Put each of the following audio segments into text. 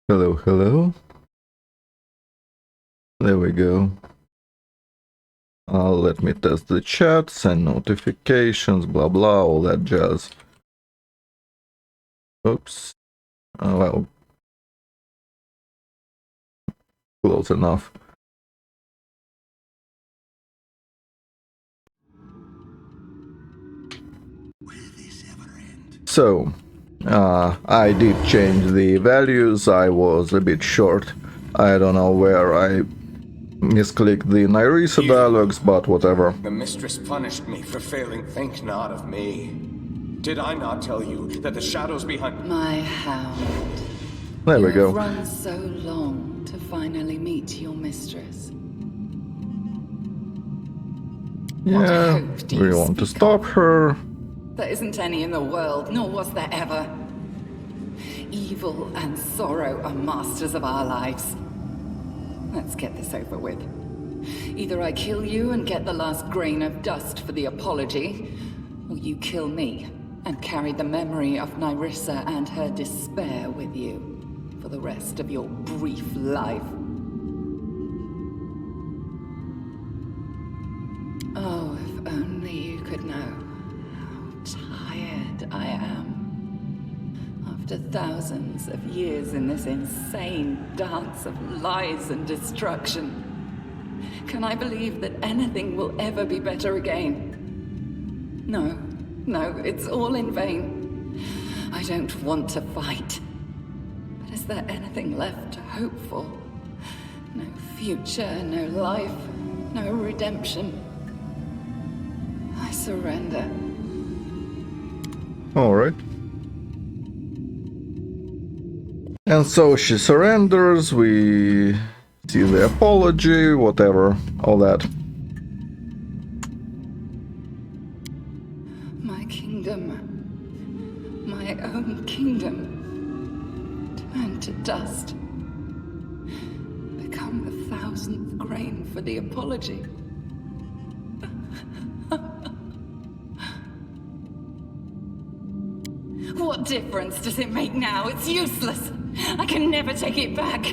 Hello, hello. There we go. Let me test the chats and notifications, blah blah, all that jazz. Oops. Well, close enough. So, I did change the values. I was a bit short. I don't know where I misclicked the Nyrisa dialogues, but whatever. The mistress punished me for failing. Think not of me. Did I not tell you that the shadows behind... My hound. There we go. You've run so long to finally meet your mistress. Yeah, we want to stop her. There isn't any in the world, nor was there ever. Evil and sorrow are masters of our lives. Let's get this over with. Either I kill you and get the last grain of dust for the apology, or you kill me and carry the memory of Nyrisa and her despair with you for the rest of your brief life. Oh, if only you could know how tired I am. After thousands of years in this insane dance of lies and destruction, can I believe that anything will ever be better again? No, it's all in vain. I don't want to fight. But is there anything left to hope for? No future, no life, no redemption. I surrender. Alright. And so she surrenders, we see the apology, whatever, all that. My kingdom, my own kingdom, turned to dust. Become the 1000th grain for the apology. What difference does it make now? It's useless. I can never take it back.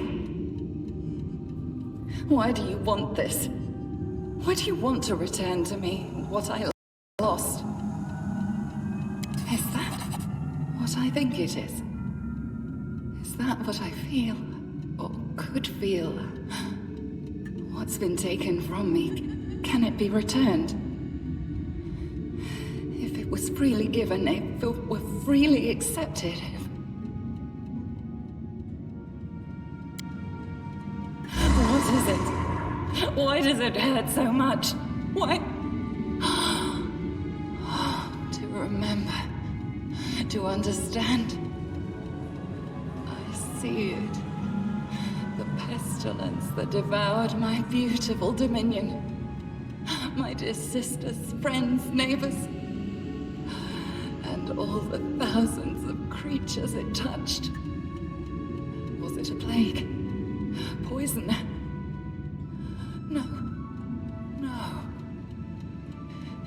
Why do you want this? Why do you want to return to me what I lost? Is that what I think it is? Is that what I feel, or could feel? What's been taken from me, can it be returned? If it was freely given, if it were freely accepted, what is it? Why does it hurt so much? Why? To remember, to understand. I see it. The pestilence that devoured my beautiful dominion. My dear sisters, friends, neighbors. And all the thousands of creatures it touched. Was it a plague? Poison? No.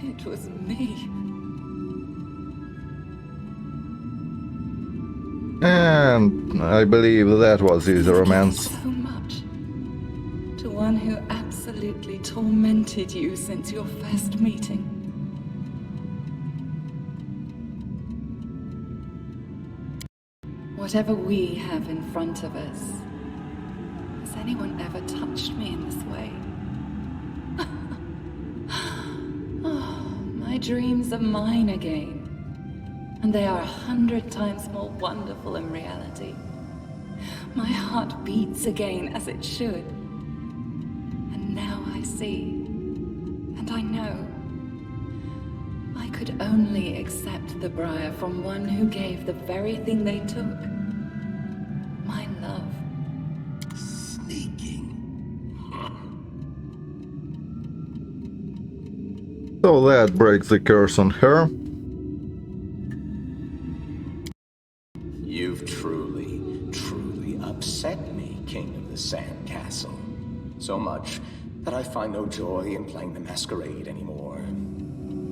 It was me. And I believe that was his romance. So much. To one who absolutely tormented you since your first meeting. Whatever we have in front of us, has anyone ever touched me in this way? Oh, my dreams are mine again. And they are 100 times more wonderful in reality. My heart beats again as it should. And now I see, and I know. I could only accept the briar from one who gave the very thing they took. My love. Sneaking. So that breaks the curse on her. You've truly upset me, King of the Sand Castle. So much that I find no joy in playing the masquerade anymore.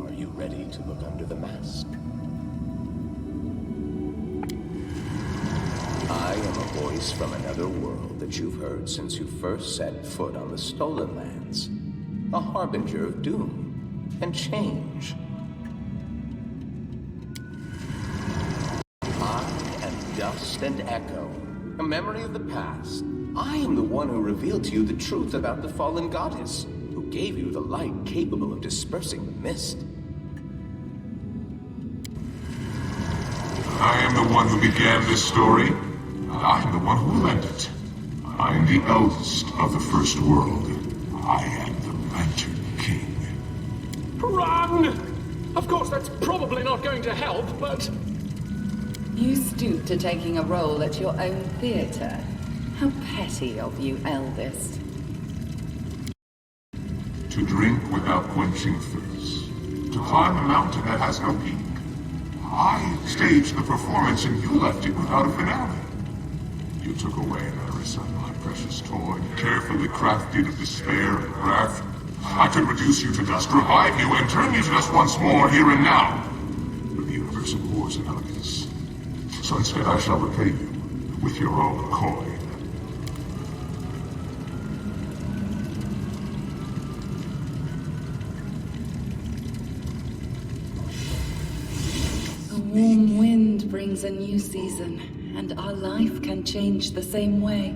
Are you ready to look under the mask? I am a voice from another world that you've heard since you first set foot on the Stolen Lands. A harbinger of doom and change. I am dust and echo, a memory of the past. I am the one who revealed to you the truth about the fallen goddess, who gave you the light capable of dispersing the mist. I am the one who began this story, and I am the one who led it. I am the eldest of the First World. I am the Lantern King. Run! Of course, that's probably not going to help, but... You stoop to taking a role at your own theater. How petty of you, eldest. To drink without quenching thirst. To climb a mountain that has no peak. I staged the performance and you left it without a finale. You took away Nerissa, my precious toy, carefully crafted of despair and wrath. I could reduce you to dust, revive you, and turn you to dust once more, here and now. But the universe abhors an elegance. So instead I shall repay you with your own coin. A warm wind brings a new season, and our life can change the same way.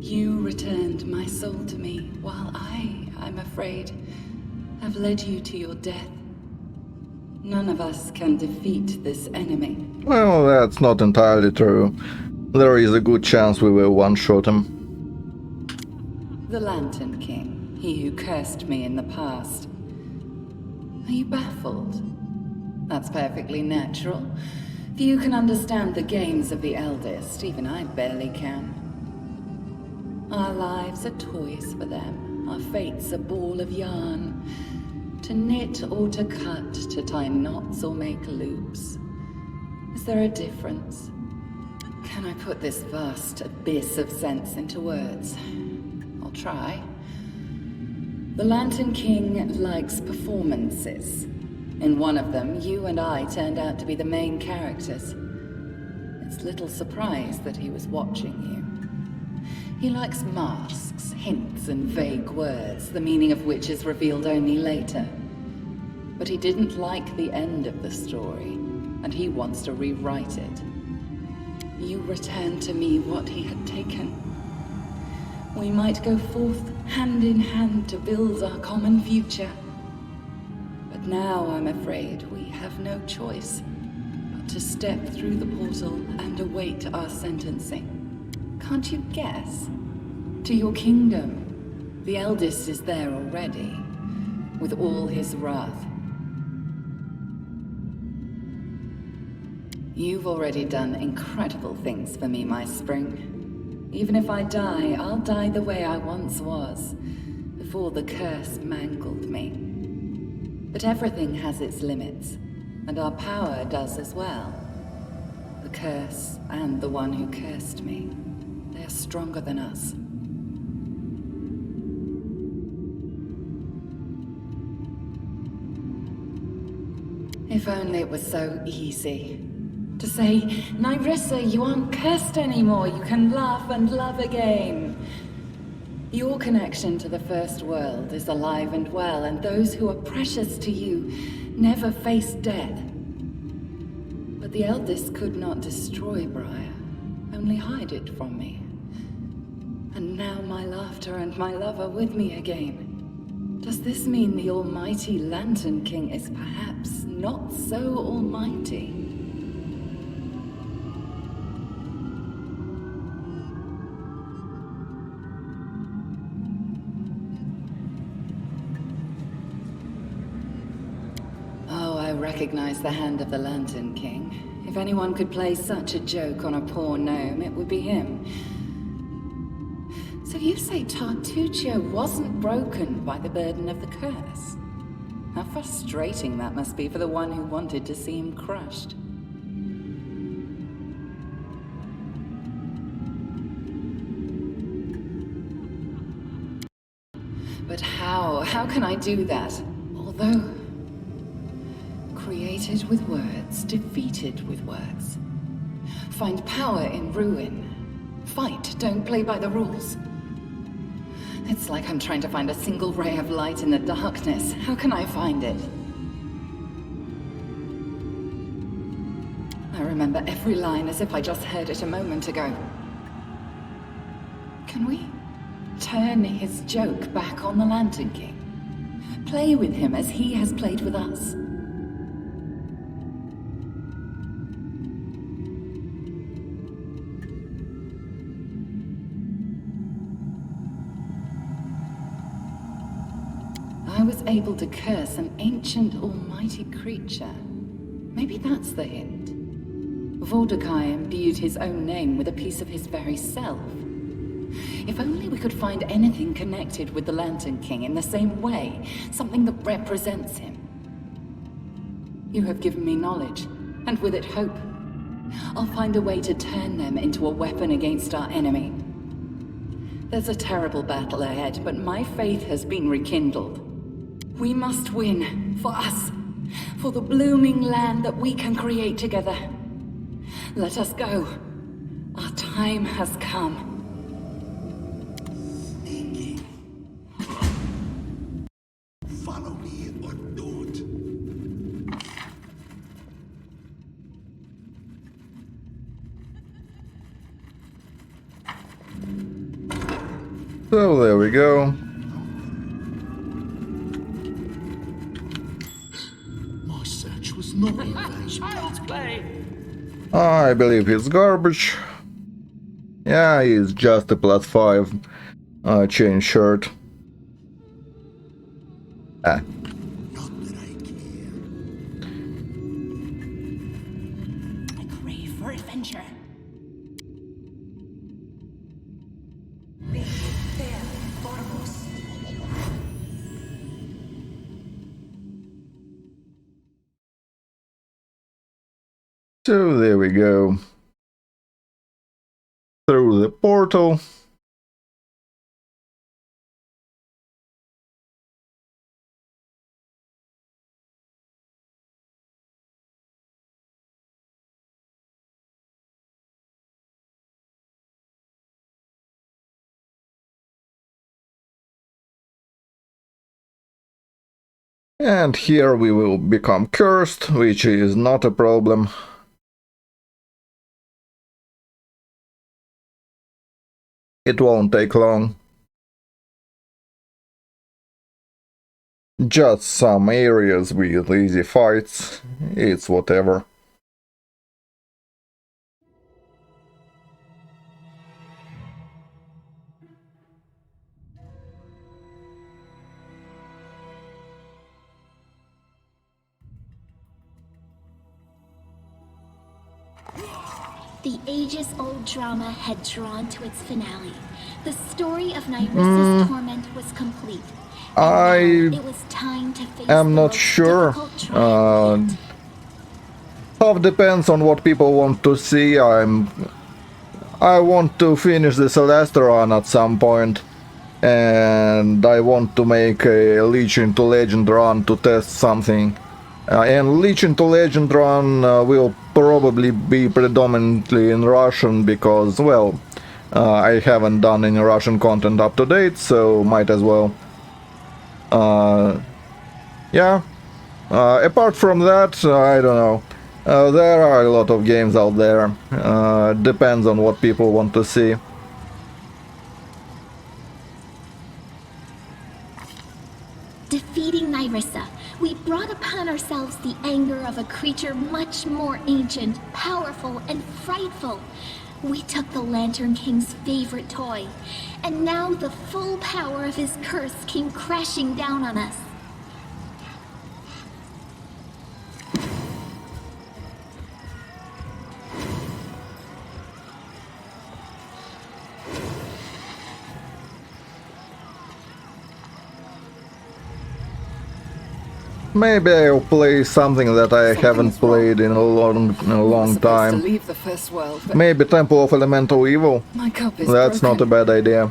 You returned my soul to me, while I'm afraid, have led you to your death. None of us can defeat this enemy. Well, that's not entirely true. There is a good chance we will one-shot him. The Lantern King, he who cursed me in the past. Are you baffled? That's perfectly natural. Few can understand the games of the eldest, even I barely can. Our lives are toys for them, our fate's a ball of yarn. To knit or to cut, to tie knots or make loops. Is there a difference? Can I put this vast abyss of sense into words? I'll try. The Lantern King likes performances. In one of them, you and I turned out to be the main characters. It's little surprise that he was watching you. He likes masks, hints, and vague words, the meaning of which is revealed only later. But he didn't like the end of the story, and he wants to rewrite it. You returned to me what he had taken. We might go forth hand in hand to build our common future. But now I'm afraid we have no choice but to step through the portal and await our sentencing. Can't you guess? To your kingdom. The eldest is there already, with all his wrath. You've already done incredible things for me, my spring. Even if I die, I'll die the way I once was, before the curse mangled me. But everything has its limits, and our power does as well. The curse and the one who cursed me. They are stronger than us. If only it was so easy. To say, Nerissa, you aren't cursed anymore. You can laugh and love again. Your connection to the First World is alive and well, and those who are precious to you never face death. But the eldest could not destroy Briar, only hide it from me. And now my laughter and my love are with me again. Does this mean the almighty Lantern King is perhaps not so almighty? Oh, I recognize the hand of the Lantern King. If anyone could play such a joke on a poor gnome, it would be him. So you say Tartuccio wasn't broken by the burden of the curse? How frustrating that must be for the one who wanted to see him crushed. But how? How can I do that? Although created with words, defeated with words. find power in ruin. Fight, don't play by the rules. It's like I'm trying to find a single ray of light in the darkness. How can I find it? I remember every line as if I just heard it a moment ago. Can we turn his joke back on the Lantern King? Play with him as he has played with us? I was able to curse an ancient almighty creature. Maybe that's the hint. Vordakai imbued his own name with a piece of his very self. If only we could find anything connected with the Lantern King in the same way, something that represents him. You have given me knowledge, and with it hope. I'll find a way to turn them into a weapon against our enemy. There's a terrible battle ahead, but my faith has been rekindled. We must win, for us, for the blooming land that we can create together. Let us go. Our time has come. Follow me or don't. So there we go. My search was not in vain. Child's play! I believe he's garbage. Yeah, he's just a +5 chain shirt. Ah. Not that I care. I crave for adventure. So there we go. Through the portal. And here we will become cursed, which is not a problem. It won't take long. Just some areas with easy fights. It's whatever. The ages-old drama had drawn to its finale. The story of Nyrissa's torment was complete. And now it was time to face I'm the not most sure. difficult trial yet. Half depends on what people want to see. I want to finish the Celeste run at some point, and I want to make a Leech into Legend run to test something. And Leech into Legend run will probably be predominantly in Russian because, well, I haven't done any Russian content up to date, so might as well. Yeah. Apart from that, I don't know. There are a lot of games out there. Depends on what people want to see. Defeating Nyrissa, we brought upon ourselves the anger of a creature much more ancient, powerful, and frightful. We took the Lantern King's favorite toy, and now the full power of his curse came crashing down on us. Maybe I'll play something that I haven't played in a long Supposed to time. leave the first world, but Maybe Temple of Elemental Evil. my cup is That's broken. not a bad idea.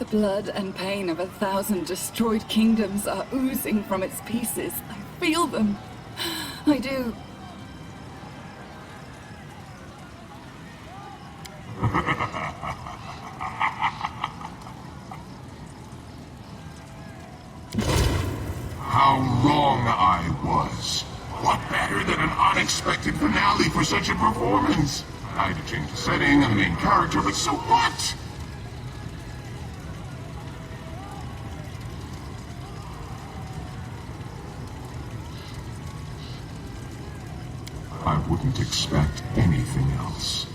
The blood and pain of 1,000 destroyed kingdoms are oozing from its pieces. I feel them. I do. How wrong I was. What better than an unexpected finale for such a performance? I had to change the setting and the main character, but so what? I wouldn't expect anything else.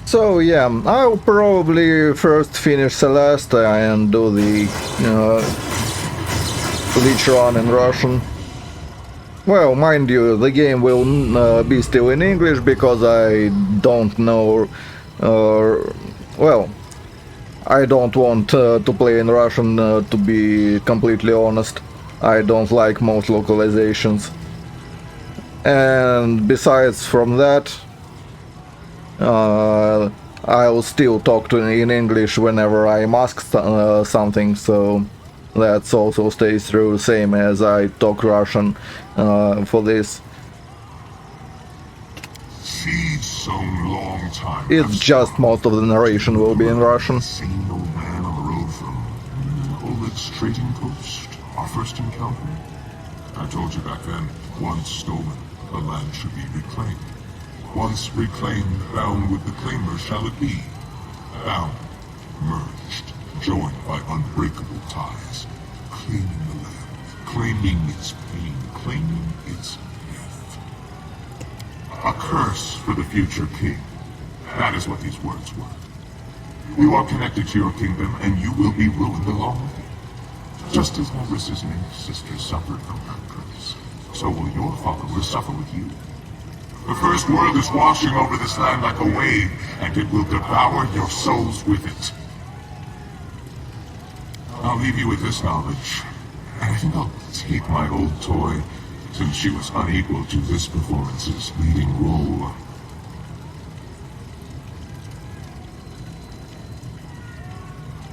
So yeah, I'll probably first finish Celeste and do the Lich run in Russian. Well, mind you, the game will be still in English because I don't know. Well, I don't want to play in Russian, to be completely honest. I don't like most localizations. And besides from that, I'll still talk in English whenever I'm asked something, so that also stays true, same as I talk Russian for this. Seeds sown long time. It's just most of the narration will be in Russian. Seen old man on the road from Oleg's trading post. Our first encounter. I told you back then, once stolen, the land should be reclaimed. Once reclaimed, bound with the claimer shall it be. Bound, merged, joined by unbreakable ties. Claiming the land, claiming its pain, claiming its death. A curse for the future king. That is what these words were. You are connected to your kingdom, and you will be ruined along with it. Just as Marissa's named sister suffered from her curse, so will your followers suffer with you. The first world is washing over this land like a wave, and it will devour your souls with it. I'll leave you with this knowledge, and I think I'll take my old toy, since she was unequal to this performance's leading role.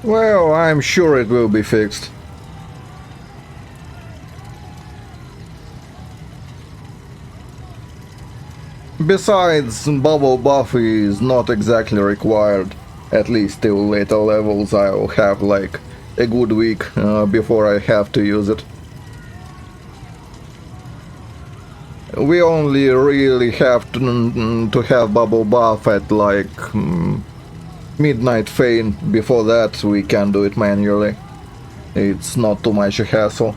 Well, I'm sure it will be fixed. Besides, bubble buff is not exactly required. At least till later levels I'll have like a good week before I have to use it. We only really have to have bubble buff at like Midnight Feint. Before that we can do it manually. It's not too much a hassle.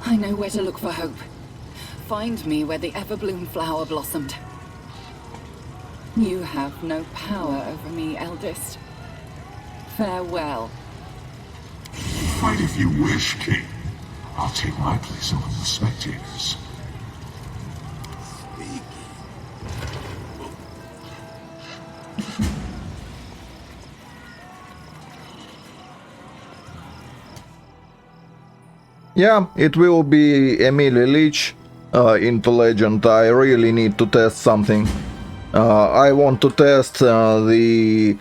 I know where to look for hope. Find me where the Everbloom flower blossomed. You have no power over me, eldest. Farewell. Fight if you wish, King. I'll take my place among the spectators. Yeah, it will be Emily Leach into Legend. I really need to test something. I want to test the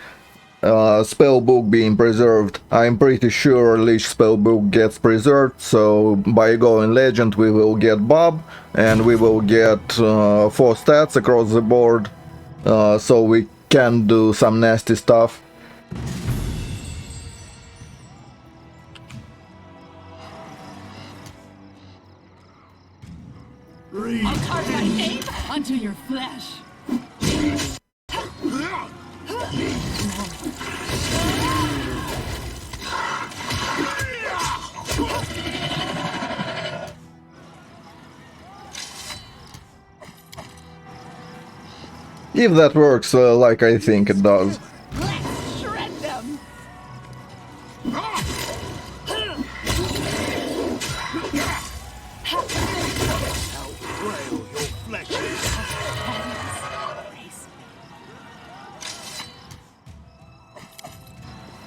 spellbook being preserved. I'm pretty sure Leech spellbook gets preserved, so by going Legend we will get Bob, and we will get 4 stats across the board, so we can do some nasty stuff. I'll carve my name onto your flesh. If that works like I think it does. Let's shred them.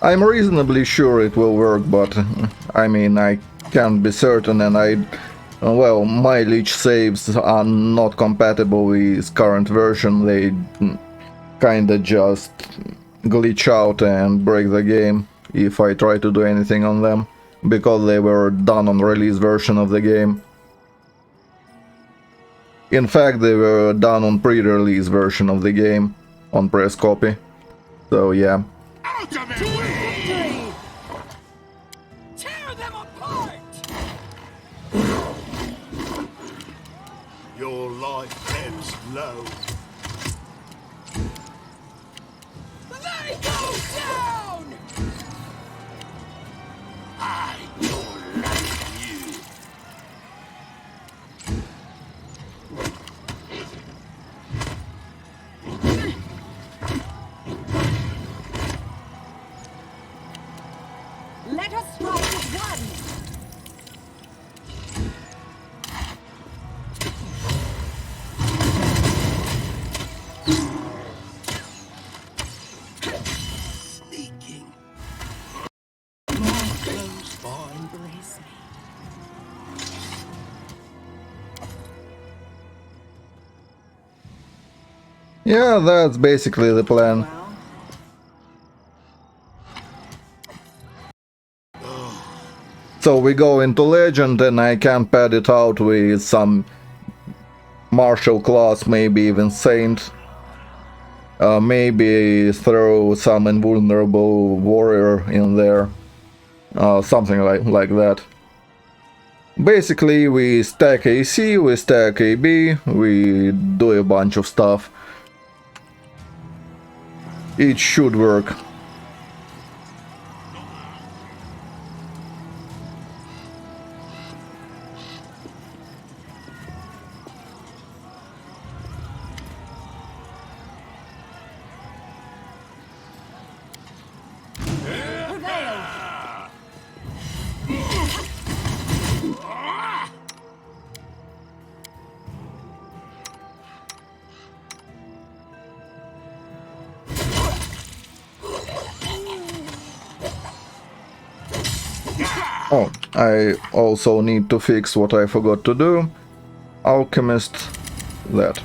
I'm reasonably sure it will work, but I mean, I can't be certain, and well, my Leech saves are not compatible with current version. They kinda just glitch out and break the game. if I try to do anything on them, because they were done on release version of the game. In fact, they were done on pre-release version of the game, on press copy. So yeah. Out of it, way! Tear them apart! Your life ebbs low. They go down! I don't like you. Let us strike as one! Sneaking. More close by. Embrace me. Yeah, that's basically the plan. Well, So we go into Legend and I can pad it out with some Martial class, maybe even Saint. Maybe throw some Invulnerable Warrior in there. Something like that. Basically, we stack AC, we stack AB, we do a bunch of stuff. It should work. Oh, I also need to fix what I forgot to do. Alchemist, that.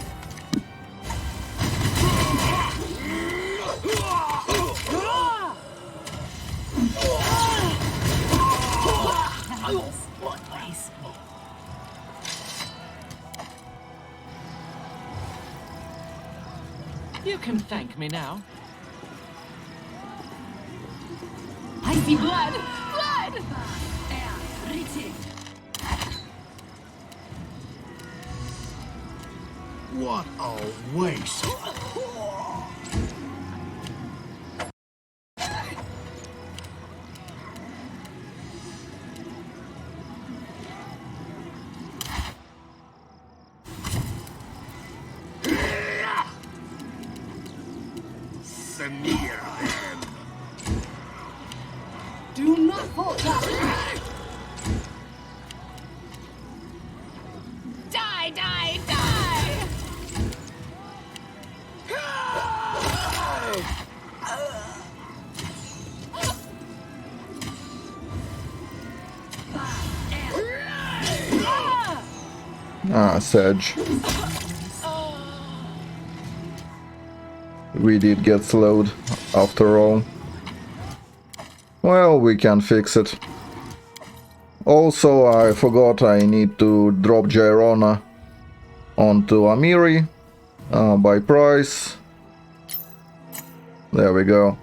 You can thank me now. I see blood! Blood! What a waste. Smear them. Do not falter! Die, die, die! Ah, Sedge. We did get slowed, after all. Well, we can fix it. Also, I forgot I need to drop Gyrona onto Amiri by price. There we go.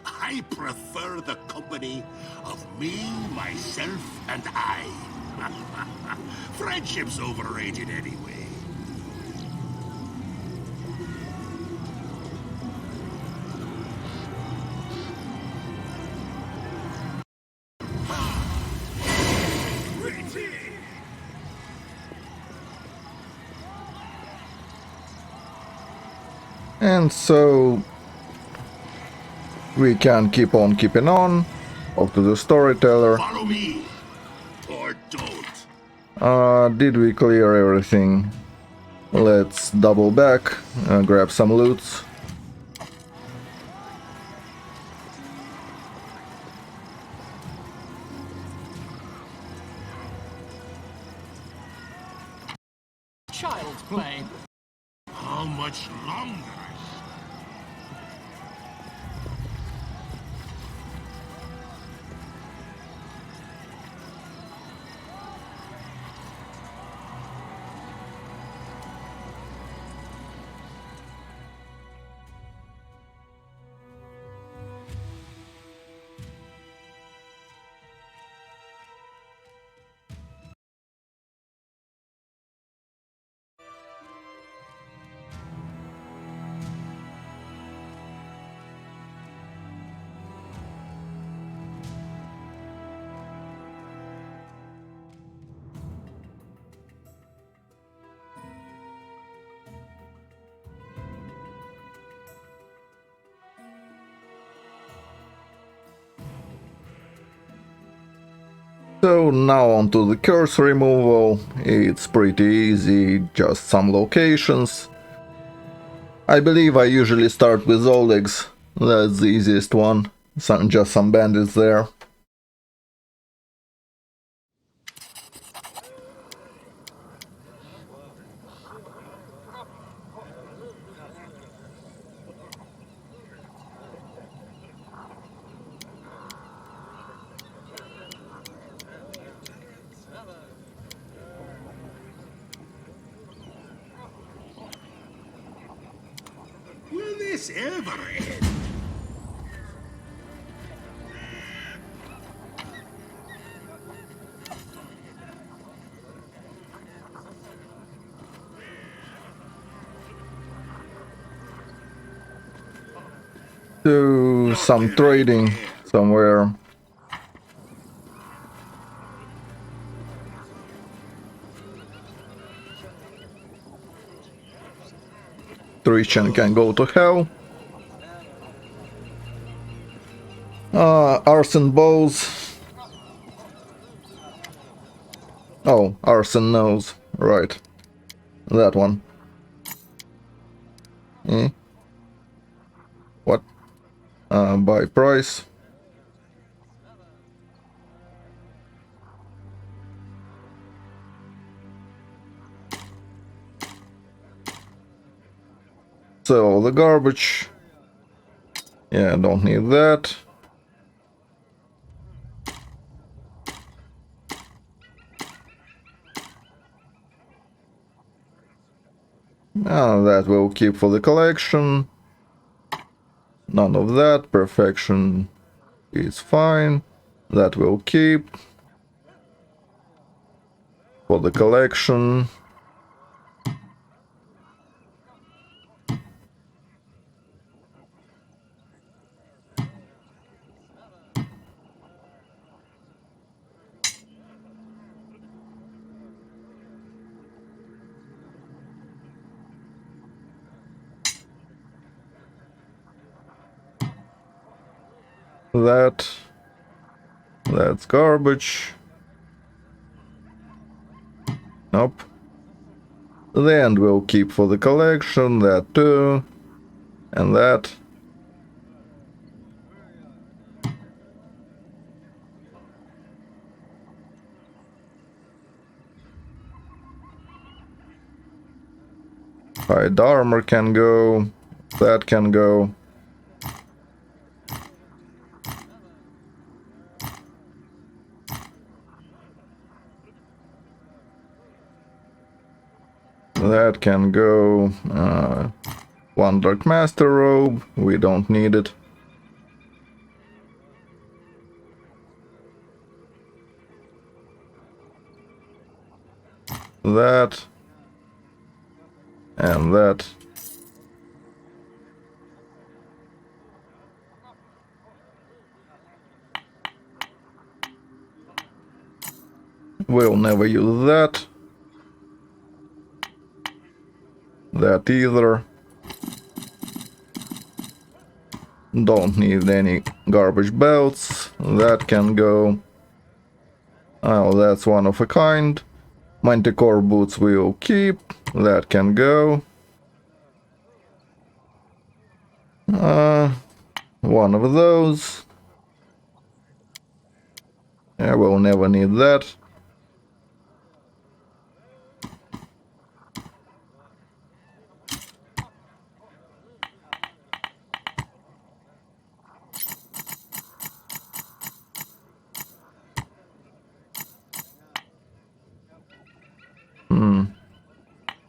I prefer the company of me, myself, and I. Friendship's overrated anyway. And so we can keep on keeping on. Talk to the storyteller. Follow me, or don't. Did we clear everything? Let's double back, grab some loots. Child's play. How much longer? So now on to the curse removal. It's pretty easy, just some locations. I believe I usually start with Oleg's. That's the easiest one. Just some bandits there. Will this ever end? Do some trading somewhere. Christian can go to hell. Arson bows. Oh, arson nose. Right. That one. What? Buy price. Sell the garbage. Yeah, don't need that. That will keep for the collection. None of that. Perfection is fine. That will keep for the collection. That's garbage. Nope. The end will keep for the collection, that too. And that. Hide armor can go. That can go. That can go. One Dark Master robe. We don't need it. That. And that. We'll never use that. That either. Don't need any garbage belts. That can go. Oh, that's one of a kind. Manticore boots we'll keep. That can go. One of those. Yeah, we'll never need that.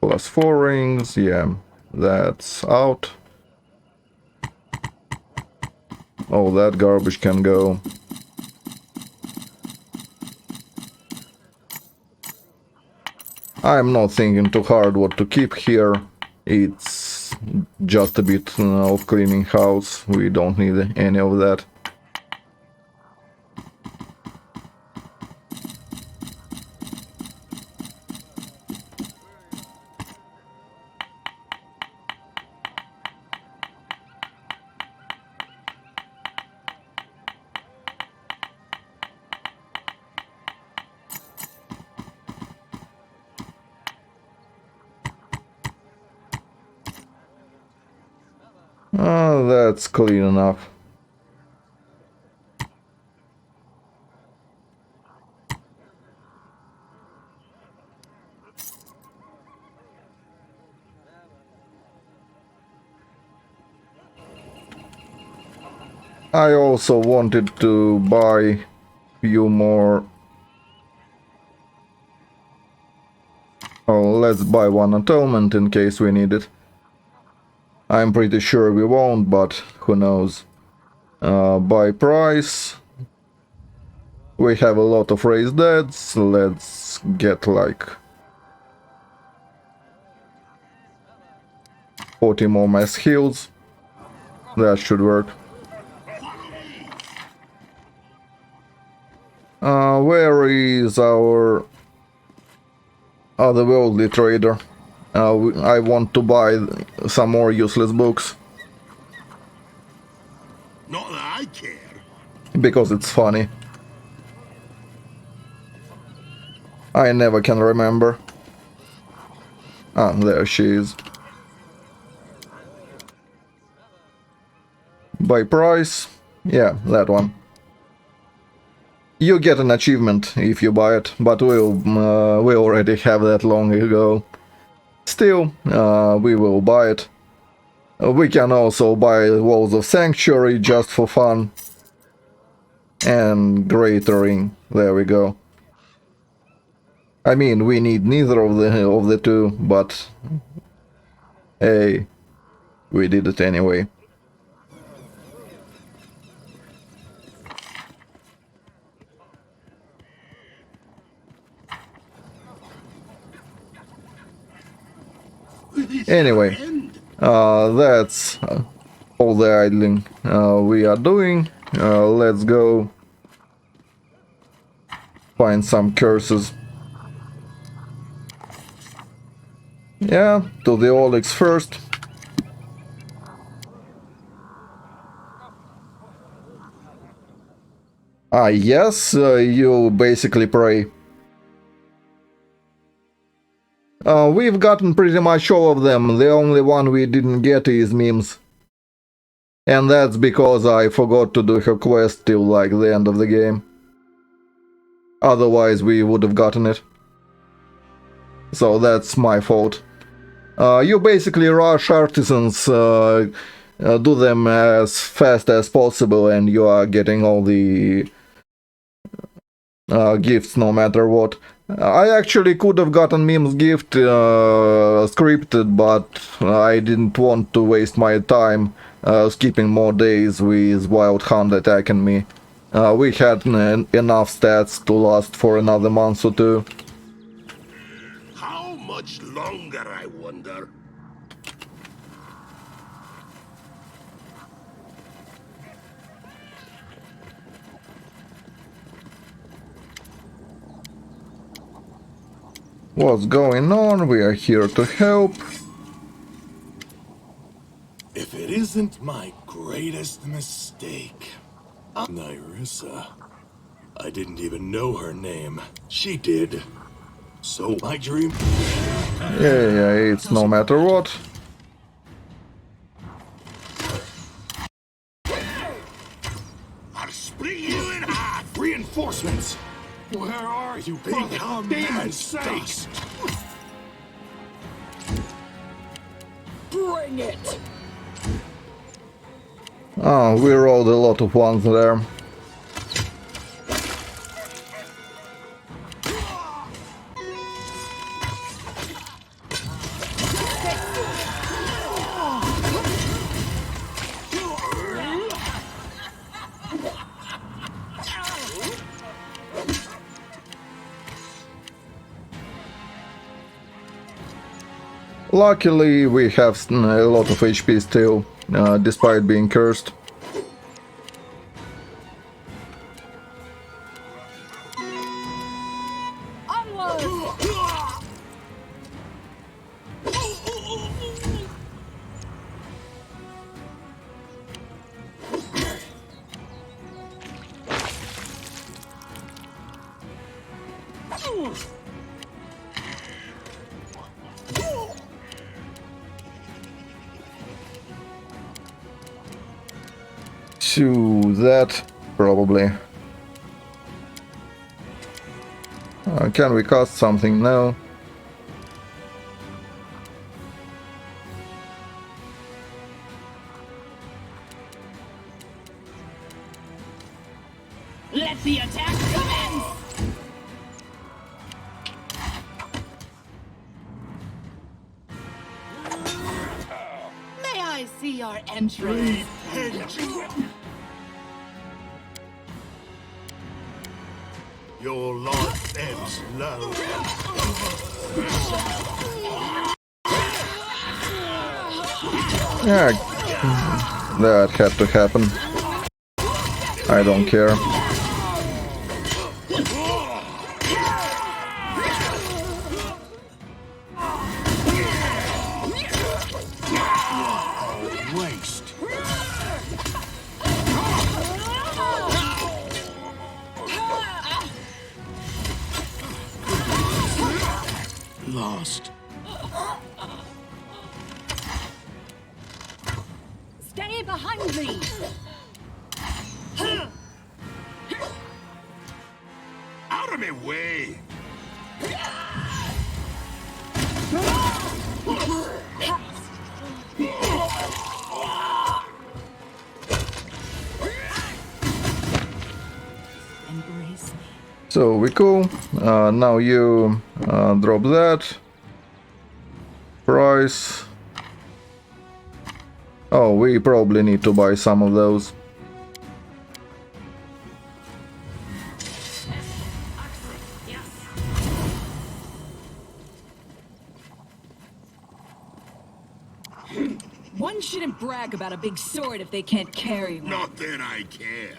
Plus 4 rings, yeah, that's out. Oh, that garbage can go. I'm not thinking too hard what to keep here. It's just a bit of cleaning house. We don't need any of that. Oh, that's clean enough. I also wanted to buy few more. Oh, let's buy one atonement in case we need it. I'm pretty sure we won't, but who knows. Buy price. We have a lot of raised deads. Let's get like 40 more mass heals. That should work. Where is our otherworldly trader? I want to buy some more useless books. Not that I care. Because it's funny. I never can remember. Ah, there she is. By price? Yeah, that one. You get an achievement if you buy it, but we already have that long ago. Still, we will buy it. We can also buy Walls of Sanctuary just for fun. And Greater Ring. There we go. I mean, we need neither of the two, but hey, we did it anyway. Anyway, that's all the idling we are doing. Let's go find some curses. Yeah, to the Oryx first. Ah, yes, you basically pray. We've gotten pretty much all of them. The only one we didn't get is Memes. And that's because I forgot to do her quest till like the end of the game. Otherwise we would have gotten it. So that's my fault. You basically rush artisans, do them as fast as possible, and you are getting all the gifts no matter what. I actually could have gotten Mim's gift scripted, but I didn't want to waste my time skipping more days with Wild Hunt attacking me. We had enough stats to last for another month or two. How much longer, I wonder? What's going on? We are here to help. If it isn't my greatest mistake, Nyrissa. I didn't even know her name. She did. So my dream... Yeah, it's no matter what. I'll split you in half! Reinforcements! Where are you, Become demon's sakes! Bring it! Oh, we rolled a lot of ones there. Luckily, we have a lot of HP still, despite being cursed. to that, probably. Can we cast something? No. Let the attack commence! May I see your entrance? Your life ebbs low. Yeah, that had to happen. I don't care. Waste. Lost. Stay behind me! Out of my way! Embrace me. So we cool. Now you drop that. Price. Oh, we probably need to buy some of those. One shouldn't brag about a big sword if they can't carry one. Not that I care.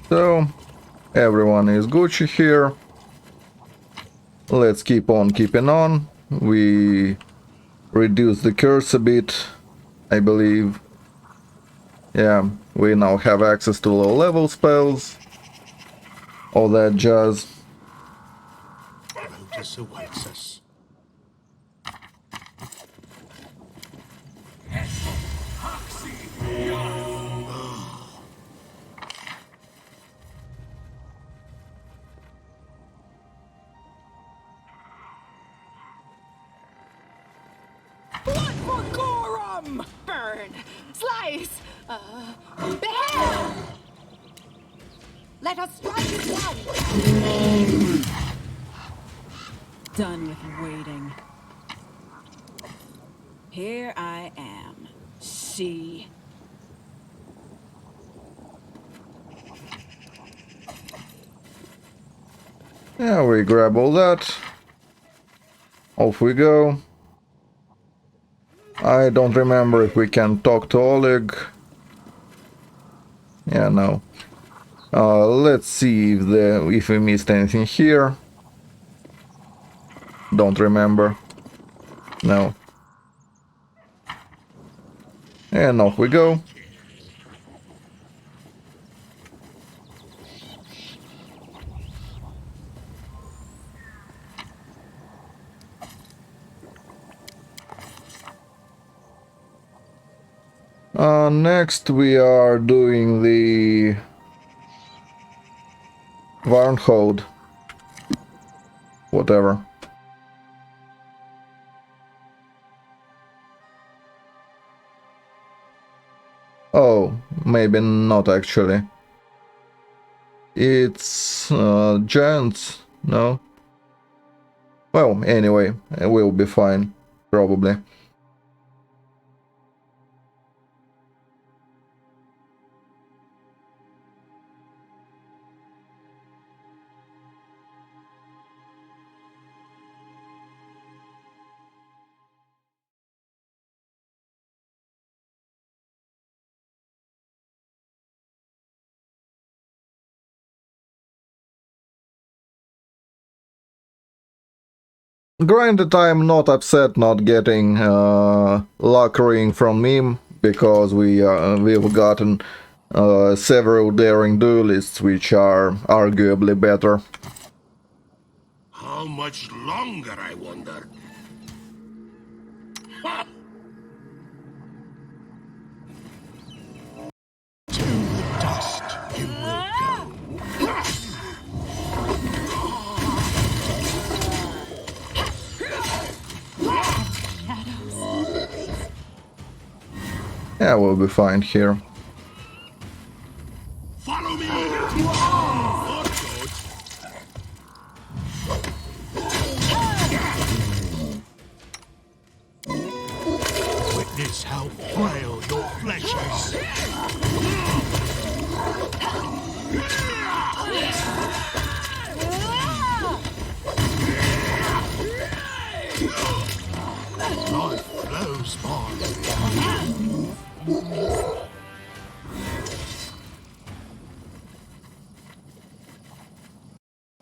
So, everyone is Gucci here. Let's keep on keeping on. We reduce the curse a bit, I believe. Yeah, we now have access to low level spells. All that jazz. Lotus awaits us. Blood for Gorum! Burn! Slice! Behead! Let us strike it down! Done with waiting. Here I am. See? Yeah, we grab all that. Off we go. I don't remember if we can talk to Oleg. Yeah, no. Let's see if we missed anything here. Don't remember. No. And off we go. Next we are doing the Varnhold. Whatever. Oh, maybe not actually. It's giants, no? Well, anyway, we'll be fine, probably. Granted, I'm not upset not getting luck ring from him, because we've gotten several daring duelists which are arguably better. How much longer, I wonder? Ha! To the dust you will go. Yeah, we'll be fine here. Follow me! Not good. Witness how frail your flesh is. Life flows by.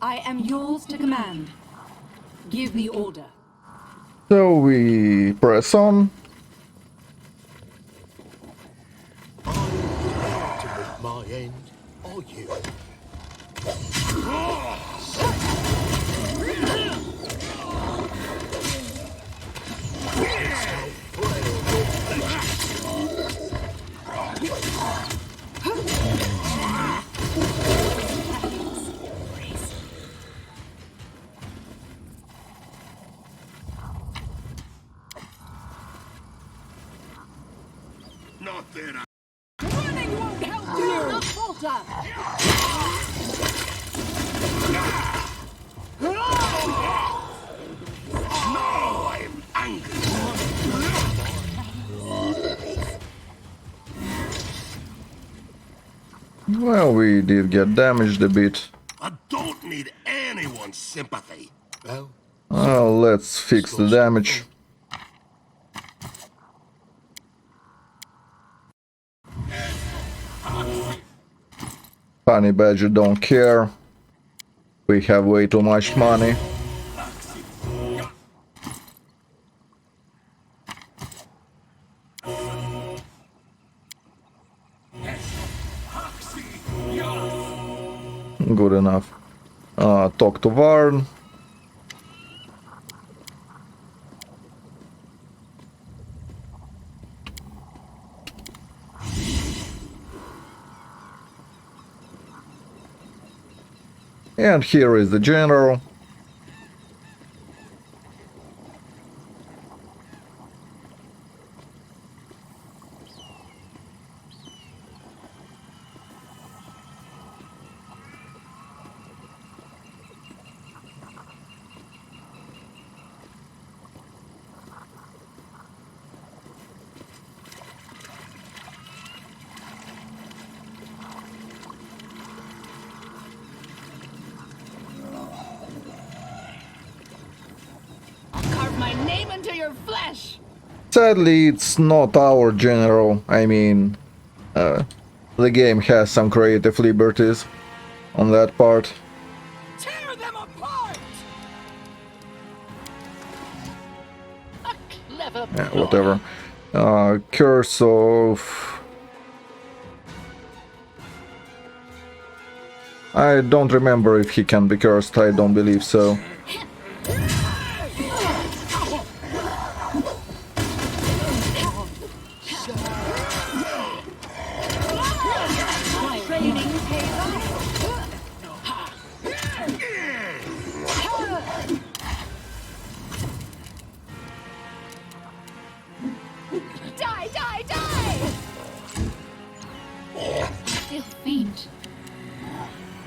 I am yours to command. Give the order. So we press on. To meet my end, or you? Not that Running won't help you! Not falter! No, I'm angry. Well, we did get damaged a bit. I don't need anyone's sympathy. Well, Let's fix the damage. Honey Badger don't care. We have way too much money. Good enough. Talk to Varn. And here is the general. Carve my name into your flesh! Sadly, it's not our general. I mean, the game has some creative liberties on that part. Tear them apart! A clever Yeah, whatever. Curse of... I don't remember if he can be cursed, I don't believe so. training pays off. Die, die, die! Feel faint.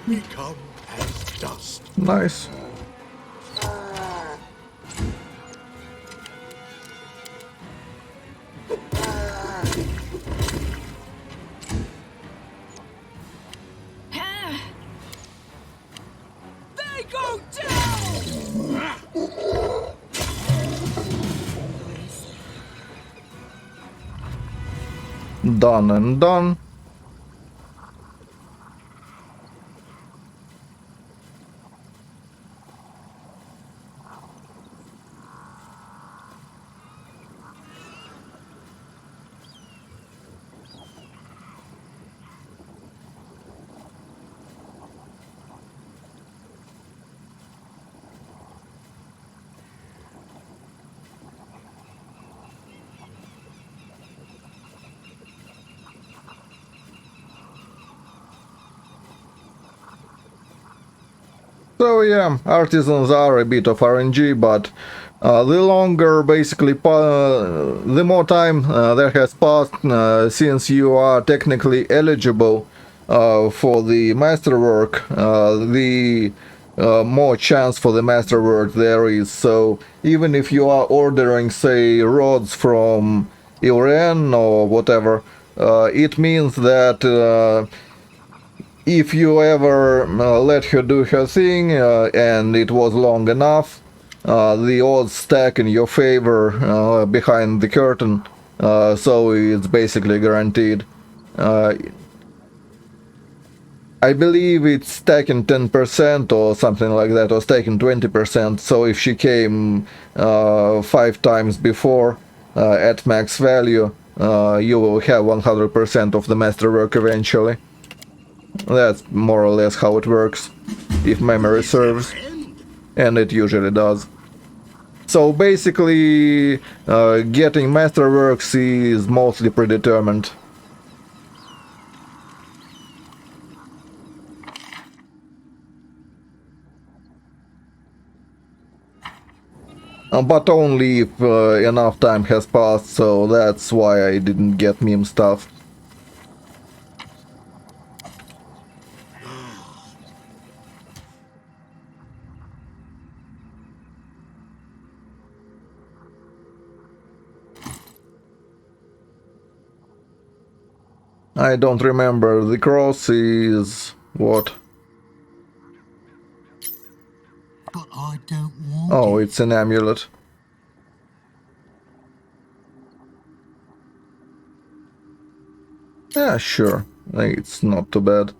we come as dust. Nice. They go down! Done and done. So yeah, artisans are a bit of RNG, but the longer, basically, the more time that has passed since you are technically eligible for the masterwork, the more chance for the masterwork there is. So even if you are ordering, say, rods from Iran or whatever, it means that if you ever let her do her thing and it was long enough, the odds stack in your favor behind the curtain, so it's basically guaranteed. Uh, I believe it's stacking 10% or something like that, or stacking 20%, so if she came 5 times before at max value, you will have 100% of the masterwork eventually. That's more or less how it works, if memory serves, and it usually does. So basically, getting masterworks is mostly predetermined. But only if enough time has passed, so that's why I didn't get meme stuff. I don't remember. The cross is what? But I don't want Oh, it. it's an amulet. Yeah, sure. It's not too bad.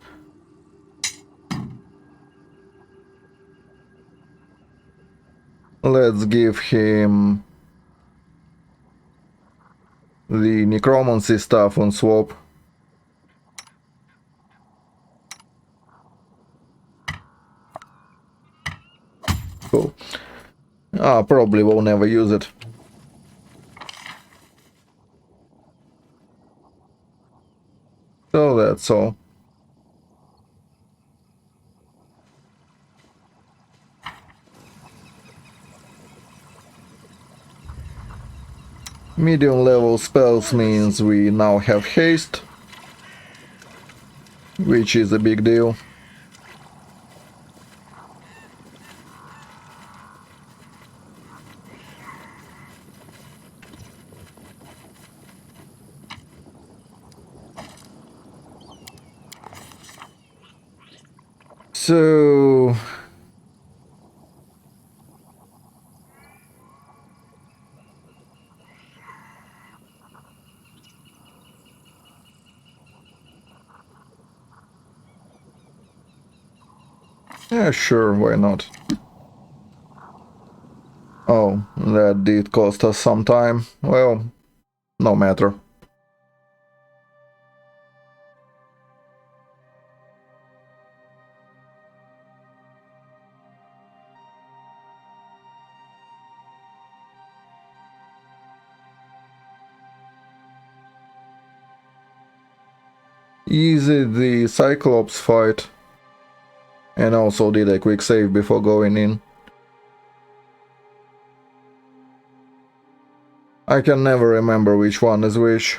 Let's give him the necromancy stuff on swap. Cool. Probably will never use it. So that's all. Medium level spells means we now have haste, which is a big deal. So yeah, sure, why not? Oh, that did cost us some time. Well, no matter. Easy the Cyclops fight. And also did a quick save before going in. I can never remember which one is which.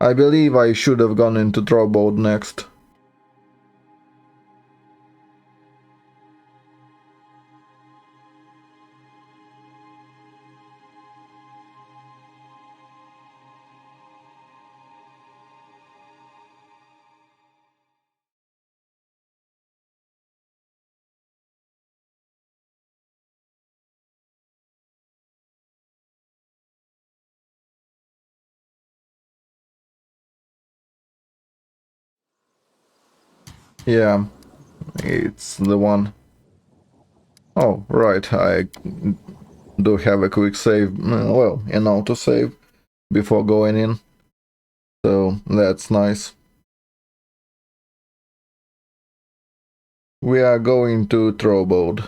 I believe I should have gone into Throwboat next. Yeah, it's the one. Oh, right, I do have a quick save, well, an auto save before going in. So that's nice. We are going to Throwboat.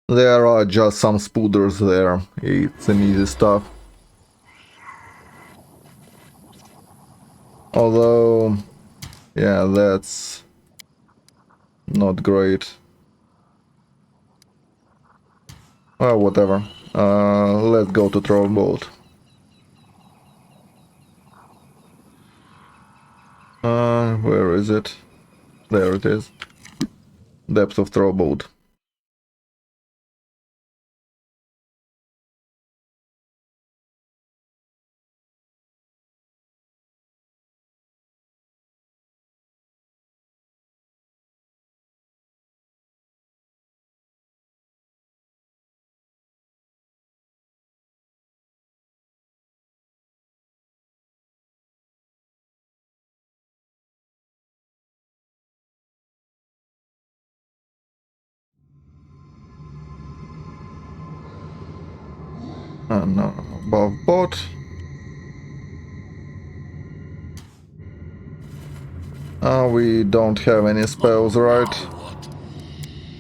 There are just some spooders there. It's an easy stuff. Although, yeah, that's not great. Well, whatever. Let's go to Trollbolt. Where is it? There it is. Depth of Trollbolt. No, above bot. We don't have any spells, right?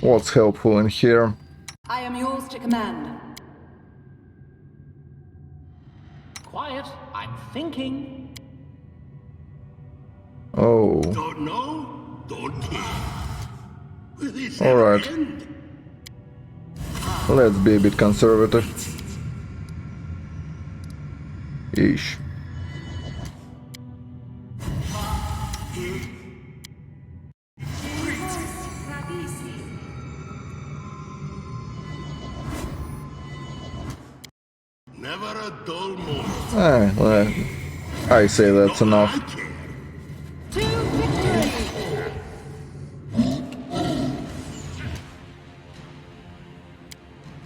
What's helpful in here? I am yours to command. Quiet. I'm thinking. Oh. Don't know, don't care. Will this All ever right. end? Let's be a bit conservative. Yeesh. Never a dull moment. I say that's enough. I care. To victory!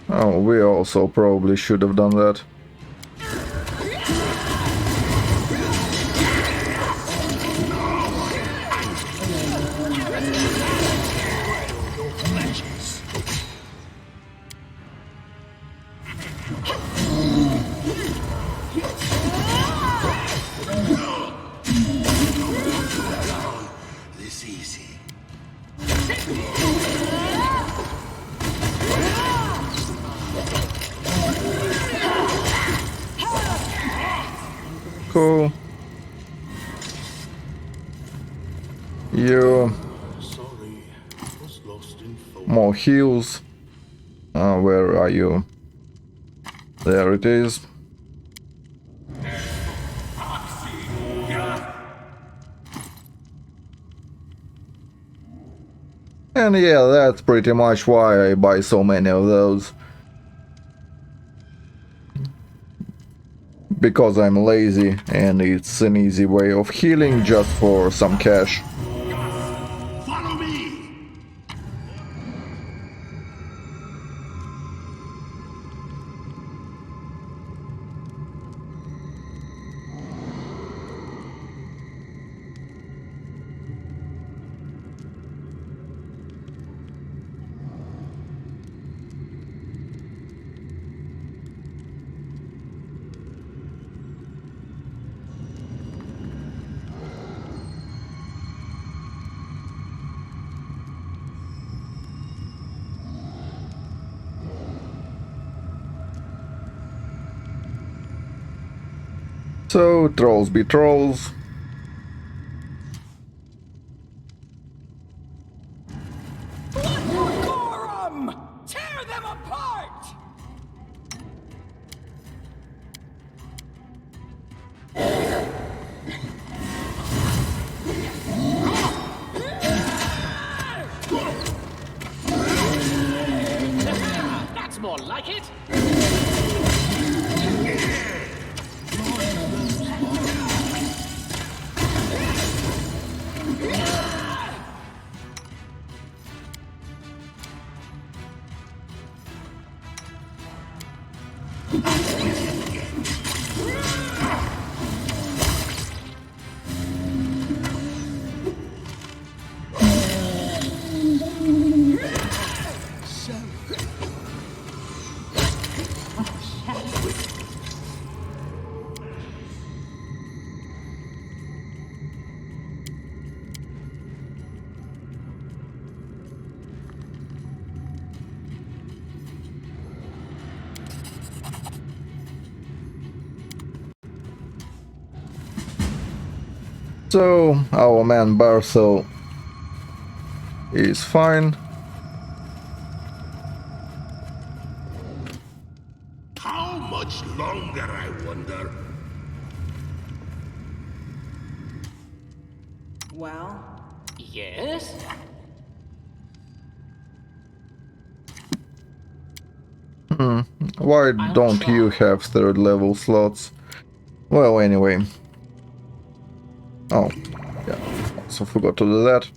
Oh, we also probably should have done that. This easy. Cool. You. Sorry, was lost in focus. More heals. Where are you? There it is. And yeah, that's pretty much why I buy so many of those. Because I'm lazy and it's an easy way of healing just for some cash. Follow me. So, trolls be trolls. Gorum! Tear them apart! That's more like it. So, our man Bartho is fine. How much longer, I wonder? Well, Yes? Why I'll don't you try. have third level slots? Well, anyway. Oh, yeah, also forgot to do that.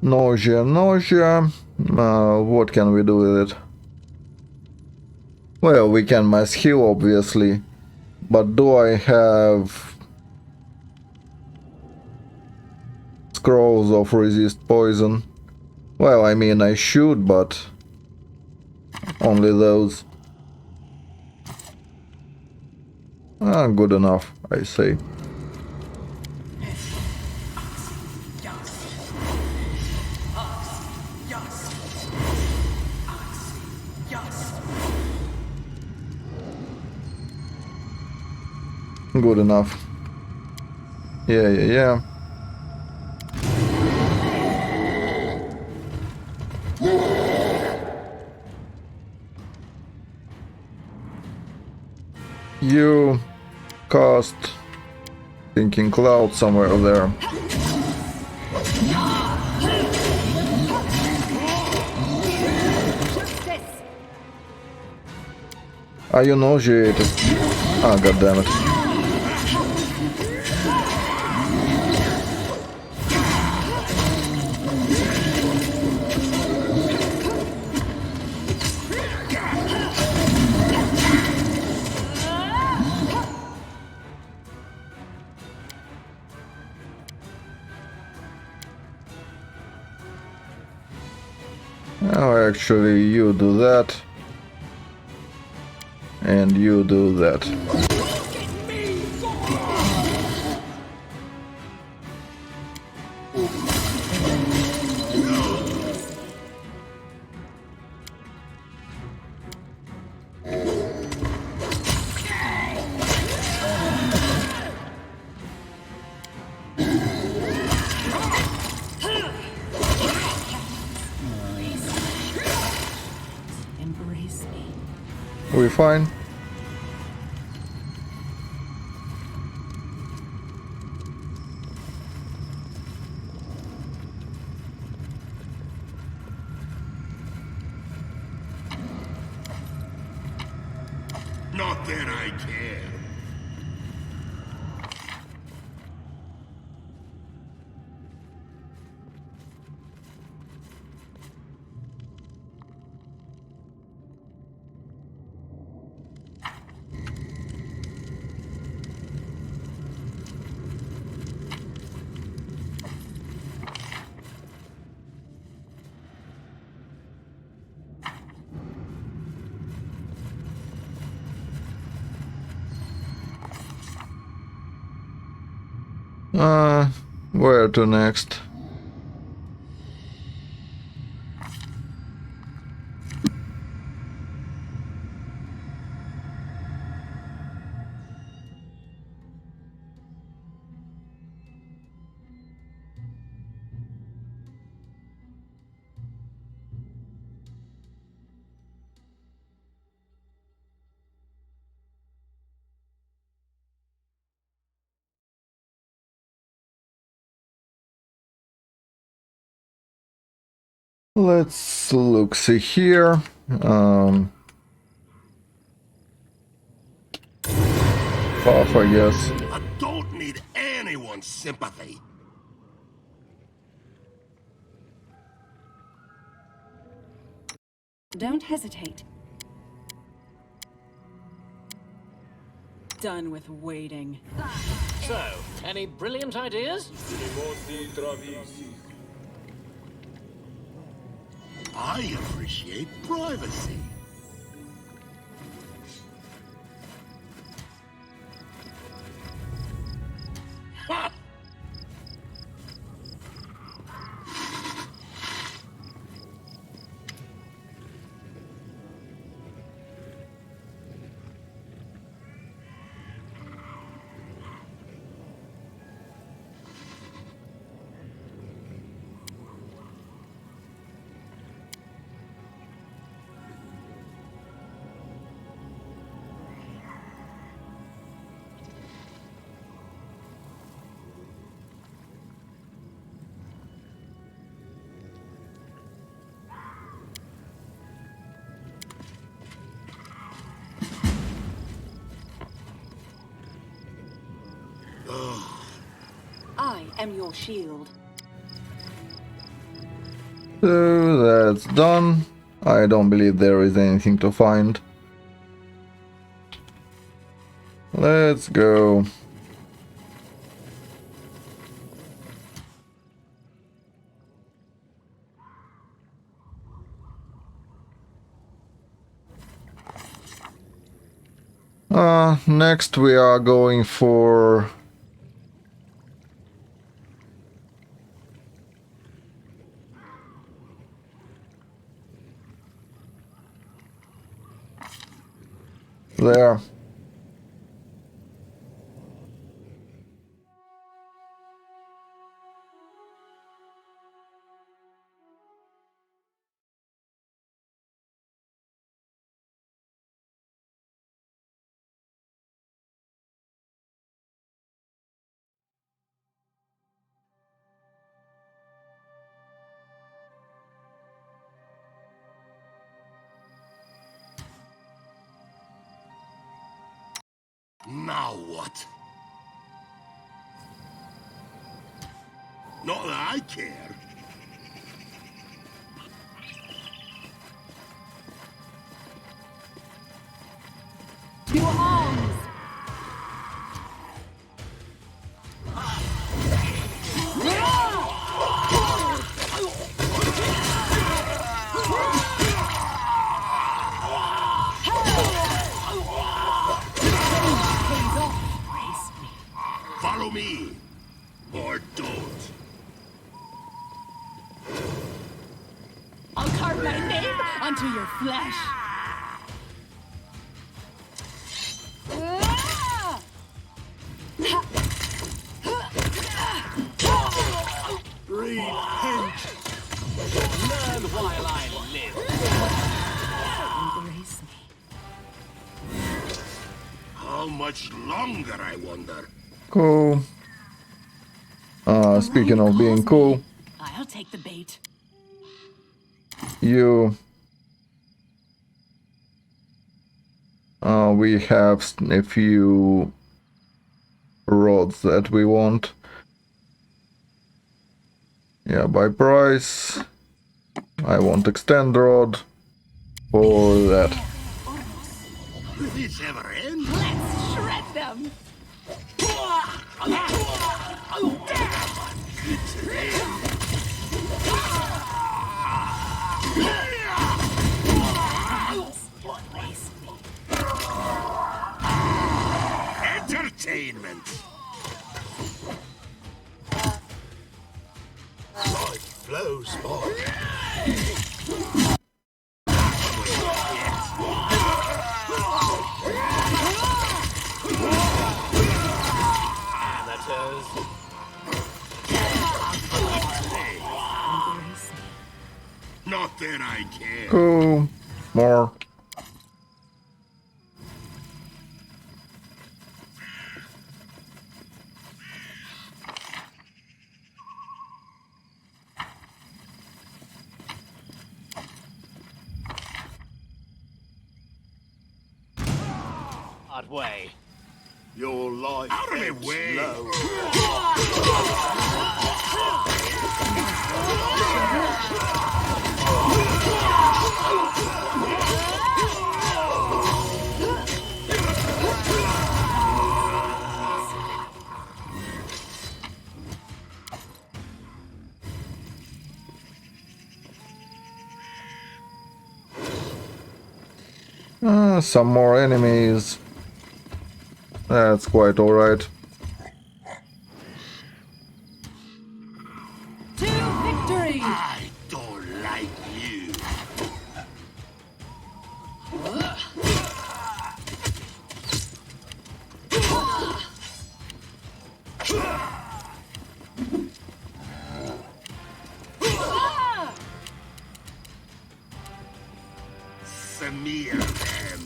Nausea, nausea. What can we do with it? Well, we can mass heal, obviously. But do I have scrolls of resist poison? Well, I mean, I should, but only those. Good enough, I say. Good enough. Yeah. You cast Thinking Cloud somewhere there. Are you nauseated? Ah, goddammit. Oh, actually, you do that. And you do that. embrace me. We fine? Not that I care. Where to next? Let's look, see here. Off, I guess. I don't need anyone's sympathy. Don't hesitate. Done with waiting. So, any brilliant ideas? I appreciate privacy. am your shield. So that's done. I don't believe there is anything to find. Let's go. Next we are going for there. Now what? Not that I care. To arms! Follow me, or don't. I'll carve my name onto your flesh. Repent! Learn while I live. Embrace me. How much longer, I wonder? Cool. Speaking of being cool, I'll take the bait. we have a few rods that we want. Yeah, by price. I want extend rod for that. Will this ever end? Let's shred them. Entertainment! Life flows by. Amateurs. Not that I care. Cool. More. Hard way. Your life out of my way. Low. Some more enemies. That's quite alright. To victory! I don't like you. Smear them.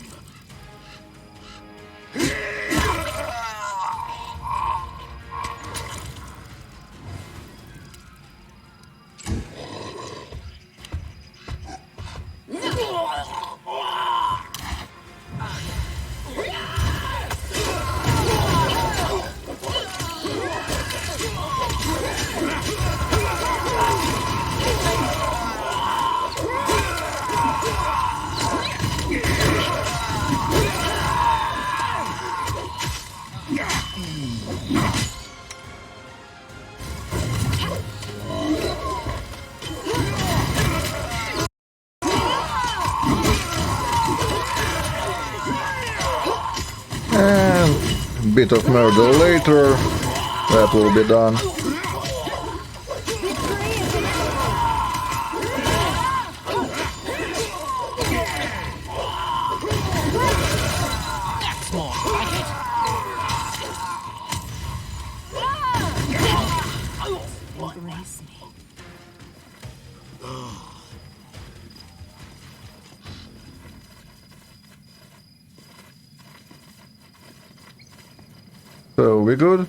And bit of murder later. That will be done. That's more like it. Embrace me. So we good?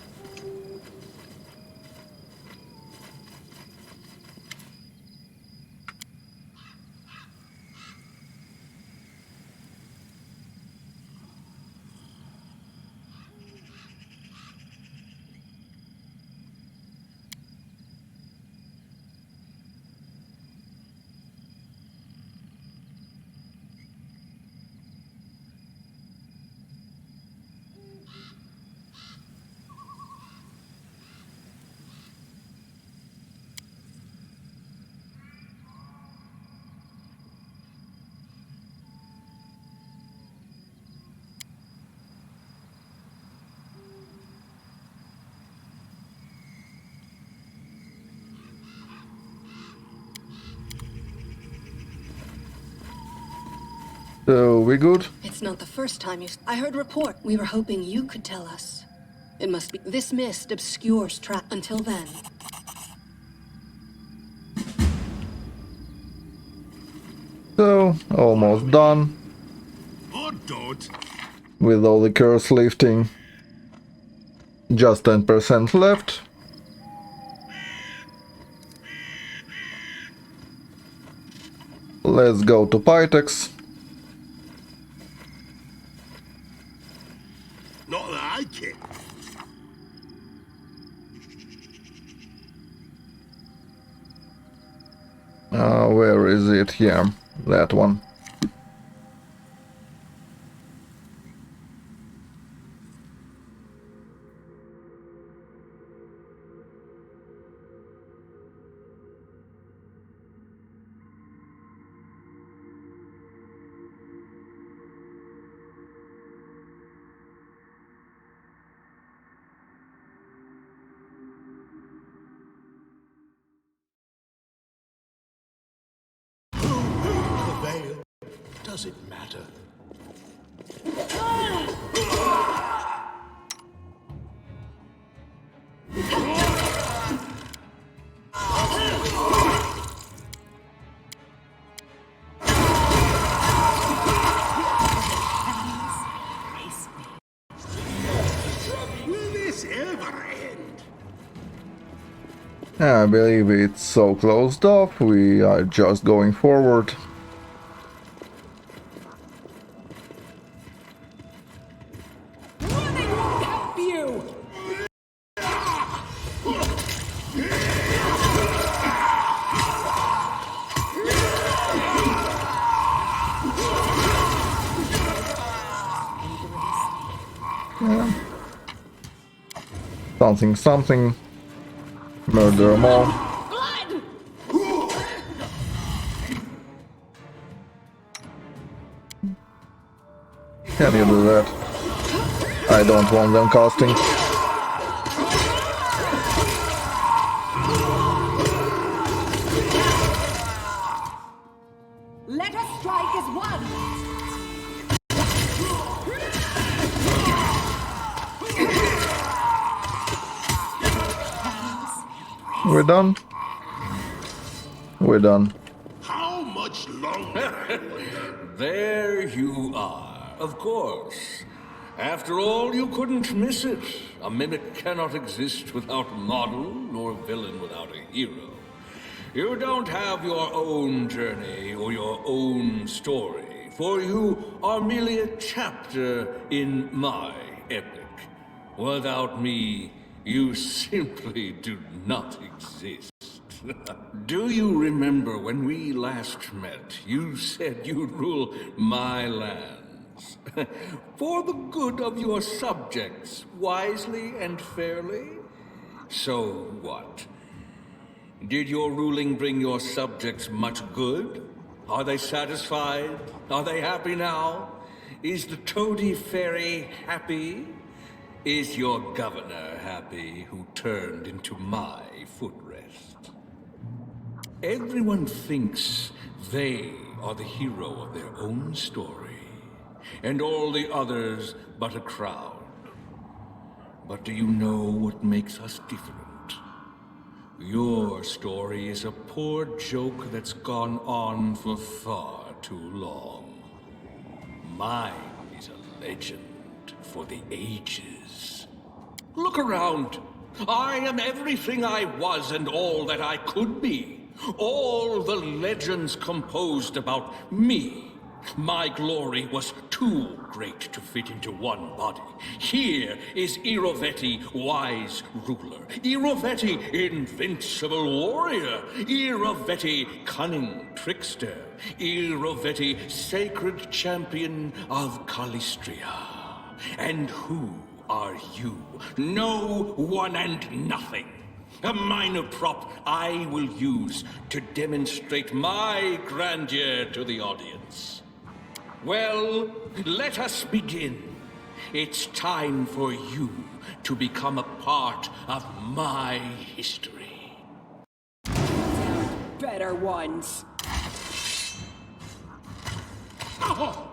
So we good? It's not the first time you... I heard report. We were hoping you could tell us. It must be... This mist obscures track. Until then. So, almost done. Or don't. With all the curse lifting. Just 10% left. Let's go to Pytex. Not that I care. Where is it? Here, that one. The veil. Does it matter? Will this ever end? I believe it's so closed off, we are just going forward. Running won't help you. Something. Murder them all. Blood. Can you do that? I don't want them casting. Let us strike as one. We're done? We're done. How much longer? There you are, of course. After all, you couldn't miss it. A mimic cannot exist without a model, nor a villain without a hero. You don't have your own journey or your own story, for you are merely a chapter in my epic. Without me, you simply do not exist. Do you remember when we last met, you said you'd rule my lands? For the good of your subjects, wisely and fairly? So what? Did your ruling bring your subjects much good? Are they satisfied? Are they happy now? Is the Toady Fairy happy? Is your governor happy who turned into my footrest? Everyone thinks they are the hero of their own story, and all the others but a crowd. But do you know what makes us different? Your story is a poor joke that's gone on for far too long. Mine is a legend for the ages. Look around. I am everything I was and all that I could be. All the legends composed about me. My glory was too great to fit into one body. Here is Irovetti, wise ruler. Irovetti, invincible warrior. Irovetti, cunning trickster. Irovetti, sacred champion of Calistria. And who are you? No one and nothing. A minor prop I will use to demonstrate my grandeur to the audience. Well, let us begin. It's time for you to become a part of my history. Better ones. Oh!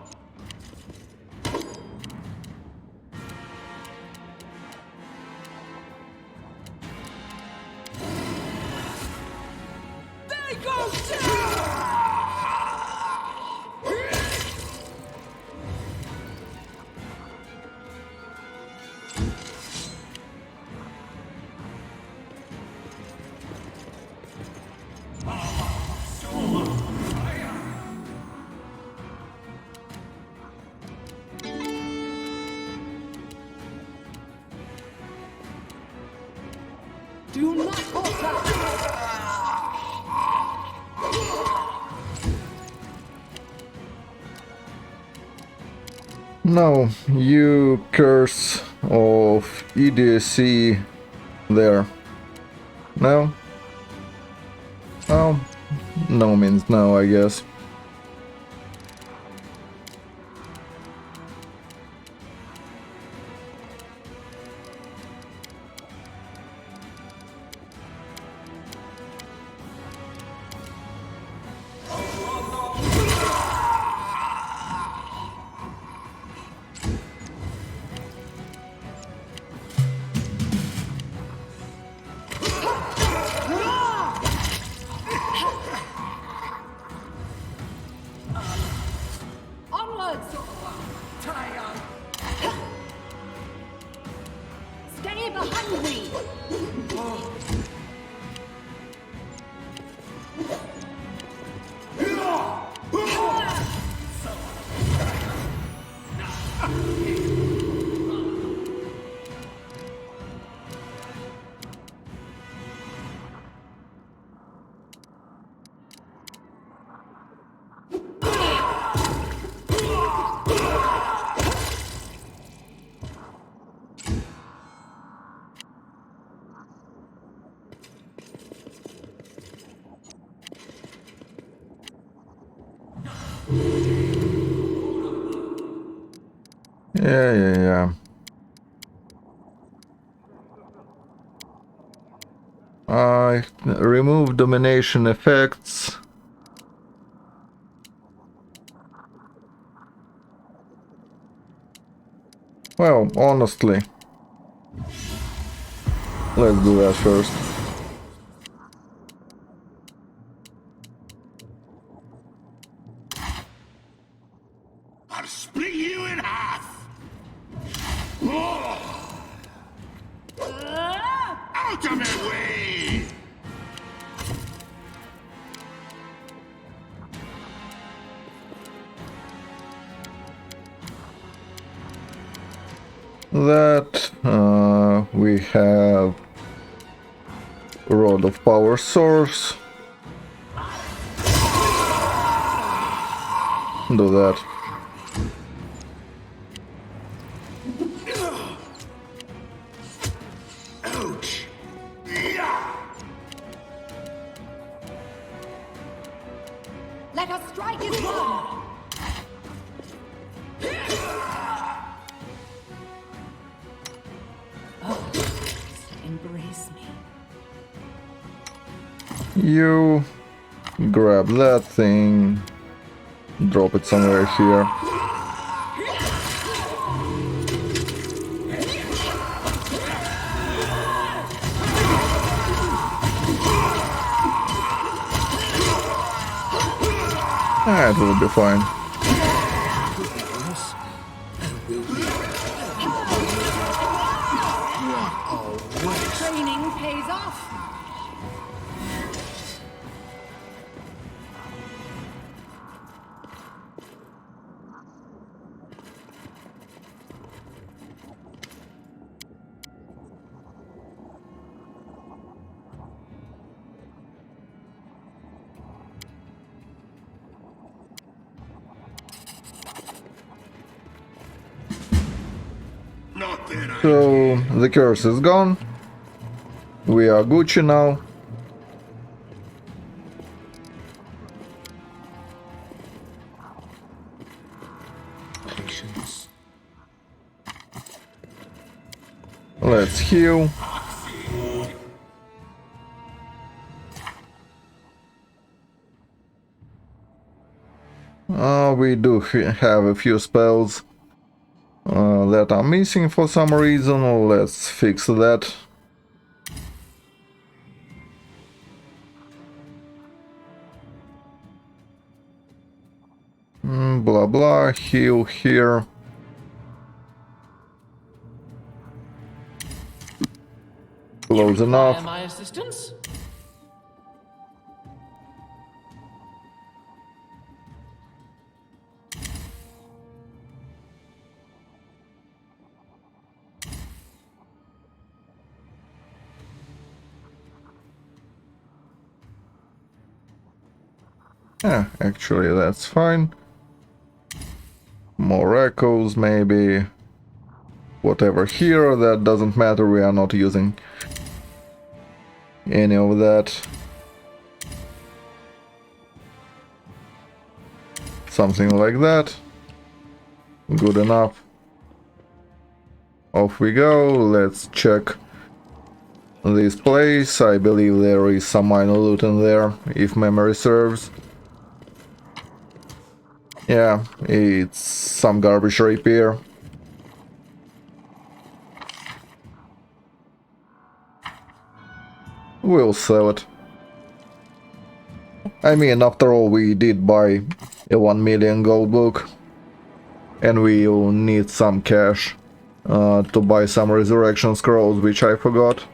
They go down! Do not falter! No, you curse of idiocy there. No? Oh, no means no, I guess. Onwards! Stay behind me! Yeah. I remove domination effects. Well, honestly, let's do that first. I'll split you in half! Out of my way! That we have Rod of Power Source. Do that. Ouch! Let us strike as one! miss me. You grab that thing, drop it somewhere here. It will be fine. Training pays off. So the curse is gone. We are Gucci now. Patience. Let's heal. We do have a few spells that are missing for some reason. Let's fix that. Blah blah, heal here. Close enough. My assistance? Yeah, actually that's fine. More echoes maybe. Whatever here, that doesn't matter, we are not using any of that. Something like that. Good enough. Off we go, let's check this place. I believe there is some minor loot in there, if memory serves. Yeah, it's some garbage repair. We'll sell it. I mean, after all, we did buy a 1 million gold book. And we'll need some cash to buy some resurrection scrolls, which I forgot.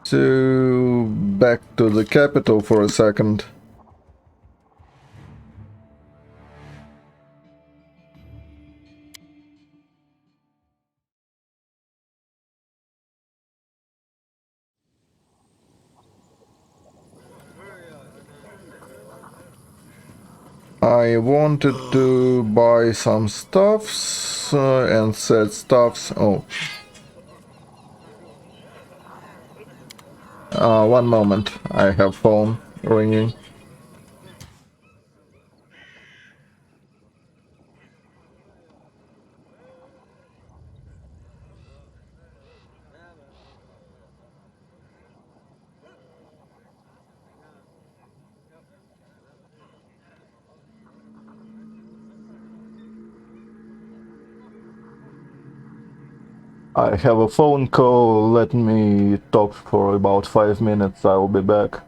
So, back to the capital for a second. I wanted to buy some stuffs and said stuffs. Oh. 1 moment, I have phone ringing. I have a phone call, let me talk for about 5 minutes, I'll be back.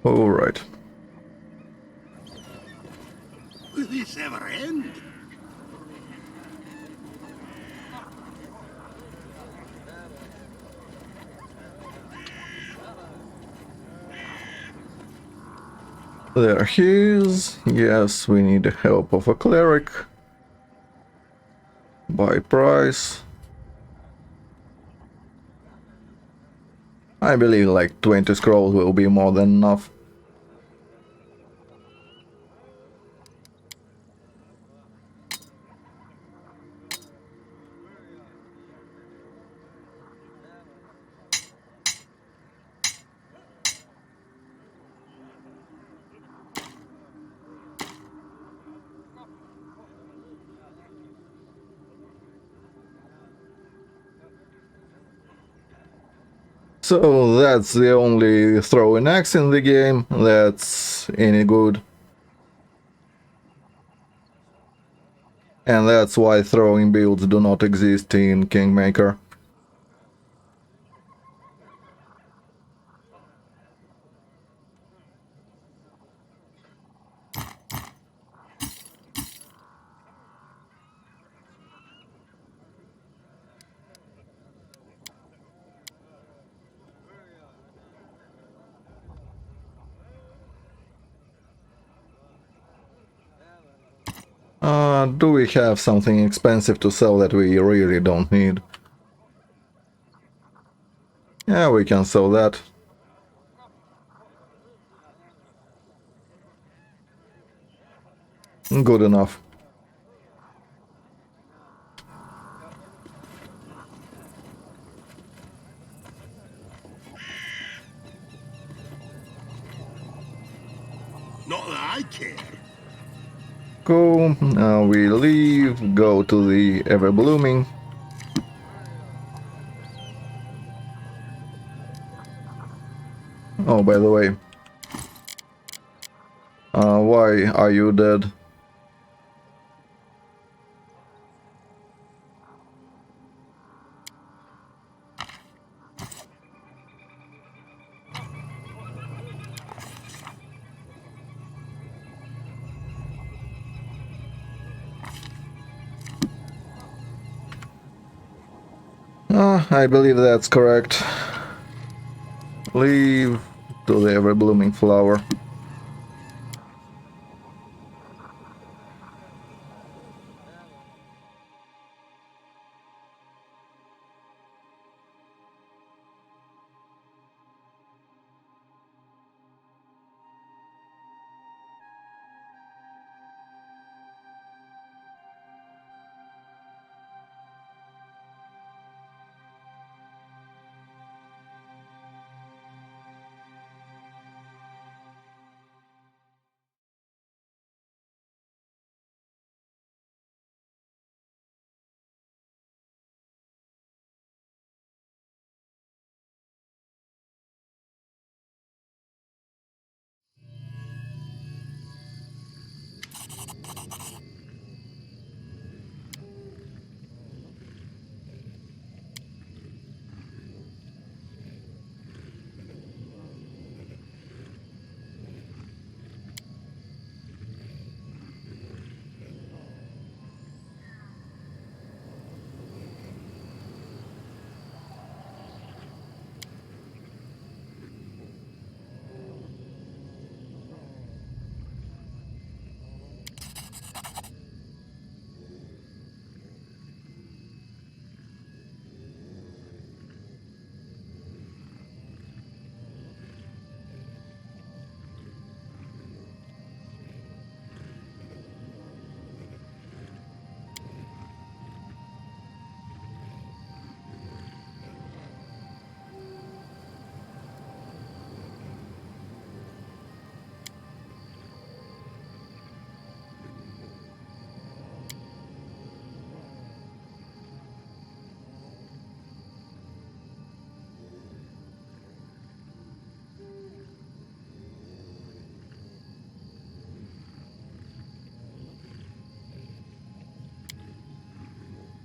Alright. Will this ever end? There he is. Yes, we need the help of a cleric. Buy price. I believe like 20 scrolls will be more than enough. So that's the only throwing axe in the game that's any good. And that's why throwing builds do not exist in Kingmaker. Do we have something expensive to sell that we really don't need? Yeah, we can sell that. Good enough. Not that I care. Cool. Now we leave, go to the Ever Blooming. Oh, by the way. Why are you dead? I believe that's correct. Leave to the Ever Blooming Flower.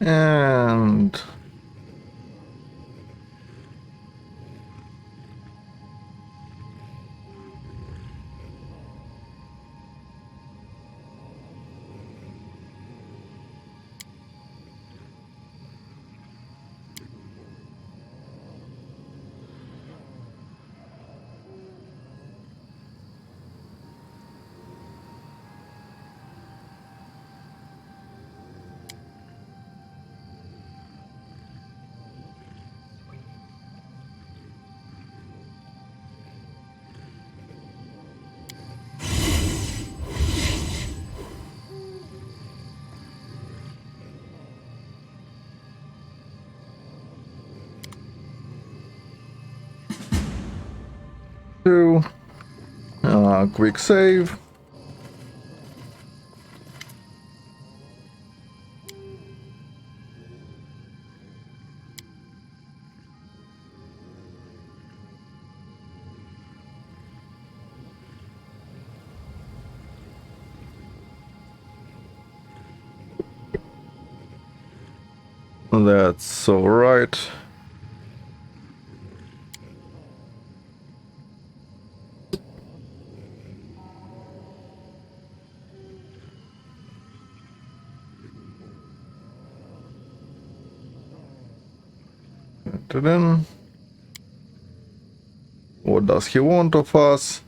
And 2. Quick save. That's alright. Then, what does he want of us?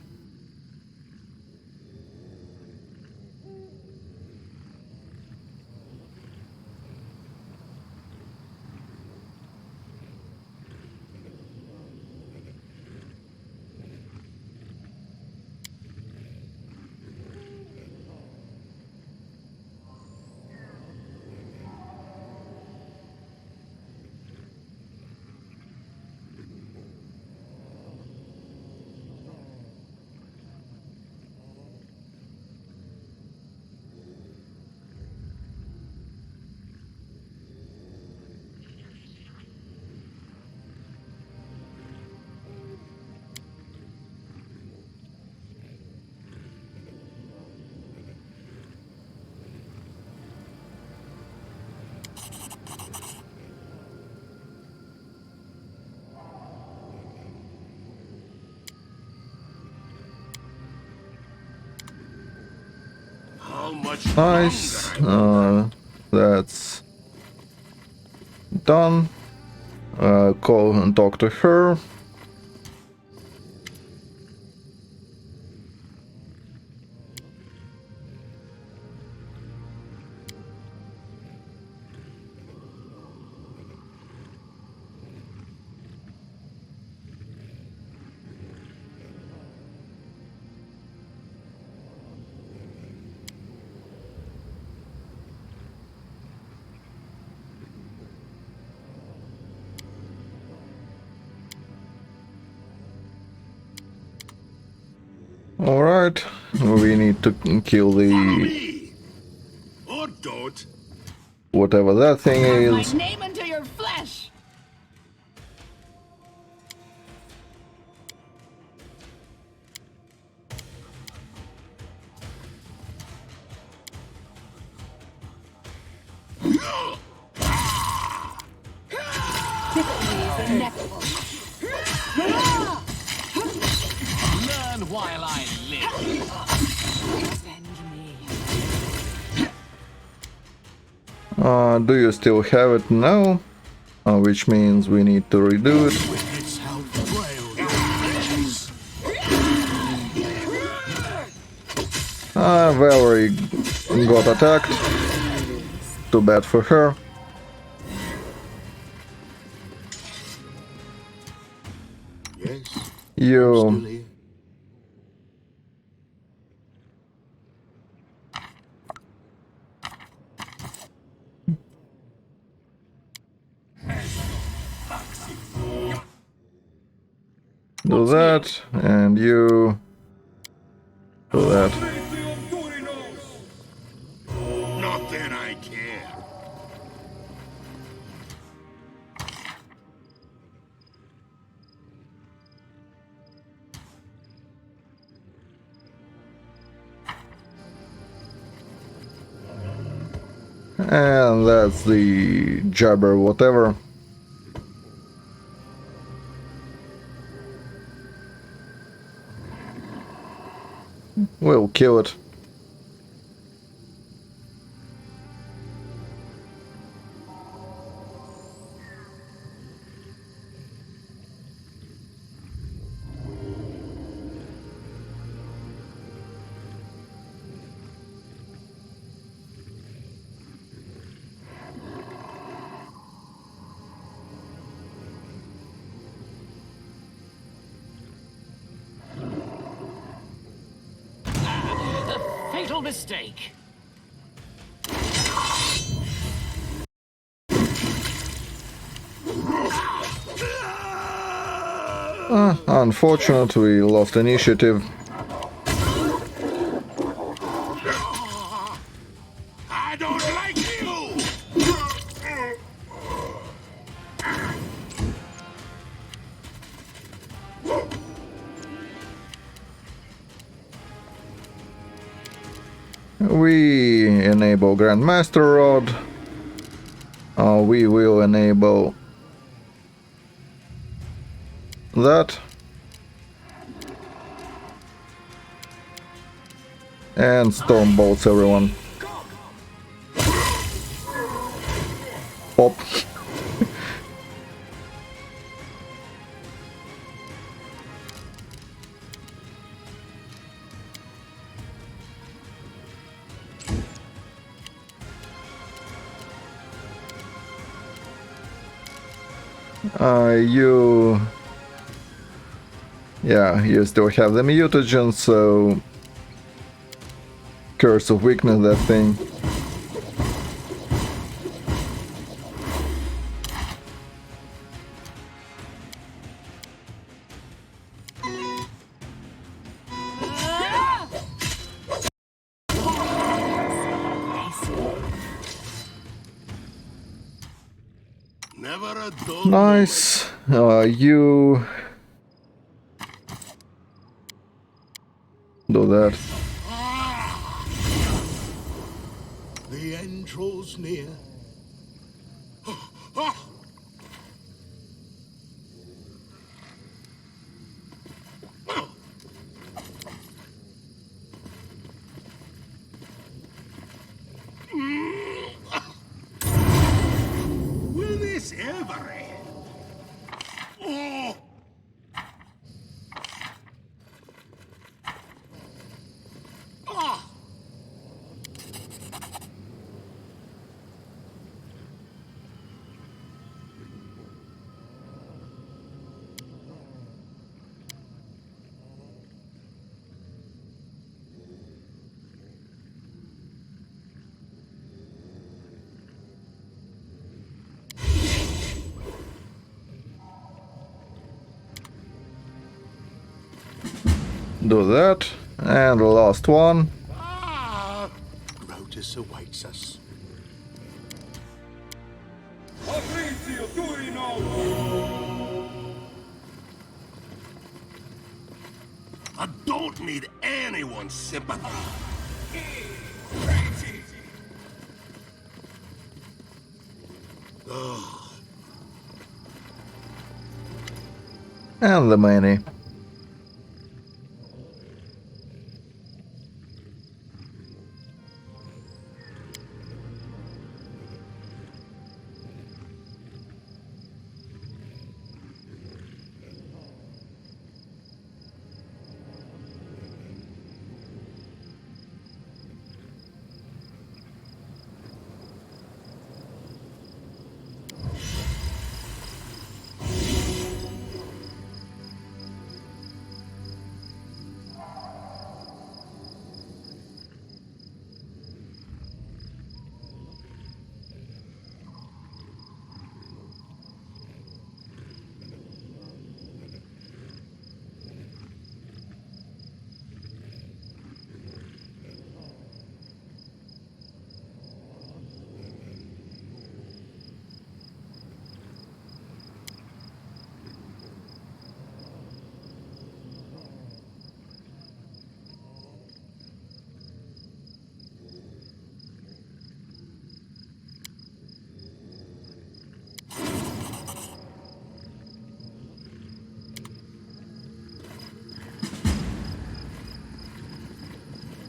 Nice. That's done. Call and talk to her. Alright, we need to kill the... Or don't. whatever that thing is. My name into your flesh! Learn while I live. Avenge me. Do you still have it now? Which means we need to redo it. It's how frail your is. Valerie got attacked. Too bad for her. Yes. You... do that, and you... do that. Not that I care. And that's the jabber whatever. We'll kill it. Fatal mistake. Unfortunate, we lost initiative. I don't like you! We enable Grandmaster Rod. We will enable that. And storm bolts everyone. Pop. You still have the mutagen, so Curse of Weakness, that thing. Never a dull Nice. You do that. The end draws near. Will this ever end? Oh! Ah! Do that. And the last one. Ah! Grotus awaits us. I don't need anyone's sympathy. And the many.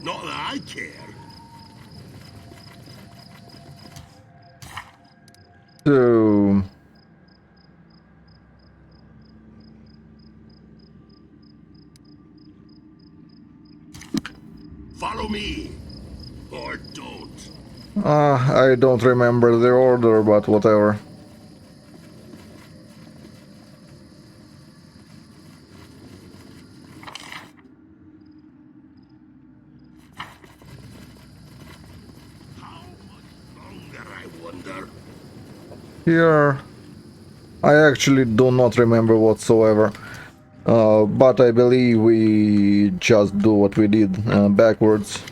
Not that I care. So Follow me, or don't. I don't remember the order, but whatever. How much longer, I wonder? Here, I actually do not remember whatsoever. But I believe we just do what we did backwards.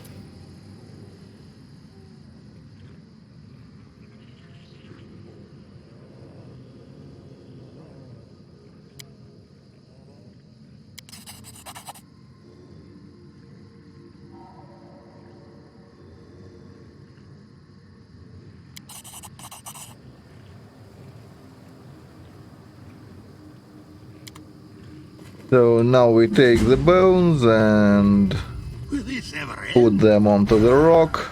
So now we take the bones and put them onto the rock.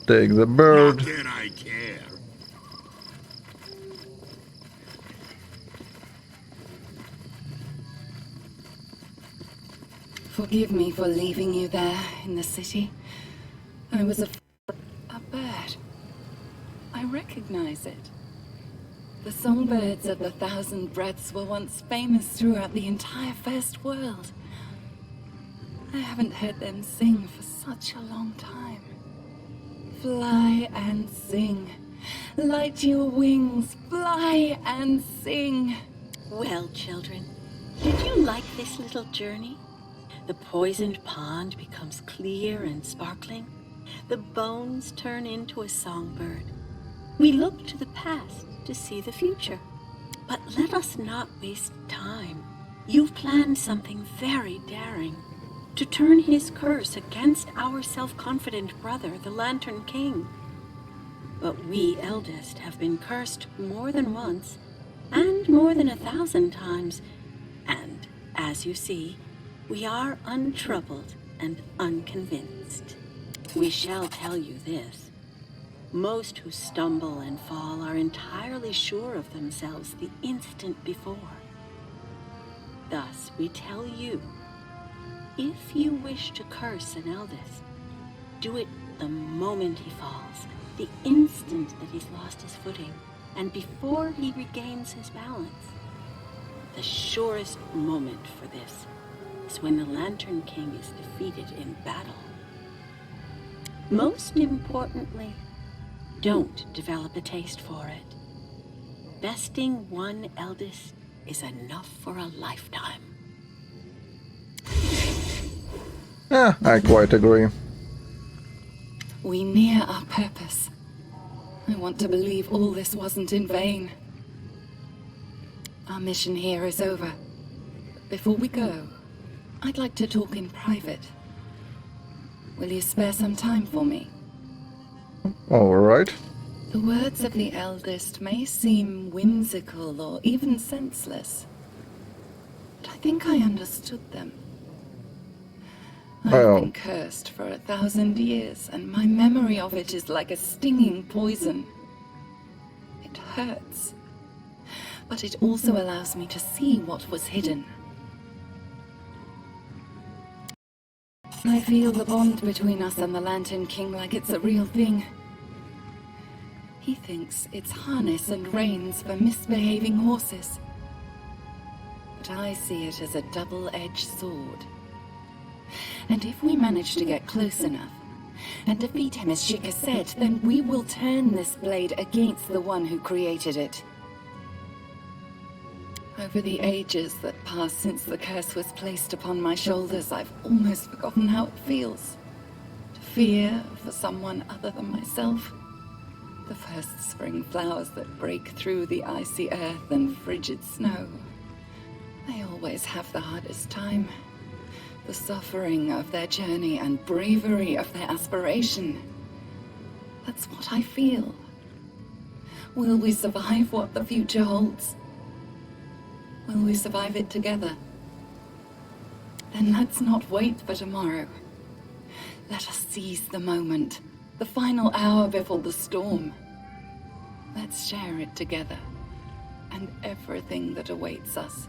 Take the bird. Not that I care. Forgive me for leaving you there in the city. I was a bird. I recognize it. The songbirds of the thousand breaths were once famous throughout the entire first world. I haven't heard them sing for such a long time. Fly and sing. Light your wings, fly and sing. Well, children, did you like this little journey? The poisoned pond becomes clear and sparkling. The bones turn into a songbird. We look to the past to see the future. But let us not waste time. You've planned something very daring. To turn his curse against our self-confident brother, the Lantern King. But we eldest have been cursed more than once, and more than 1,000 times. And, as you see, we are untroubled and unconvinced. We shall tell you this. Most who stumble and fall are entirely sure of themselves the instant before. Thus, we tell you, if you wish to curse an eldest, do it the moment he falls, the instant that he's lost his footing, and before he regains his balance. The surest moment for this is when the Lantern King is defeated in battle. Most importantly, don't develop a taste for it. Besting one eldest is enough for a lifetime. Yeah, I quite agree. We near our purpose. I want to believe all this wasn't in vain. Our mission here is over. Before we go, I'd like to talk in private. Will you spare some time for me? All right. The words of the eldest may seem whimsical or even senseless, but I think I understood them. I've been cursed for 1,000 years, and my memory of it is like a stinging poison. It hurts, but it also allows me to see what was hidden. I feel the bond between us and the Lantern King like it's a real thing. He thinks it's harness and reins for misbehaving horses. But I see it as a double-edged sword. And if we manage to get close enough and defeat him as Shika said, then we will turn this blade against the one who created it. Over the ages that passed since the curse was placed upon my shoulders, I've almost forgotten how it feels to fear for someone other than myself. The first spring flowers that break through the icy earth and frigid snow. They always have the hardest time. The suffering of their journey and bravery of their aspiration. That's what I feel. Will we survive what the future holds? Will we survive it together? Then let's not wait for tomorrow. Let us seize the moment, the final hour before the storm. Let's share it together, and everything that awaits us.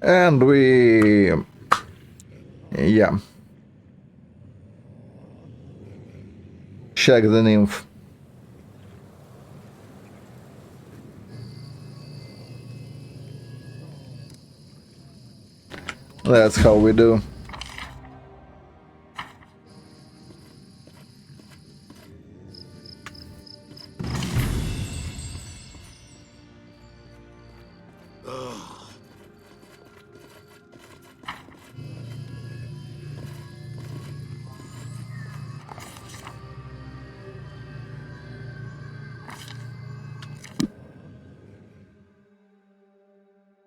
And yeah. Check the nymph. That's how we do.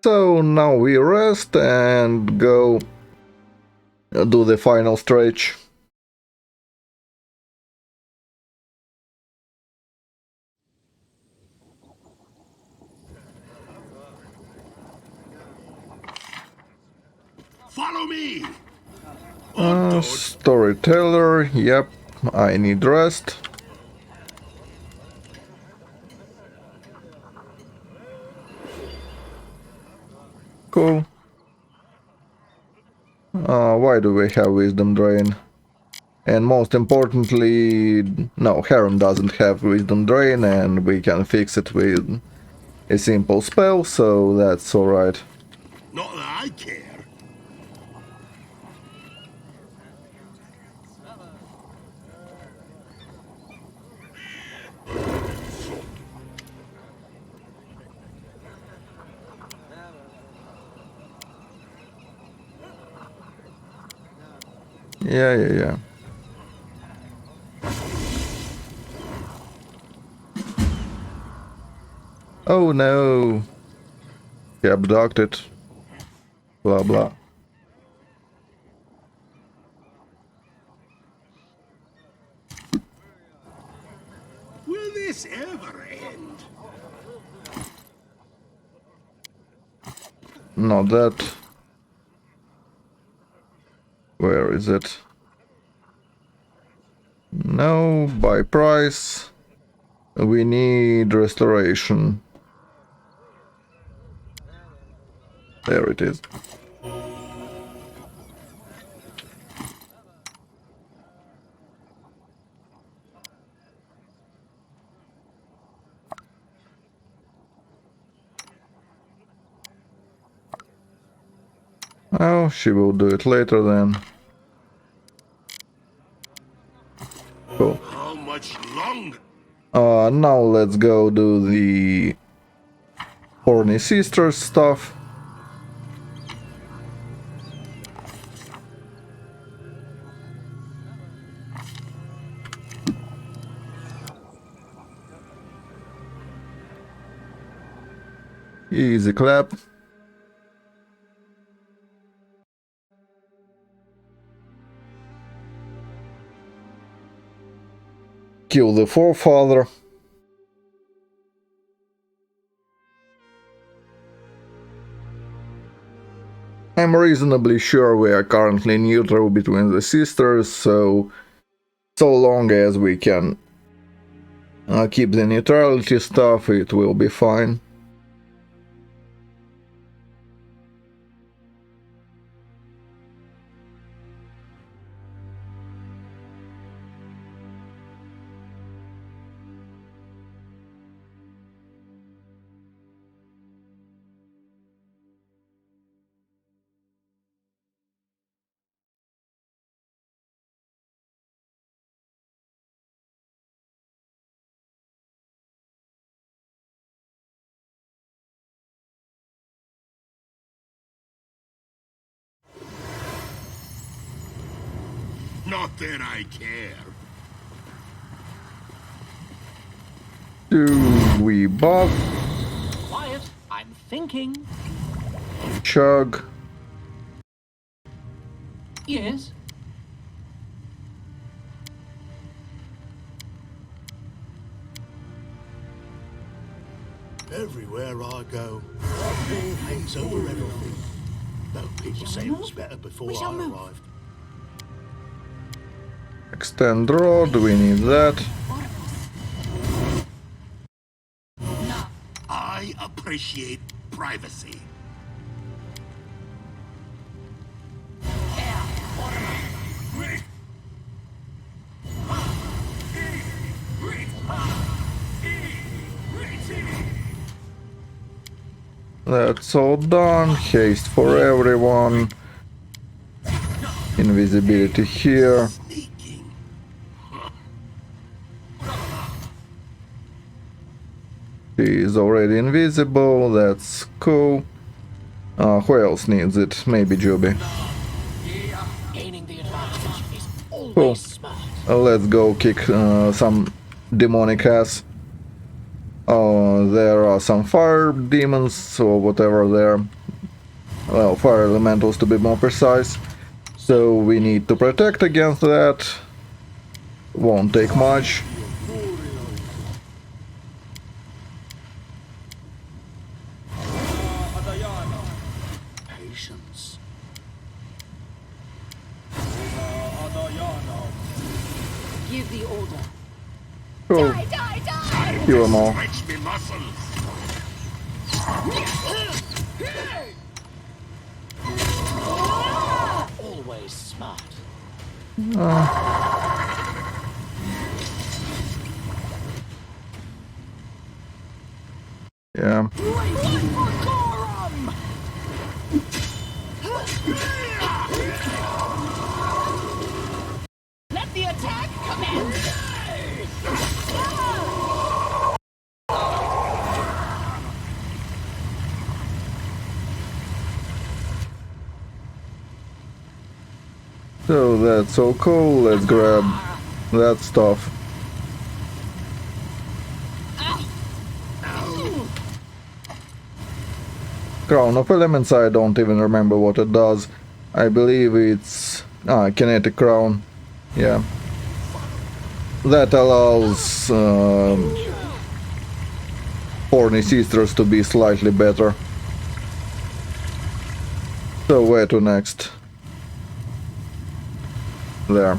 So now we rest and go do the final stretch. Follow me! Storyteller, yep, I need rest. Cool. Why do we have Wisdom Drain? And most importantly, no, Harem doesn't have Wisdom Drain, and we can fix it with a simple spell, so that's alright. Not that I care. Yeah. Oh no! He abducted. Blah blah. Will this ever end? Not that. Where is it? No, by price. We need restoration. There it is. Oh, she will do it later then. Cool. How much longer? Now let's go do the Horny Sisters stuff. Easy clap. Kill the forefather. I'm reasonably sure we are currently neutral between the sisters, so long as we can keep the neutrality stuff, it will be fine. Not that I care. Do we buff? Quiet, I'm thinking. Chug. Yes. Everywhere I go, war hangs over everything. Though people say it was better before I arrived. Extend rod, we need that. I appreciate privacy. That's all done. Haste for everyone. Invisibility here. He is already invisible, that's cool. Who else needs it? Maybe Juby. Gaining the advantage is always Cool. smart. Let's go kick some demonic ass. There are some fire demons or whatever there. Well, fire elementals to be more precise. So we need to protect against that. Won't take much. Patience. Give the order. Cool. Die, die, die! Kill them all. Stretch me muscles. Always smart. Yeah. Let the attack commence! So that's so cool. Let's grab that stuff. Crown of Elements, I don't even remember what it does. I believe it's... Kinetic Crown. Yeah. That allows Horny Sisters to be slightly better. So where to next? There.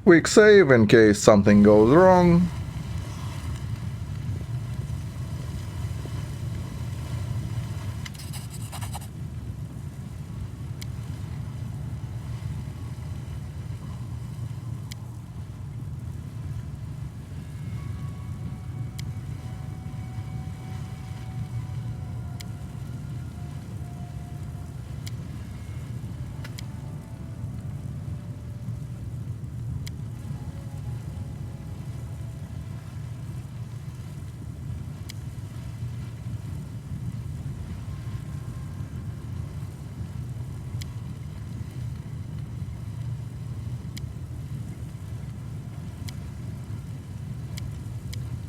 Quick save in case something goes wrong.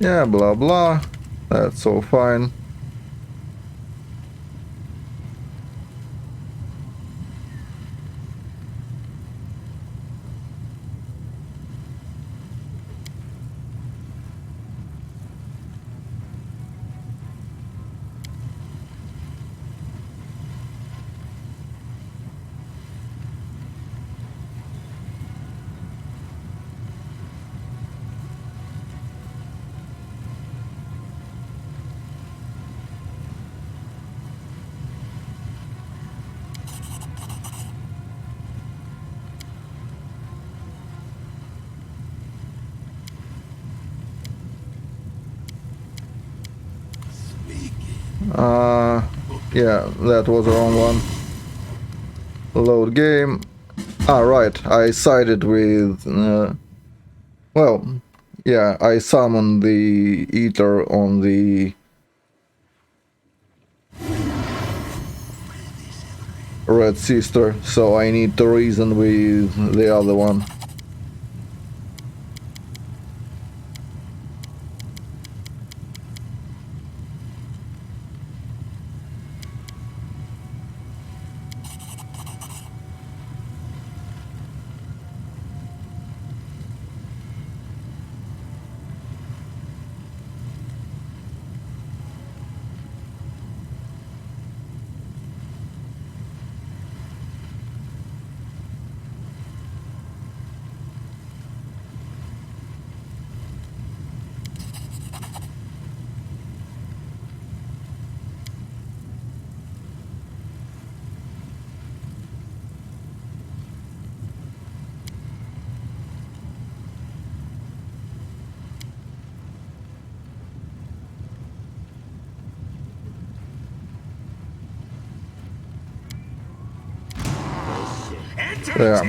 Yeah, blah blah. That's all fine. Yeah, that was the wrong one. Load game. Right, I sided with... well, yeah, I summoned the Ether on the... Red Sister, so I need to reason with the other one. Yeah.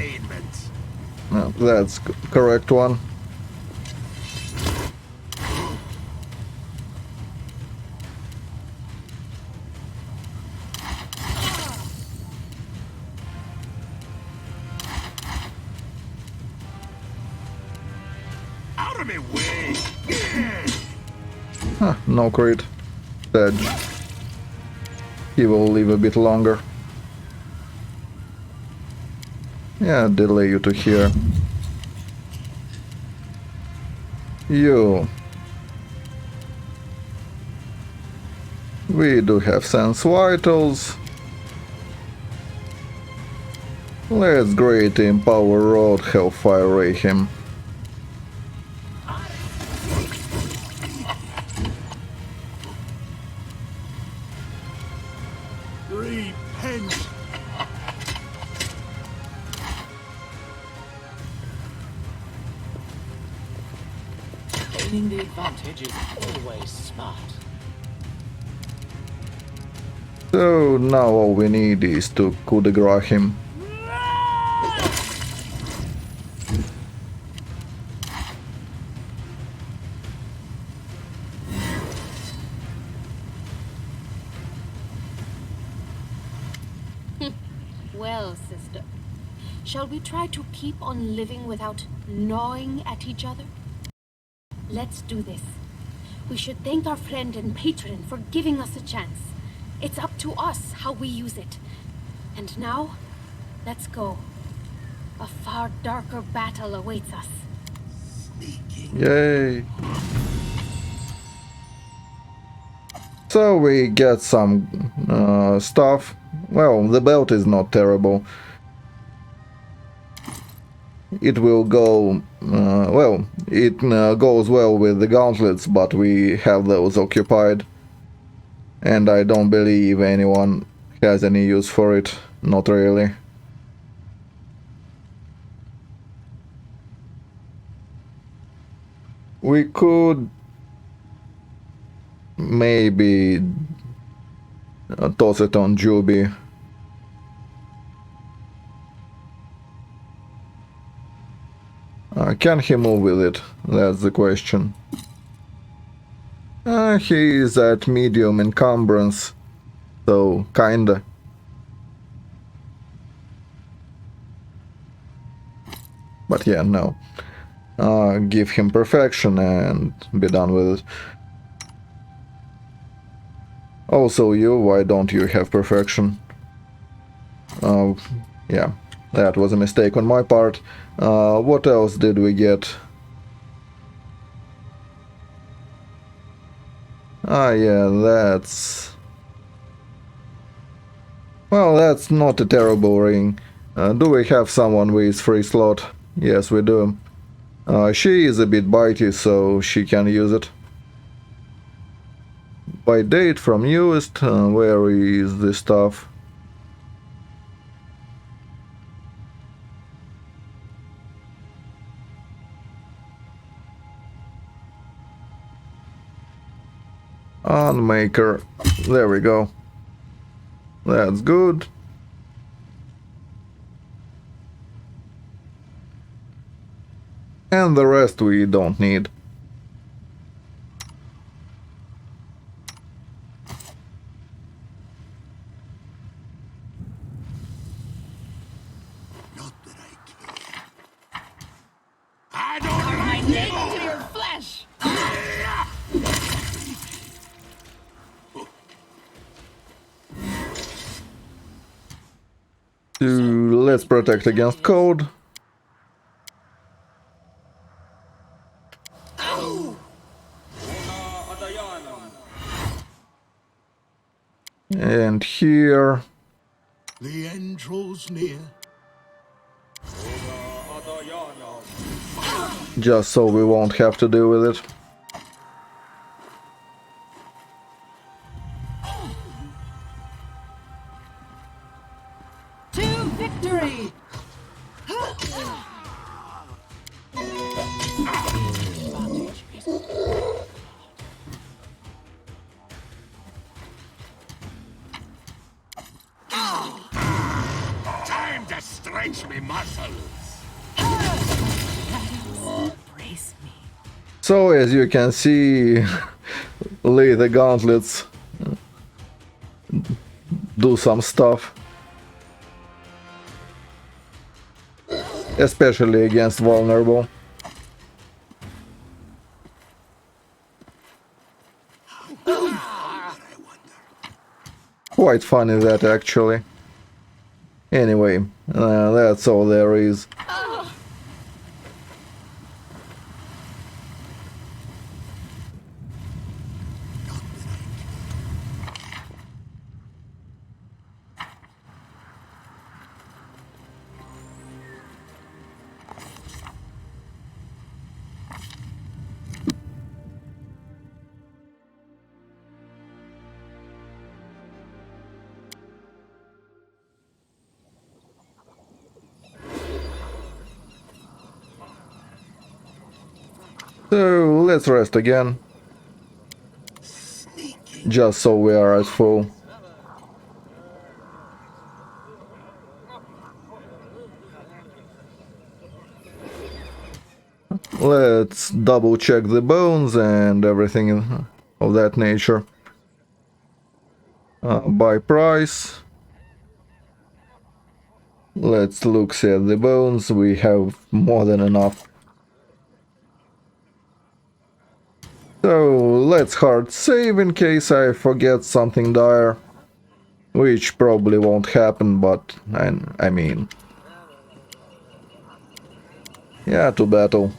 No, that's correct one. Out of my way! Huh, no crit. Dead. He will live a bit longer. Yeah, delay you to here. You. We do have sense vitals. Let's great empower road hellfire ray him. Repent! Gaining the advantage is always smart. So now all we need is to coup de grace him. Well, sister, shall we try to keep on living without gnawing at each other? Let's do this. We should thank our friend and patron for giving us a chance. It's up to us how we use it. And now, let's go. A far darker battle awaits us. Yay! So we get some stuff. Well, the belt is not terrible. It will go, well, it goes well with the gauntlets, but we have those occupied. And I don't believe anyone has any use for it. Not really. We could maybe toss it on Juby. Can he move with it? That's the question. He is at medium encumbrance, so kinda. But yeah, no. Give him perfection and be done with it. Also you, why don't you have perfection? Yeah, that was a mistake on my part. What else did we get? Yeah, that's... Well, that's not a terrible ring. Do we have someone with free slot? Yes, we do. She is a bit bitey, so she can use it. By date from newest, where is this stuff? On Maker. There we go. That's good. And the rest we don't need. I don't carve my name into your flesh! Let's protect against code. And here... The end draws near. Just so we won't have to deal with it. To victory! Time to start! stretch me muscles. Brace me. So as you can see, lay the gauntlets do some stuff. Especially against vulnerable. Quite funny that actually. Anyway, that's all there is. So let's rest again. Just so we are at full. Let's double check the bones and everything of that nature. By price. Let's look at the bones. We have more than enough. So let's hard save in case I forget something dire. Which probably won't happen, but I mean... Yeah, to battle.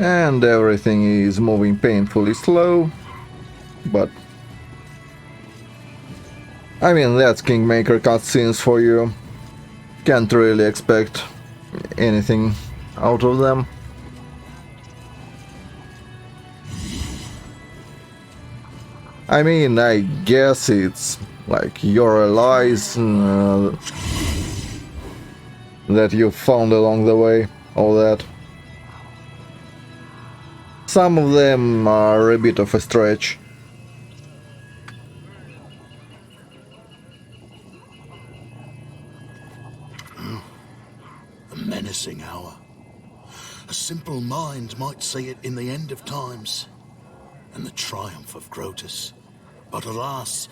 And everything is moving painfully slow, but... I mean, that's Kingmaker cutscenes for you. Can't really expect anything out of them. I mean, I guess it's like your allies that you found along the way, all that. Some of them are a bit of a stretch. A menacing hour. A simple mind might see it in the end of times and the triumph of Grotus. But alas,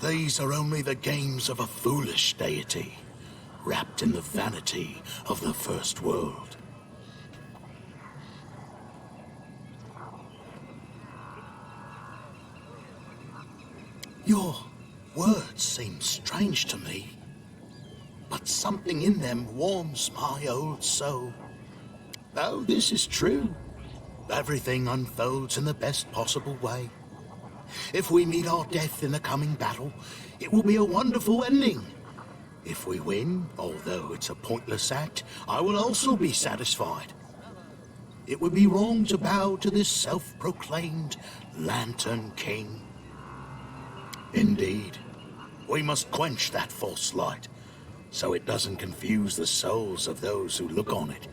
these are only the games of a foolish deity, wrapped in the vanity of the First World. Your words seem strange to me, but something in them warms my old soul. Oh, this is true. Everything unfolds in the best possible way. If we meet our death in the coming battle, it will be a wonderful ending. If we win, although it's a pointless act, I will also be satisfied. It would be wrong to bow to this self-proclaimed Lantern King. Indeed, we must quench that false light, so it doesn't confuse the souls of those who look on it.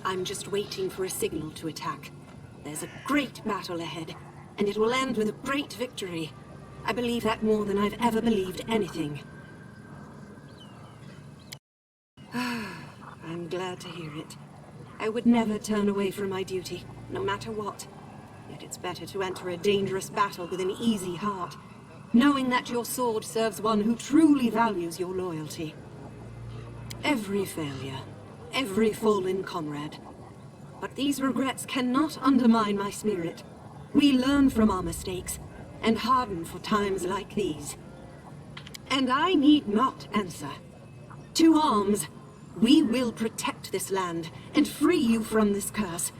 I'm just waiting for a signal to attack. There's a great battle ahead, and it will end with a great victory. I believe that more than I've ever believed anything. I'm glad to hear it. I would never turn away from my duty, no matter what. Yet it's better to enter a dangerous battle with an easy heart, knowing that your sword serves one who truly values your loyalty. Every failure, every fallen comrade. But these regrets cannot undermine my spirit. We learn from our mistakes, and harden for times like these. And I need not answer. To arms! We will protect this land, and free you from this curse.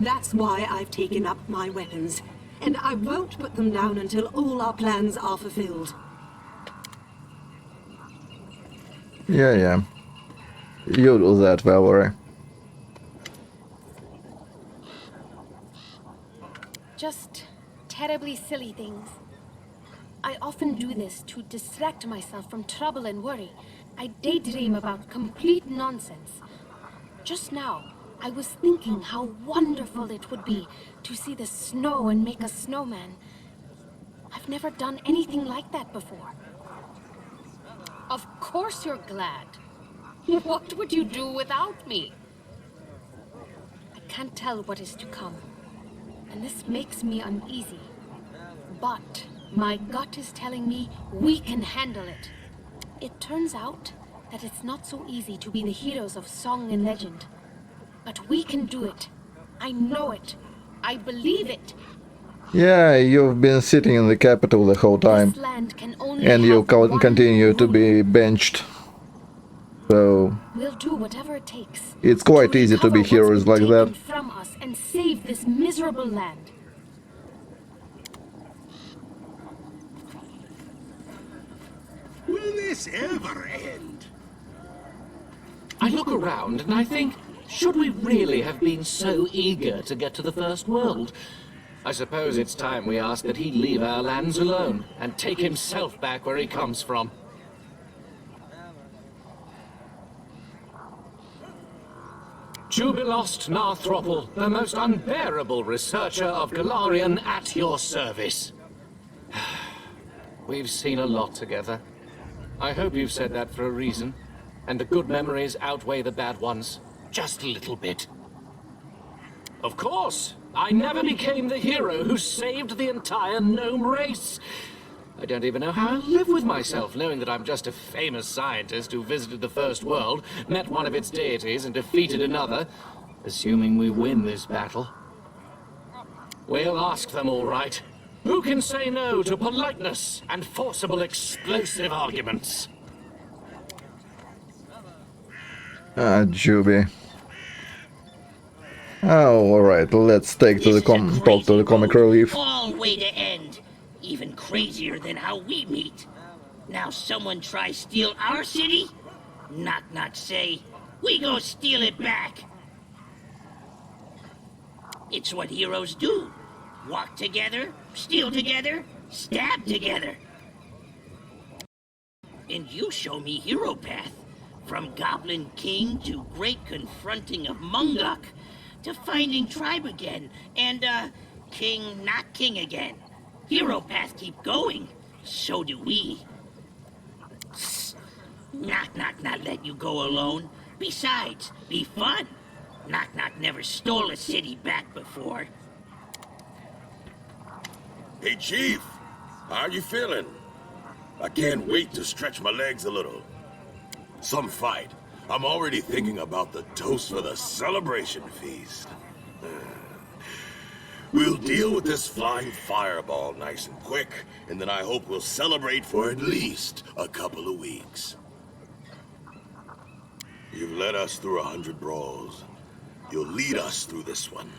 That's why I've taken up my weapons, and I won't put them down until all our plans are fulfilled. Yeah. You do that, Valerie. Just terribly silly things. I often do this to distract myself from trouble and worry. I daydream about complete nonsense. Just now, I was thinking how wonderful it would be to see the snow and make a snowman. I've never done anything like that before. Of course you're glad. What would you do without me? I can't tell what is to come, and this makes me uneasy. But my gut is telling me we can handle it. It turns out that it's not so easy to be the heroes of song and legend. But we can do it. I know it. I believe it. Yeah, you've been sitting in the capital the whole time. This land can only And you have one continue to ruler. be benched. So We'll do whatever it takes. it's quite easy to be recover what's heroes been like that. taken from us and save this miserable land. Will this ever end? I look around and I think, should we really have been so eager to get to the First World? I suppose it's time we ask that he leave our lands alone and take himself back where he comes from. Jubilost Narthropple, the most unbearable researcher of Galarian, at your service. We've seen a lot together. I hope you've said that for a reason, and the good memories outweigh the bad ones. Just a little bit. Of course, I never became the hero who saved the entire gnome race. I don't even know how I live with myself, knowing that I'm just a famous scientist who visited the First World, met one of its deities, and defeated another, assuming we win this battle. We'll ask them, all right. Who can say no to politeness and forcible explosive arguments? Juby. Oh, alright, let's take to the talk to the comic relief. All way to end. Even crazier than how we meet. Now someone try steal our city? Knock knock say, we go steal it back. It's what heroes do. Walk together, steal together, stab together. And you show me hero path. From Goblin King to great confronting of Mungok, to finding tribe again, and, king not king again. Hero path keep going. So do we. Knock Knock not let you go alone. Besides, be fun. Knock Knock never stole a city back before. Hey, Chief. How you feeling? I can't wait to stretch my legs a little. Some fight. I'm already thinking about the toast for the celebration feast. We'll deal with this flying fireball nice and quick, and then I hope we'll celebrate for at least a couple of weeks. You've led us through 100 brawls. You'll lead us through this one.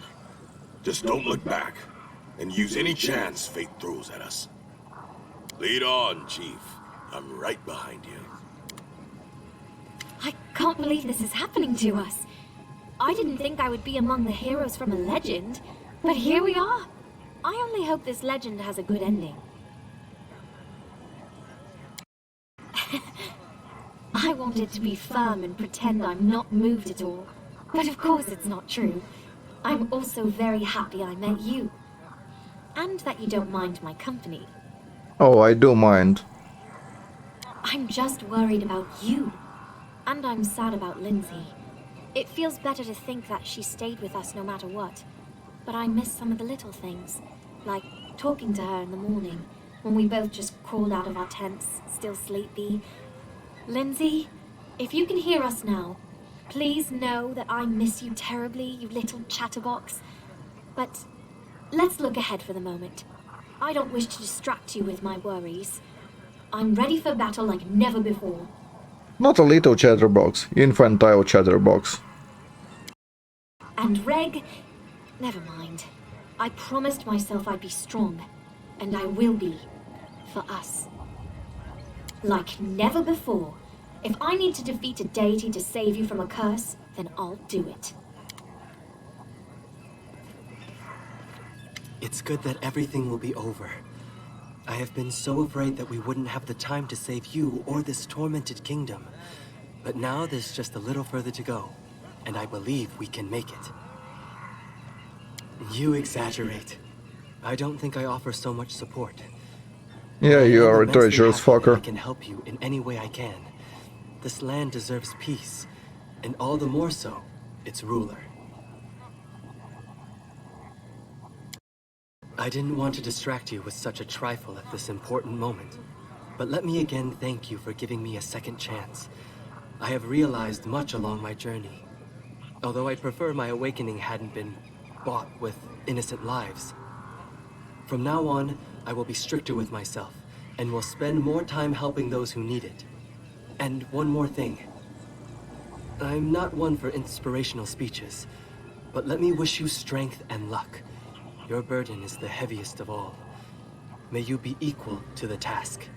Just don't look back, and use any chance fate throws at us. Lead on, Chief. I'm right behind you. I can't believe this is happening to us. I didn't think I would be among the heroes from a legend, but here we are. I only hope this legend has a good ending. I wanted to be firm and pretend I'm not moved at all, but of course it's not true. I'm also very happy I met you, and that you don't mind my company. Oh, I do mind. I'm just worried about you. And I'm sad about Lindsay. It feels better to think that she stayed with us no matter what. But I miss some of the little things, like talking to her in the morning, when we both just crawled out of our tents, still sleepy. Lindsay, if you can hear us now, please know that I miss you terribly, you little chatterbox. But let's look ahead for the moment. I don't wish to distract you with my worries. I'm ready for battle like never before. Not a little chatterbox, infantile chatterbox. And Reg, never mind. I promised myself I'd be strong, and I will be, for us. Like never before, If I need to defeat a deity to save you from a curse, then I'll do it. It's good that everything will be over. I have been so afraid that we wouldn't have the time to save you or this tormented kingdom. But now there's just a little further to go, and I believe we can make it. You exaggerate. I don't think I offer so much support. Yeah, you are a immensely treacherous happy that fucker. I can help you in any way I can. This land deserves peace, and all the more so, its ruler. I didn't want to distract you with such a trifle at this important moment, but let me again thank you for giving me a second chance. I have realized much along my journey, although I'd prefer my awakening hadn't been bought with innocent lives. From now on, I will be stricter with myself, and will spend more time helping those who need it. And one more thing. I'm not one for inspirational speeches, but let me wish you strength and luck. Your burden is the heaviest of all. May you be equal to the task.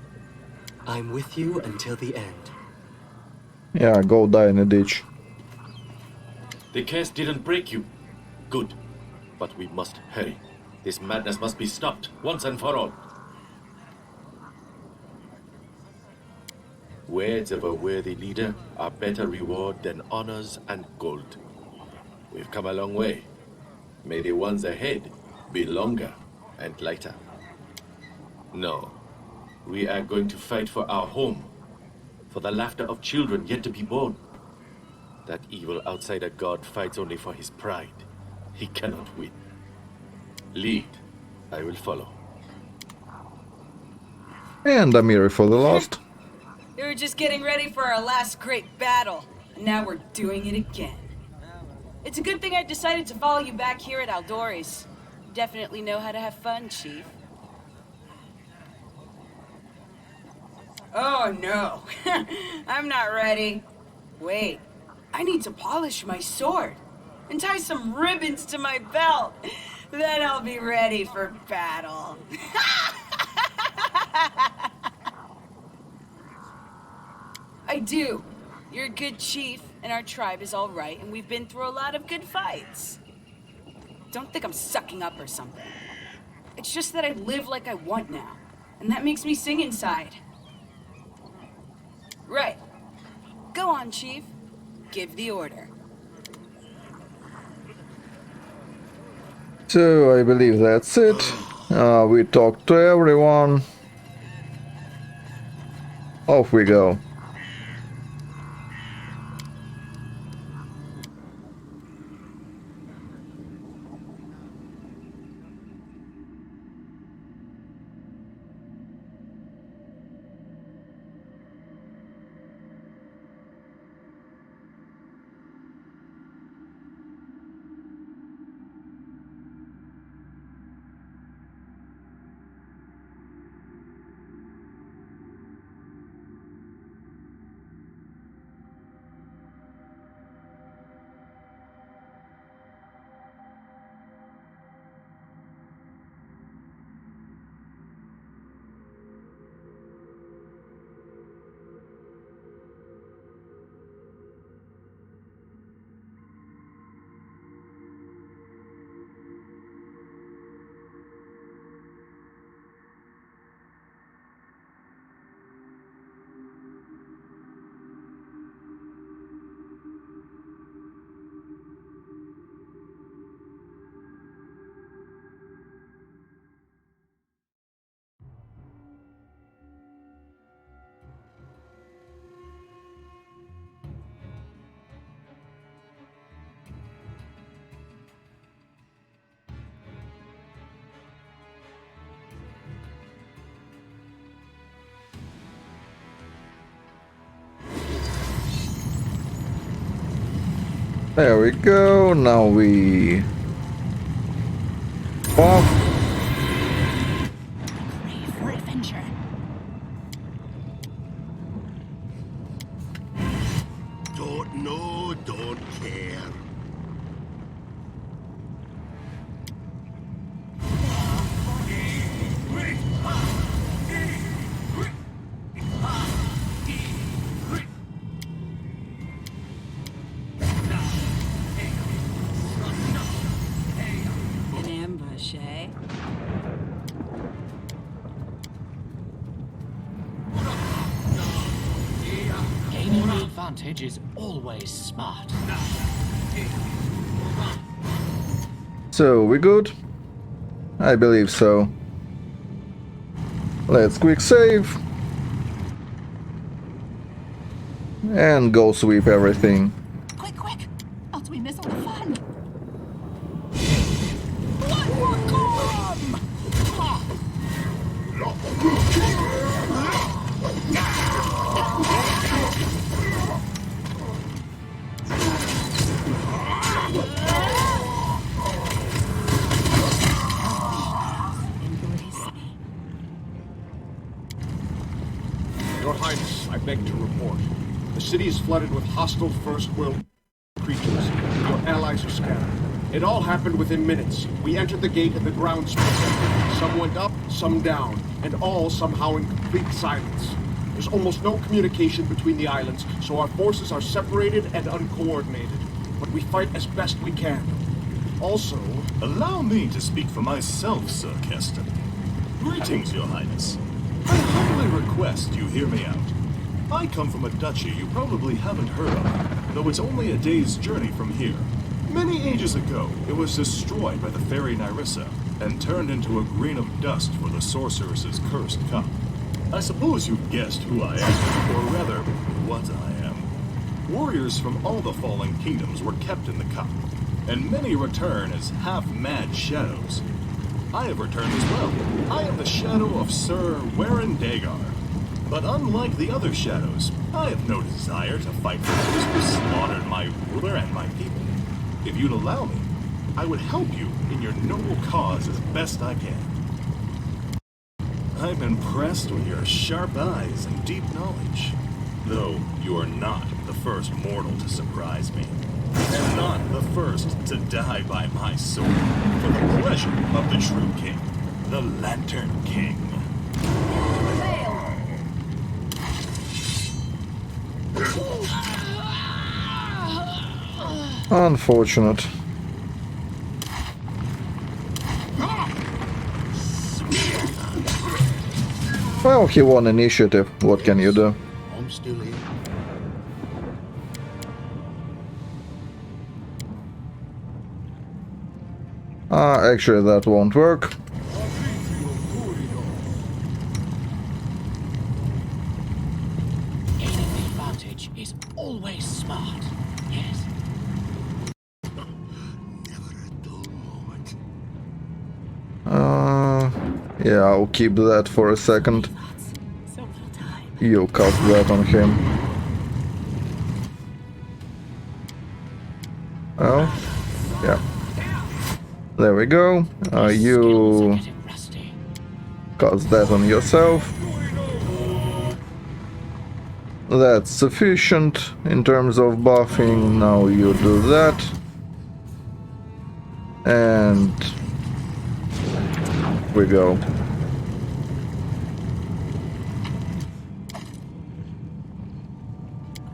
I'm with you until the end. Yeah, go die in a ditch. The curse didn't break you. Good. But we must hurry. This madness must be stopped, once and for all. Words of a worthy leader are better reward than honors and gold. We've come a long way. May the ones ahead be longer and lighter. No. We are going to fight for our home. For the laughter of children yet to be born. That evil outsider god fights only for his pride. He cannot win. Lead. I will follow. And Amiri for the last. We were just getting ready for our last great battle, and now we're doing it again. It's a good thing I decided to follow you back here at Aldori's. You definitely know how to have fun, Chief. Oh no, I'm not ready. Wait, I need to polish my sword and tie some ribbons to my belt. Then I'll be ready for battle. I do. You're a good chief, and our tribe is all right, and we've been through a lot of good fights. Don't think I'm sucking up or something. It's just that I live like I want now, and that makes me sing inside. Right. Go on, Chief. Give the order. So I believe that's it. We talked to everyone. Off we go. There we go. Now we off. Crave for adventure. Don't know, don't care. advantage is always smart. So, we good? I believe so. Let's quick save. And go sweep everything. Quick, quick! Else we miss all the fun! Blood for Corum! Your Highness, I beg to report. The city is flooded with hostile First World creatures. Your allies are scattered. It all happened within minutes. We entered the gate and the ground split. Some went up, some down, and all somehow in complete silence. There's almost no communication between the islands, so our forces are separated and uncoordinated. But we fight as best we can. Also, allow me to speak for myself, Sir Keston. Greetings, Your Highness. I humbly request you hear me out. I come from a duchy you probably haven't heard of, though it's only a day's journey from here. Many ages ago, it was destroyed by the fairy Nyrissa, and turned into a grain of dust for the sorceress's cursed cup. I suppose you've guessed who I am, or rather, what I am. Warriors from all the fallen kingdoms were kept in the cup, and many return as half-mad shadows. I have returned as well. I am the shadow of Sir Warren Dagar. But unlike the other shadows, I have no desire to fight for those who slaughtered my ruler and my people. If you'd allow me, I would help you in your noble cause as best I can. I'm impressed with your sharp eyes and deep knowledge. Though you are not the first mortal to surprise me. And not the first to die by my sword, for the pleasure of the true king, the Lantern King. Unfortunate. Well, he won initiative. What can you do? I'm still here. Actually, that won't work. Gaining the advantage is always smart. Yes. Yeah, I'll keep that for a second. You cast that on him. Oh, yeah. There we go. You cast that on yourself. That's sufficient in terms of buffing. Now you do that. And we go.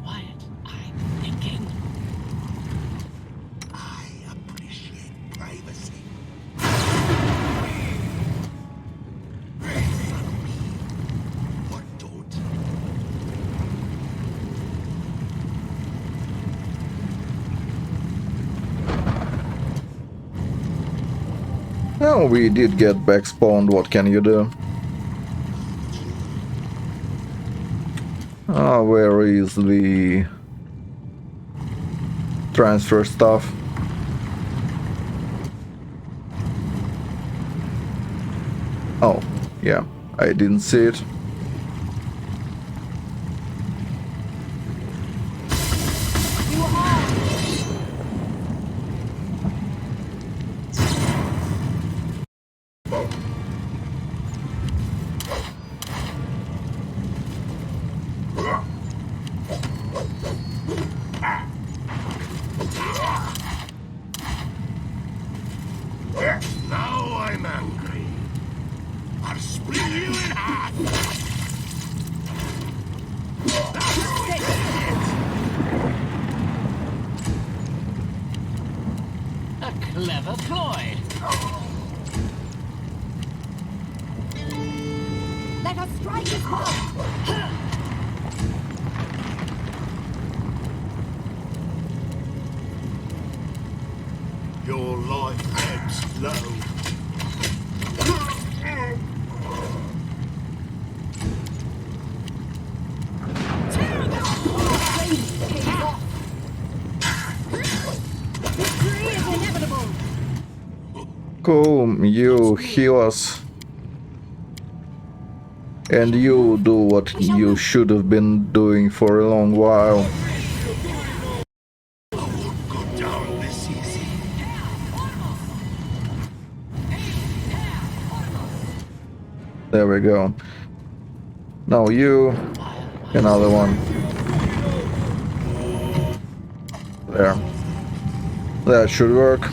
Quiet. I'm thinking. I appreciate privacy. Or don't. Oh, we did get back spawned. What can you do? Where is the transfer stuff? Oh, yeah, I didn't see it. Now I'm angry. I'll split you in half. A clever ploy. Let us strike his mark! Your life ebbs low. Victory is inevitable. Cool, you heal us. And you do what you should have been doing for a long while. There we go. Now you, another one. There. That should work.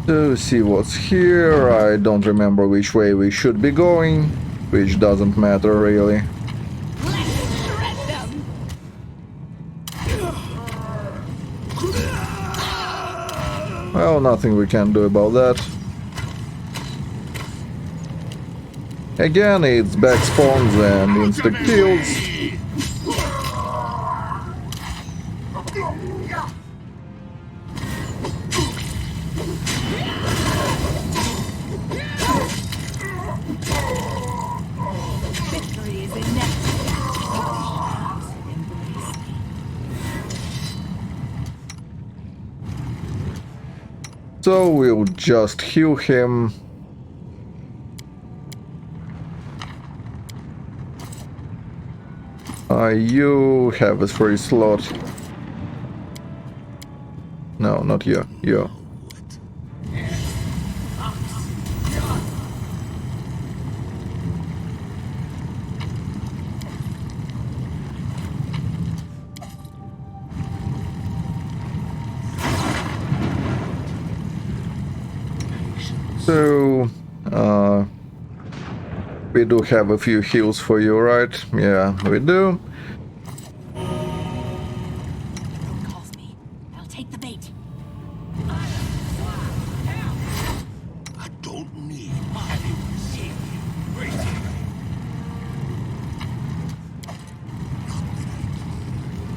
To see what's here, I don't remember which way we should be going, which doesn't matter really. Well, nothing we can do about that. Again, it's back spawns and instant kills. So we'll just heal him. You have a free slot. No, not you. You. So, we do have a few heals for you, right? Yeah, we do. I'll take the bait. I don't need anyone to save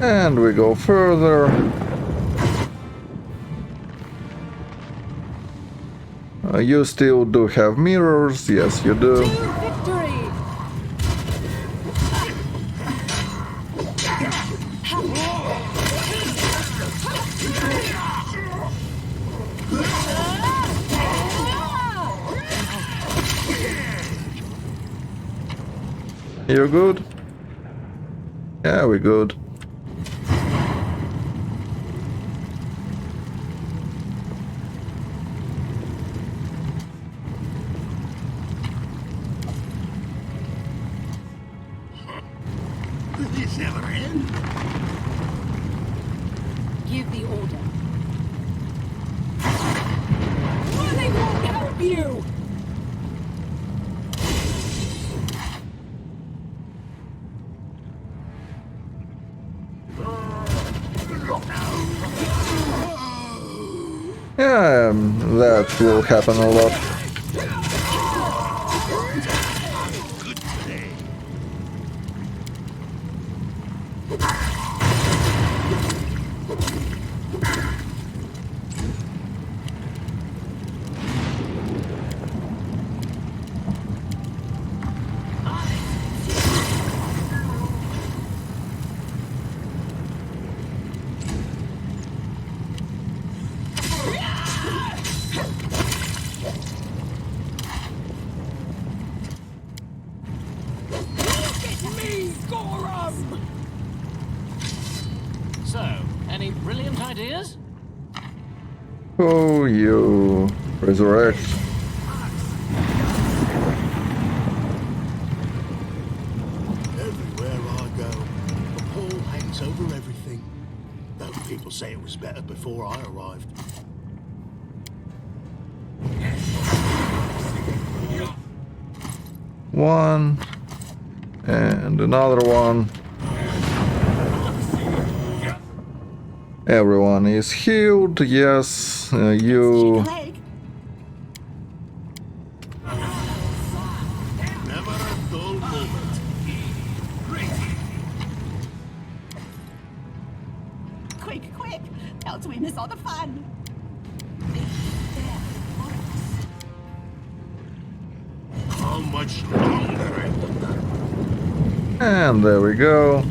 you. And we go further. You still do have mirrors, yes you do. Victory! You good? Yeah, we're good. Will this ever end? Give the order. Or they won't help you! Yeah, that will happen a lot. So, any brilliant ideas? Oh, you resurrect. takes over everything. Though people say it was better before I arrived. One. And another one. Everyone is healed, yes. You... Never a dull moment. Quick, quick! Else we miss all the fun! How much longer? And there we go.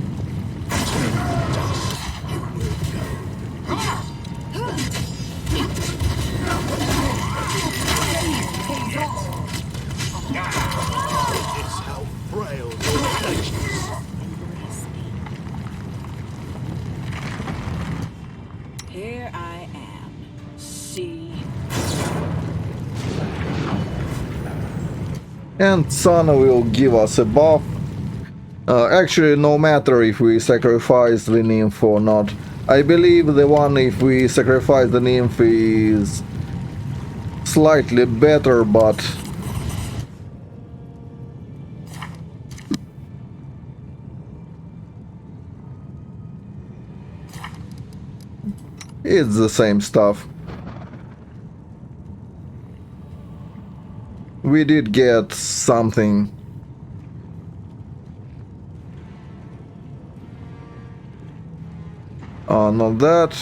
It's how frail your patience. Here I am. See? And Sana will give us a buff. Actually, no matter if we sacrifice the nymph or not. I believe the one if we sacrifice the nymph is slightly better, but it's the same stuff. We did get something. Not that.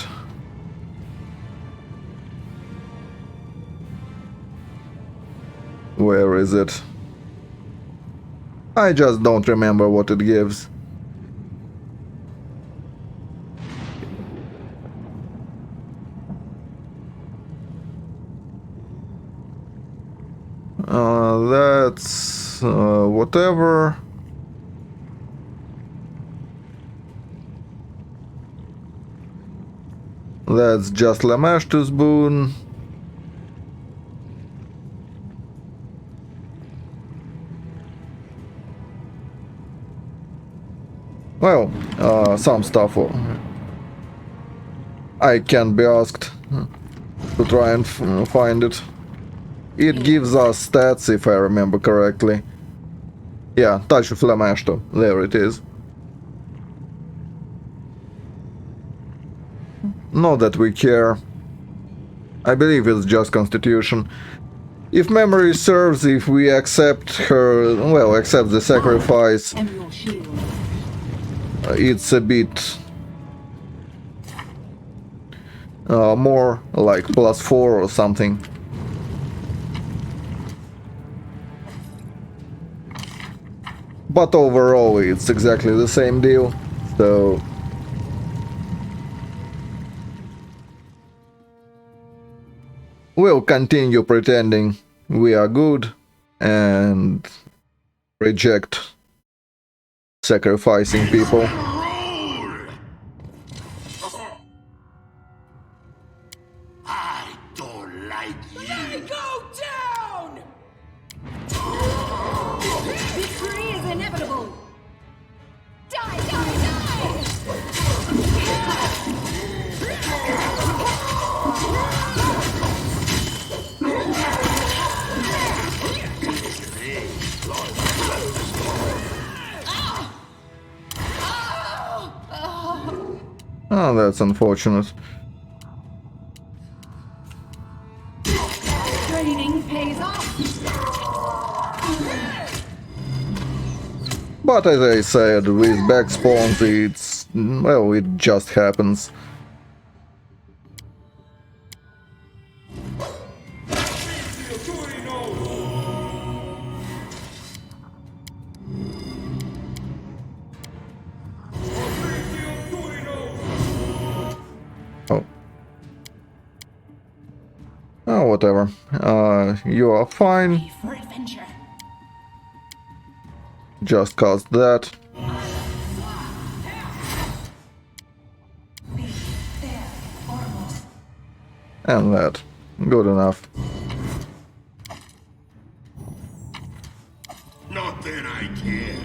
Where is it? I just don't remember what it gives. That's whatever. That's just Lamashtu's boon. Well, some stuff I can't be asked to try and find it. It gives us stats, if I remember correctly. Yeah, Touch of Lamashtu. There it is. Not that we care. I believe it's just Constitution. If memory serves, if we accept her, well, accept the sacrifice, it's a bit more like +4 or something. But overall, it's exactly the same deal, so... We'll continue pretending we are good and reject sacrificing people. I don't like you. Go down! Victory is inevitable! Die, die, Oh, that's unfortunate. Training pays off! But as I said, with back spawns, it's... well, it just happens. Oh, whatever. You are fine. For adventure. Just cast that. And that. Good enough. Not that I care.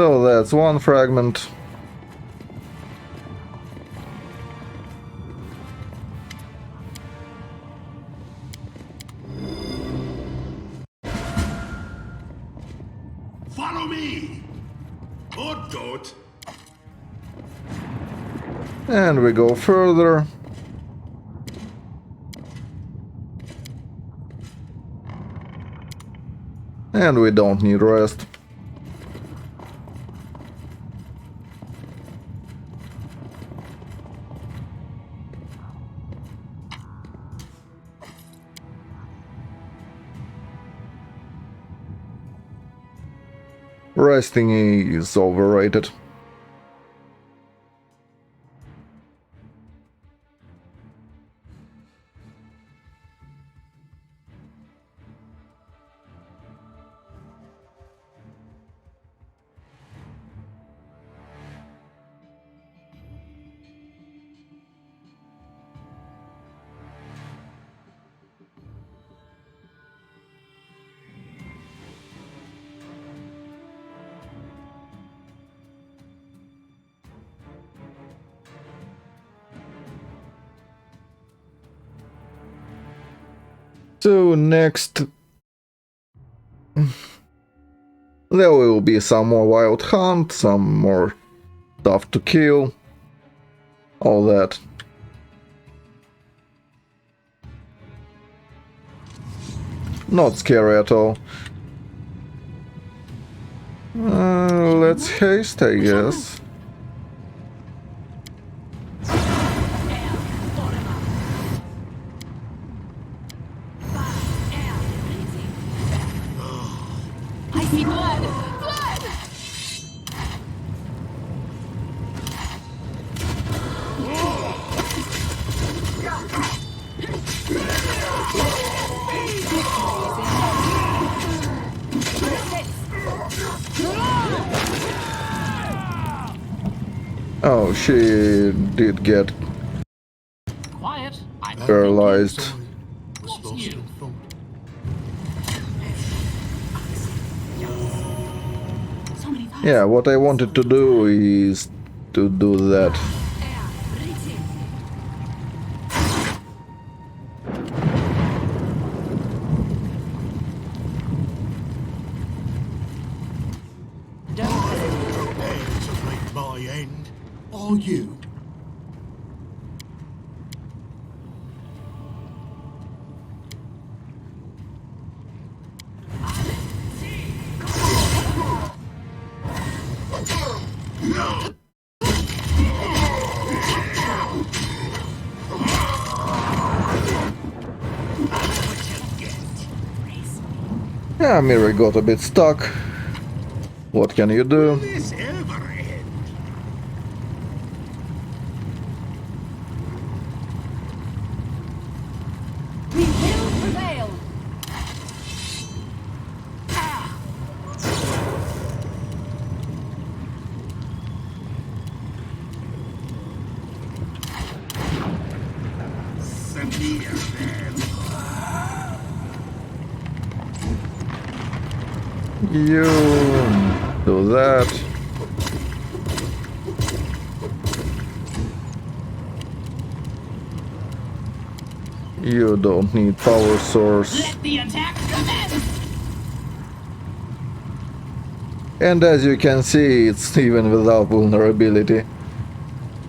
So that's one fragment. Follow me! Or don't. And we go further. And we don't need rest. Resting is overrated. So next there will be some more wild hunt, some more stuff to kill, all that. Not scary at all. Let's haste, I guess. I see blood! Blood! Oh, she did get Quiet. paralyzed. What's new? Yeah, what I wanted to do is to do that. Prepared to make my end, are you? Yeah, Miri got a bit stuck. What can you do? This ever end? We will prevail! Samir, then. You do that. You don't need power source. Let the attack commence! And as you can see, it's even without vulnerability.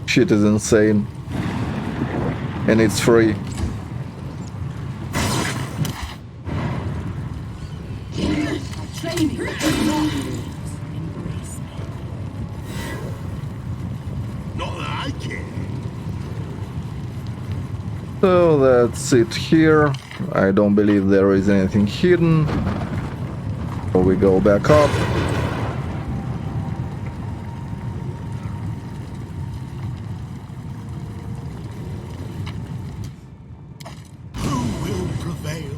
Shit is insane. And it's free. Not that I can. So that's it here. I don't believe there is anything hidden. So we go back up. Who will prevail?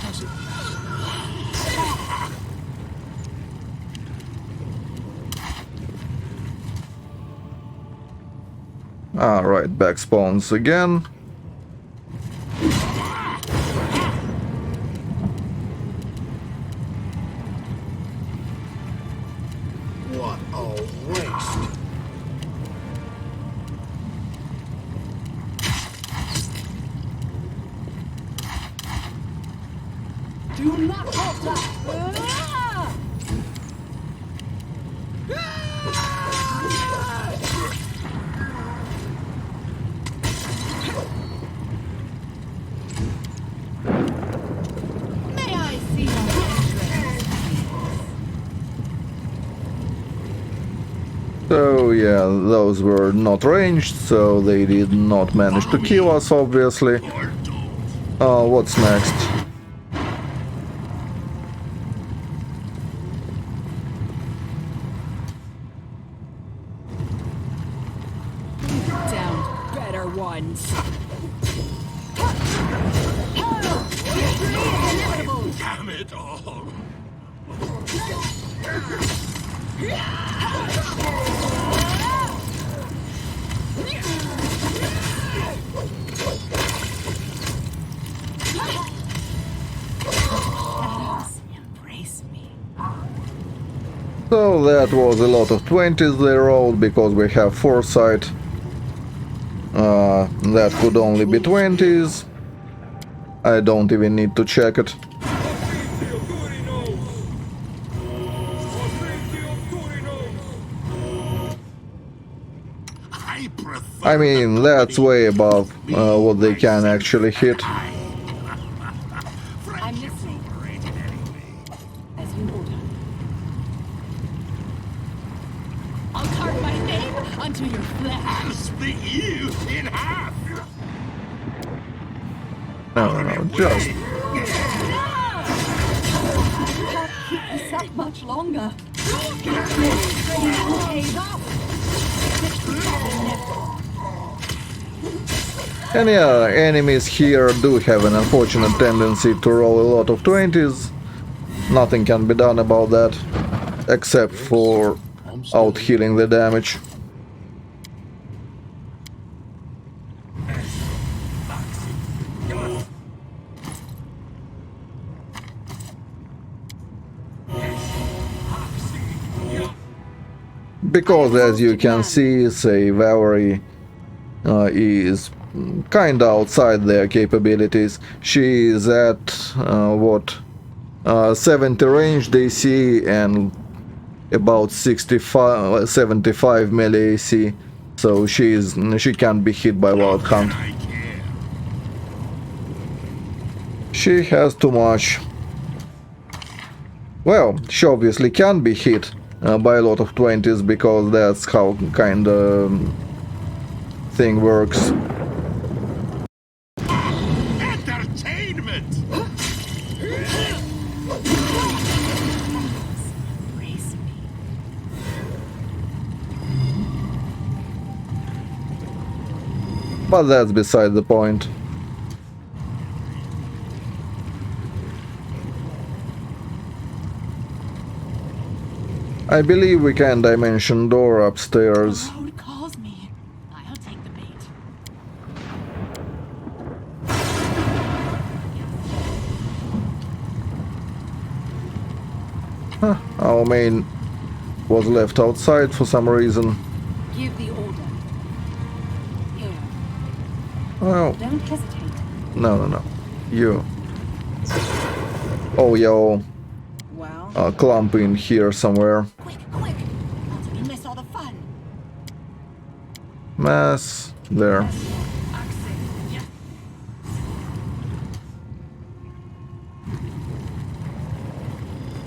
Does it Alright, back spawns again. What Do not falter! May I see your entrance? So yeah, those were not ranged, so they did not manage to kill us, obviously. What's next? Down, better ones. Damn it all! Shadows, embrace me. So that was a lot of 20s they rolled because we have foresight. That could only be 20s. I don't even need to check it. I mean, that's way above what they can actually hit. I'm listening. As you order. I'll carve my name onto your flesh. I'll split you in half! No, just... Can't keep this up much longer. And yeah, enemies here do have an unfortunate tendency to roll a lot of 20s. Nothing can be done about that, except for out-healing the damage. Because, as you can see, say Valerie is kinda outside their capabilities. She is at what 70 range DC and about 65, 75 melee AC, so she can't be hit by Wild Hunt. She has too much. Well, she obviously can be hit by a lot of 20s because that's how kinda thing works. Entertainment! But that's beside the point. I believe we can dimension door upstairs. Road calls me. I'll take the bait. Huh, our main was left outside for some reason. Give the order. Here. Well, Don't hesitate. no. You. Oh, yo. Well. Clump in here somewhere. Quick! Else we miss all the fun. Mass. There.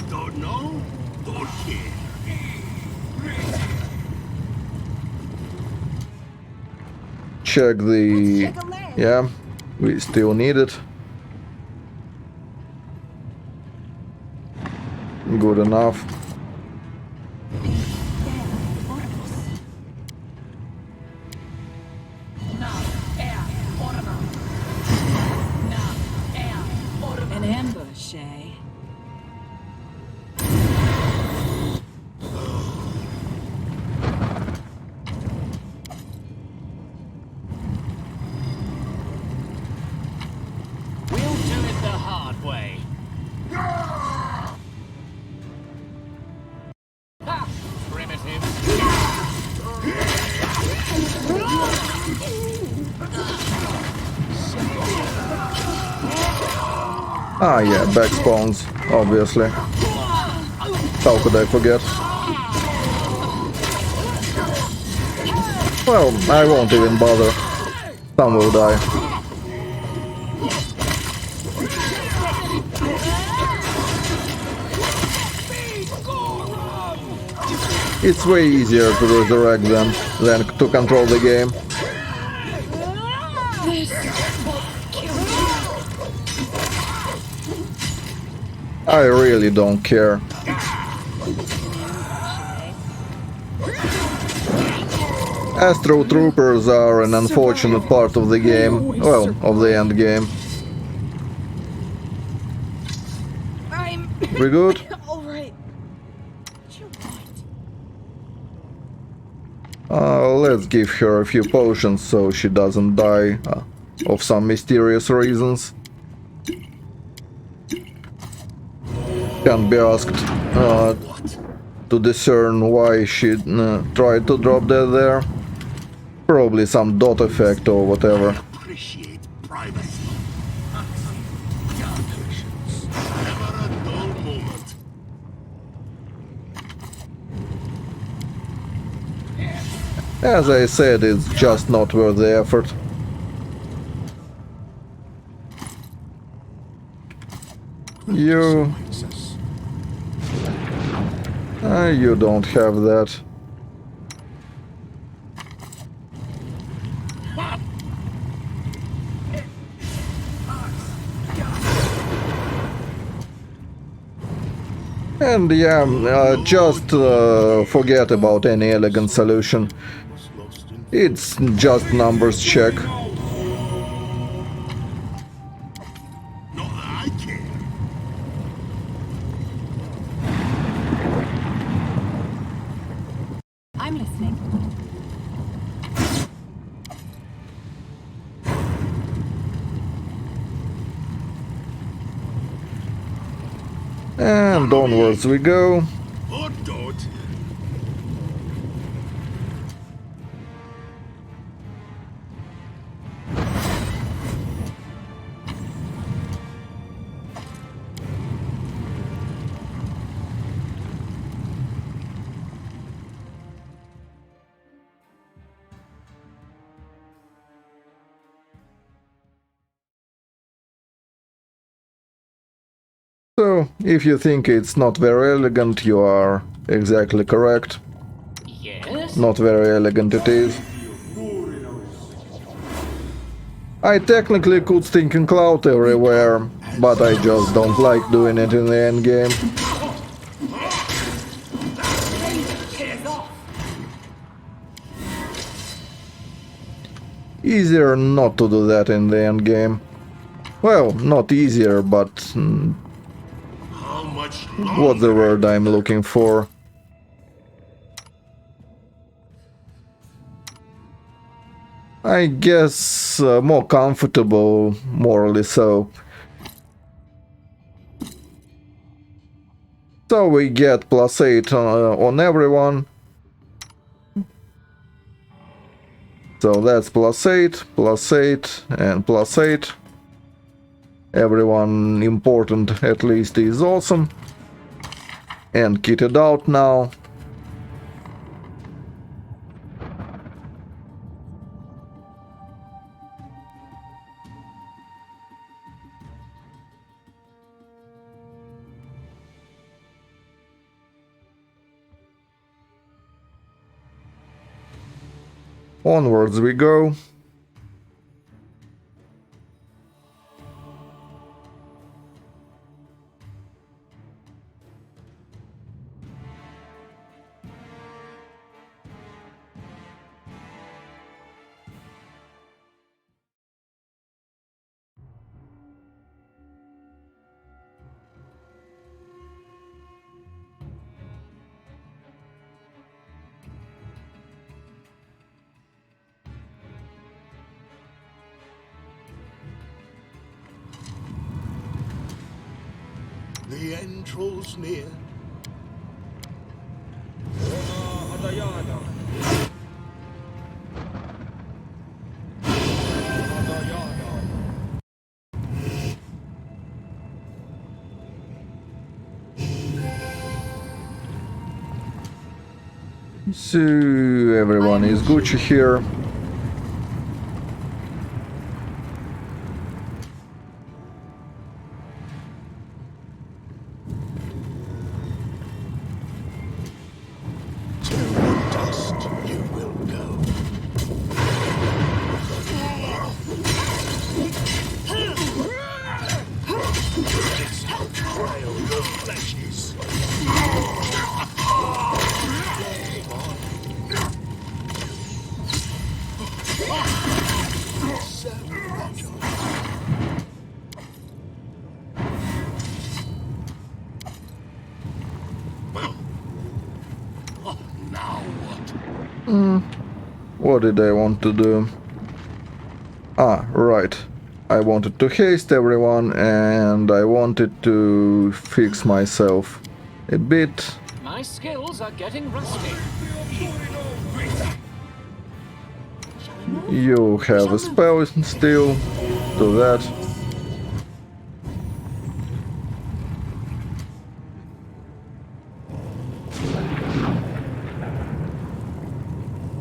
Don't know? Don't care. Check the... Yeah, we still need it. Good enough. An ambush, eh? We'll do it the hard way. Ha! Primitive. Ah yeah, back spawns, obviously. How could I forget? Well, I won't even bother. Some will die. It's way easier to resurrect them than to control the game. I really don't care. Astro Troopers are an unfortunate part of the game, well, of the end game. We good? Alright. Let's give her a few potions so she doesn't die of some mysterious reasons. Can't be asked to discern why she tried to drop that there. Probably some dot effect or whatever. Appreciate privacy. Never a dull moment. As I said, it's just not worth the effort. You don't have that. And yeah, just forget about any elegant solution. It's just numbers check. I'm listening. And onwards we go. Or don't. So, if you think it's not very elegant, you are exactly correct. Yes? Not very elegant it is. I technically could Stinking Cloud everywhere, but I just don't like doing it in the endgame. Easier not to do that in the endgame. Well, not easier, but... what's the word I'm looking for? I guess more comfortable, morally so. So we get +8 on everyone. So that's +8, +8, and +8. Everyone important at least is awesome. And kitted out now. Onwards we go. The end draws near. So everyone is Gucci here. What did I want to do? Ah, right. I wanted to haste everyone and I wanted to fix myself a bit. My skills are getting rusty. You have a spell still. Do that.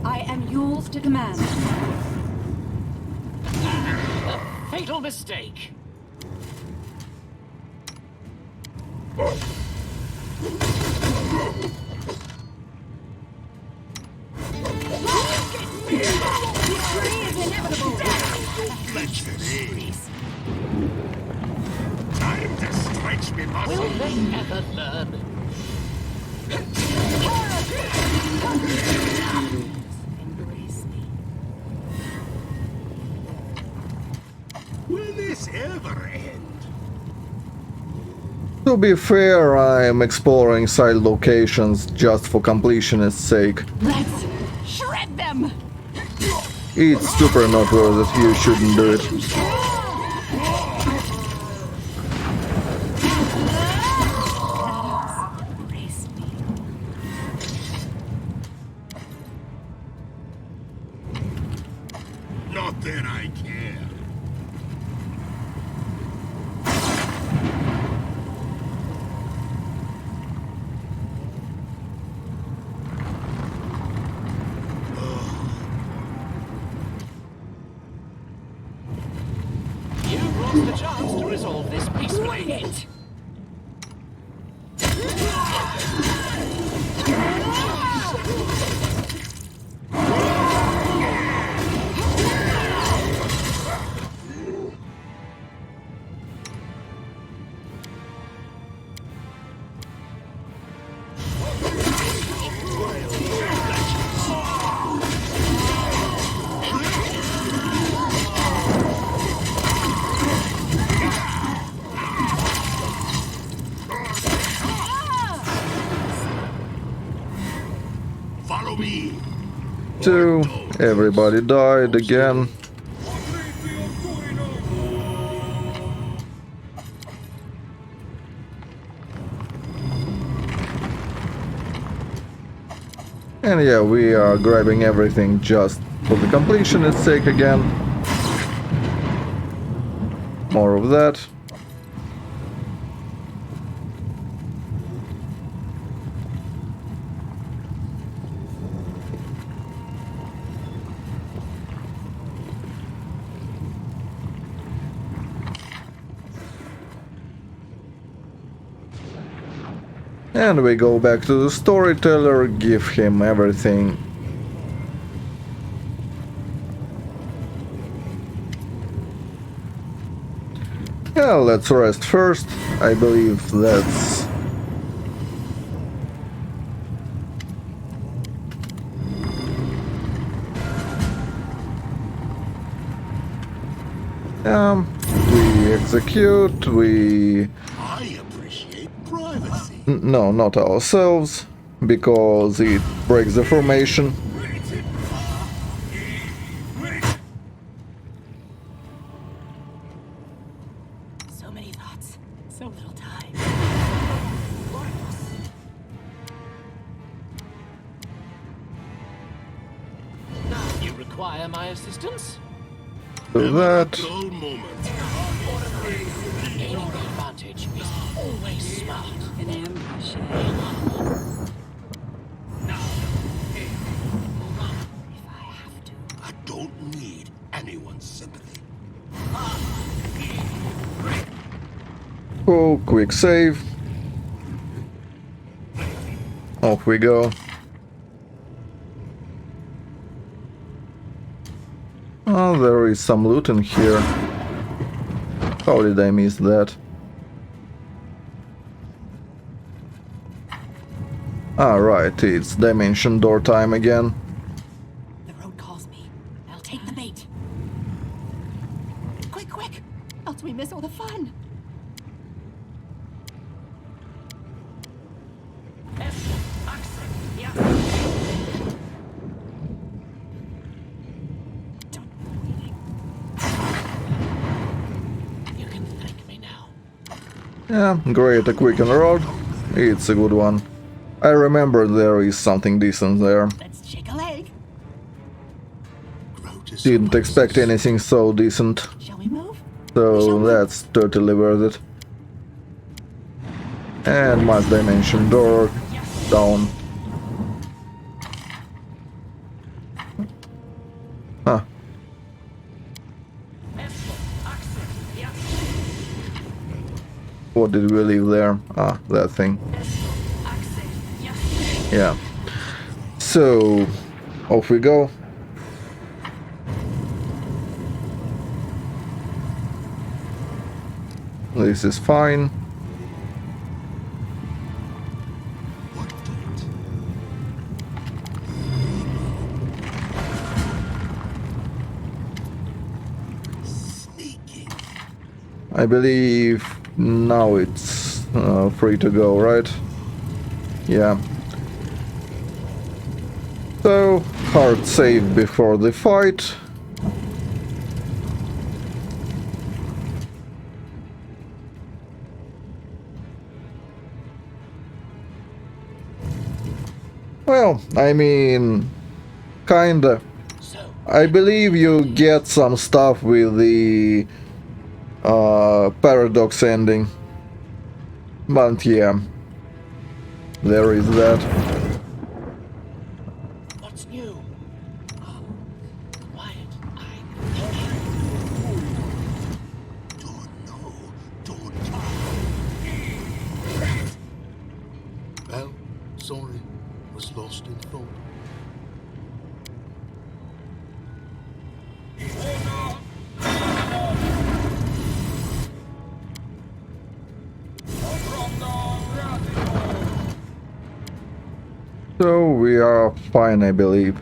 I am yours to command. A fatal mistake. Time to stretch me muscles. Will they ever learn? Will this ever end? To be fair, I'm exploring side locations just for completionist's sake. Let's shred them! It's super not worth it, you shouldn't do it. Not that I care. You've lost the chance to resolve this peacefully. Bring it! Follow me. Two, everybody died again. And yeah, we are grabbing everything just for the completionist's sake again. More of that. And we go back to the storyteller, give him everything. Yeah, let's rest first. I believe that's... we execute, we... I appreciate privacy. No, not ourselves, because it breaks the formation. So many thoughts, so little time. You require my assistance? Do that. Dull moment. Gaining the advantage is always smart. An ambush. Cool, quick save. Off we go. Oh, there is some loot in here. How did I miss that? Ah, right, it's dimension door time again. The road calls me. I'll take the bait. Quick, quick! Else we miss all the fun. Yeah, great, a quicken road. It's a good one. I remember there is something decent there. Let's shake a leg. Didn't expect anything so decent. Shall we move? So that's totally worth it. And mass dimension door down. Huh. What did we leave there? Ah, that thing. Yeah. So, off we go. This is fine. I believe now it's free to go, right? Yeah. So, hard save before the fight. Well, I mean, kinda. I believe you get some stuff with the paradox ending. But yeah, there is that. What's new? Quiet. Well, sorry, was lost in thought. So we are fine, I believe.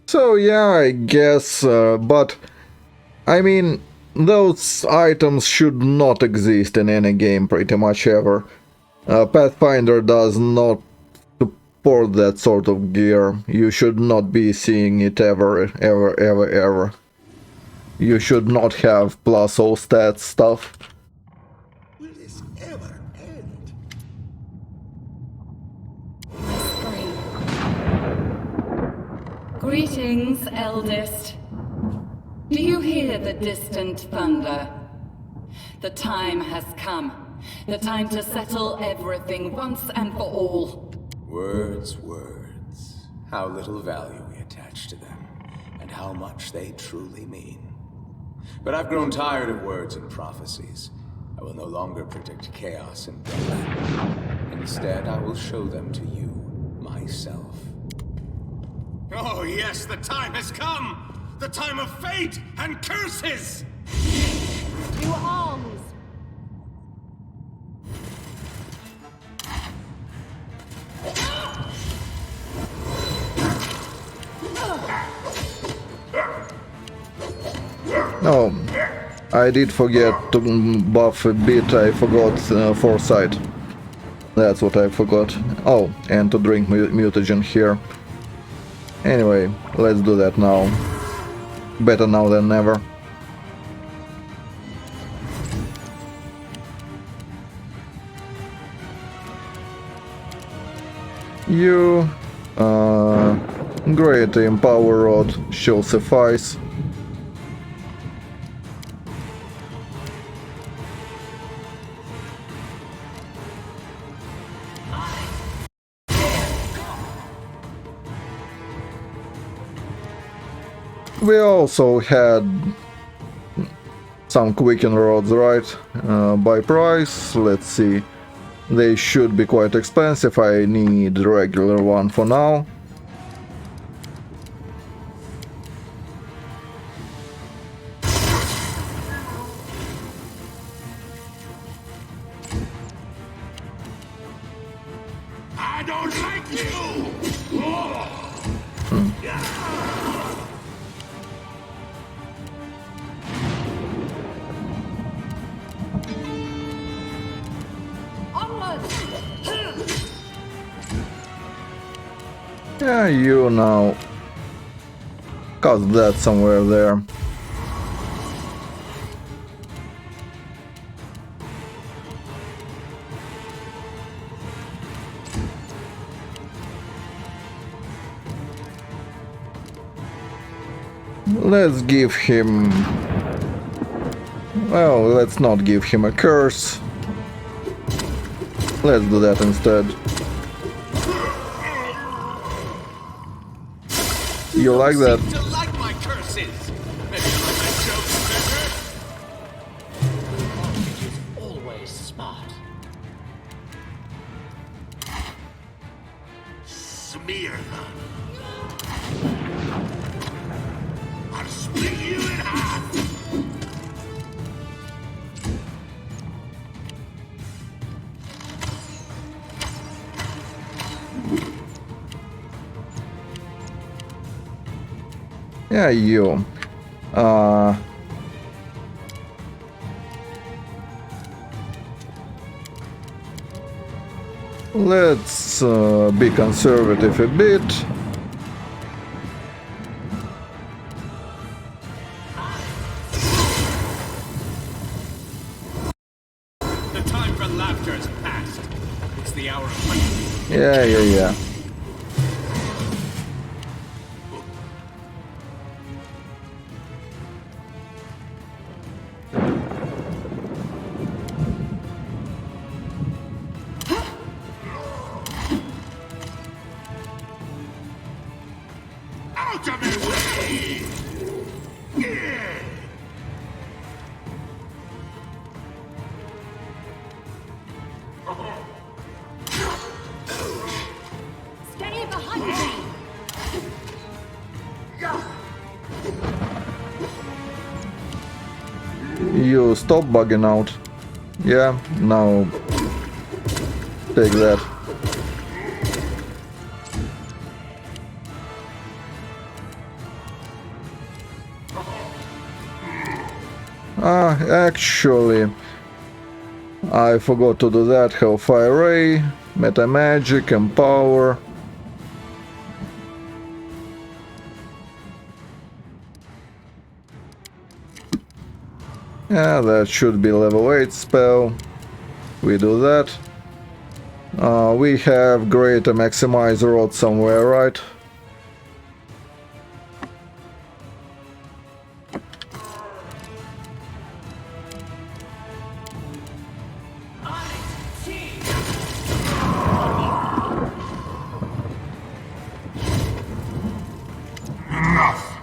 So yeah, I guess, but I mean, those items should not exist in any game pretty much ever. Pathfinder does not support that sort of gear. You should not be seeing it ever. You should not have plus all stats stuff. Will this ever end? Greetings, eldest. Do you hear the distant thunder? The time has come. The time to settle everything once and for all. Words, words. How little value we attach to them, and how much they truly mean. But I've grown tired of words and prophecies. I will no longer predict chaos and death. Instead, I will show them to you, myself. Oh yes, the time has come! The time of fate and curses! To arms! Oh, I did forget to buff a bit. I forgot foresight. That's what I forgot. Oh, and to drink mutagen here. Anyway, let's do that now. Better now than never. You... great Empower Rod shall suffice. We also had some quicken rods, right? By price, let's see. They should be quite expensive. I need the regular one for now. I don't like you! Yeah, you now. Cast that somewhere there. Let's give him... Well, let's not give him a curse. Let's do that instead. You like that? To like my curses. Maybe you like my jokes better. Is always smart. Smear them. I'll split you in half. Yeah, you. Let's be conservative a bit. The time for laughter is past. It's the hour of punishment. Yeah. Out of my way! Stay behind me! You stop bugging out. Yeah, now take that. Actually, I forgot to do that. Hellfire Ray, Meta Magic, Empower. Yeah, that should be level 8 spell. We do that. We have Greater Maximize Rod somewhere, right? Enough!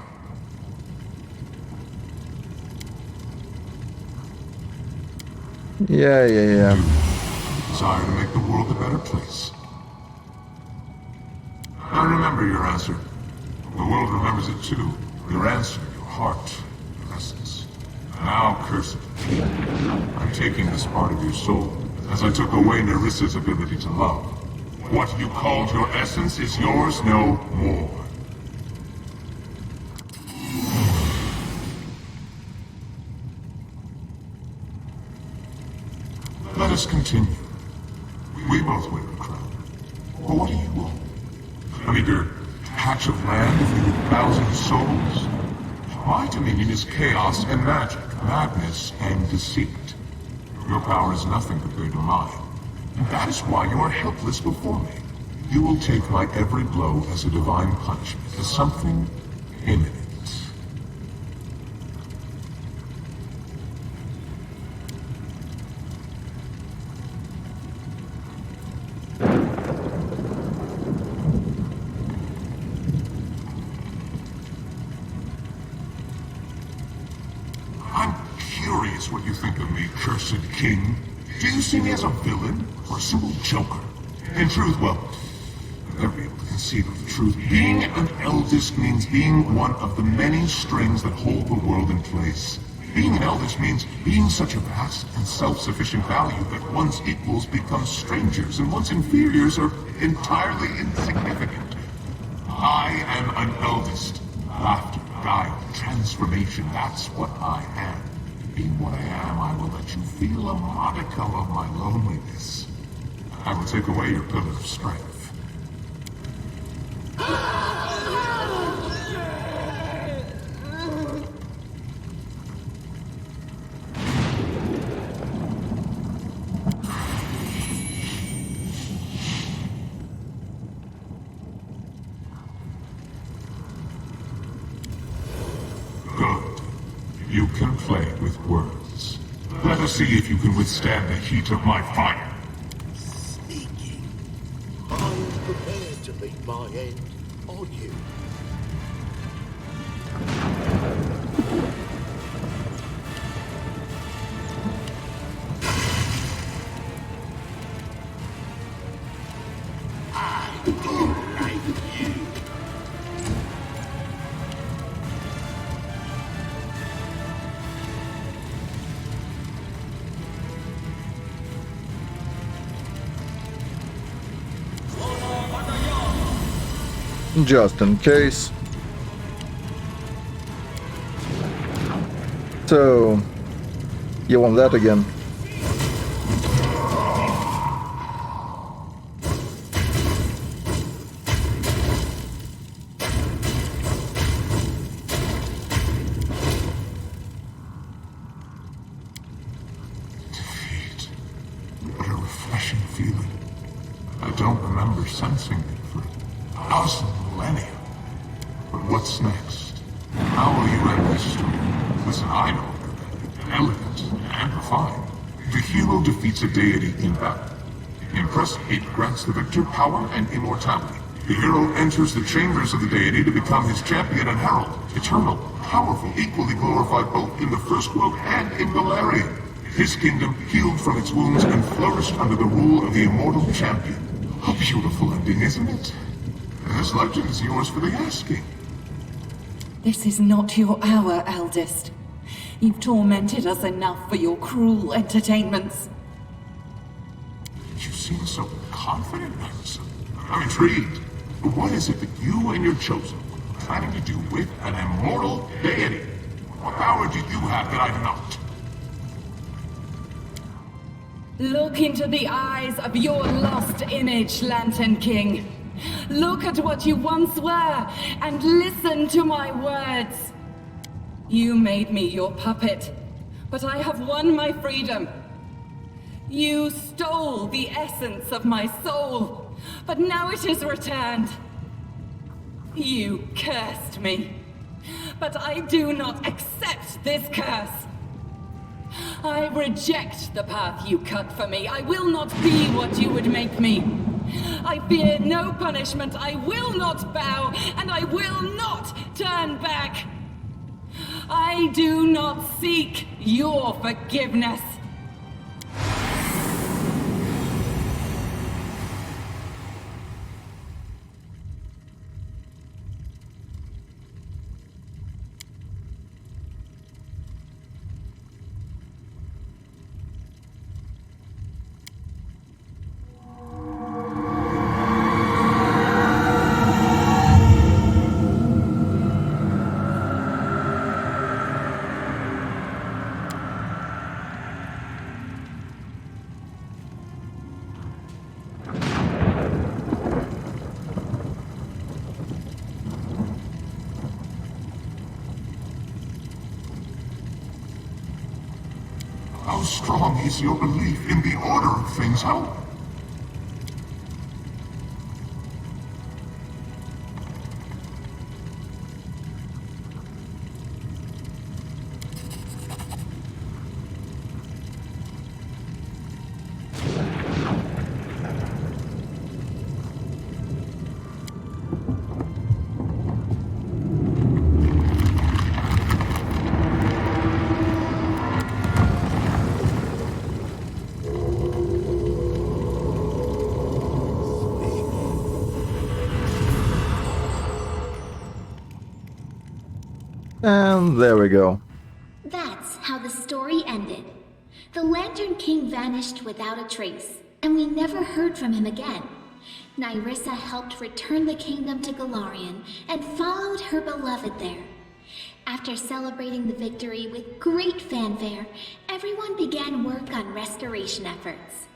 Yeah. Desire to make the world a better place. I remember your answer. The world remembers it too. Your answer, your heart, your essence. Now curse it. I'm taking this part of your soul, as I took away Nerissa's ability to love. What you called your essence is yours no more. Let us continue. We both wear a crown. But what do you want? A meager patch of land filled with 1,000 souls? My dominion is chaos and magic, madness and deceit. Your power is nothing compared to mine. And that is why you are helpless before me. You will take my every blow as a divine punishment, as something imminent. accursed king? Do you see me as a villain or a simple joker? In truth, well, I'll never be able to conceive of the truth. Being an eldest means being one of the many strings that hold the world in place. Being an eldest means being such a vast and self-sufficient value that one's equals become strangers and one's inferiors are entirely insignificant. I am an eldest. Laughter, guile, transformation, that's what I am. Being what I am, I will let you feel a modicum of my loneliness. I will take away your pillar of strength. Good. You can play with words. Let us see if you can withstand the heat of my fire. Speaking. Are you prepared to meet my end? Are you? Just in case. So, you want that again? Defeat. What a refreshing feeling. I don't remember sensing it for 1,000 millennia. But what's next? How will you end this story? Listen, I know you're elegant and refined. The hero defeats a deity in battle. Impressive, it grants the victor power and immortality. The hero enters the chambers of the deity to become his champion and herald. Eternal, powerful, equally glorified both in the first world and in Valerian. His kingdom healed from its wounds and flourished under the rule of the immortal champion. A beautiful ending, isn't it? This legend is yours for the asking. This is not your hour, eldest. You've tormented us enough for your cruel entertainments. You seem so confident, Anderson. I'm intrigued. What is it that you and your chosen are planning to do with an immortal deity? What power do you have that I do not? Look into the eyes of your lost image, Lantern King. Look at what you once were, and listen to my words. You made me your puppet, but I have won my freedom. You stole the essence of my soul, but now it is returned. You cursed me, but I do not accept this curse. I reject the path you cut for me. I will not be what you would make me. I fear no punishment. I will not bow, and I will not turn back. I do not seek your forgiveness. How strong is your belief in the order of things? How... And there we go. That's how the story ended. The Lantern King vanished without a trace, and we never heard from him again. Nyrissa helped return the kingdom to Galarian and followed her beloved there. After celebrating the victory with great fanfare, everyone began work on restoration efforts.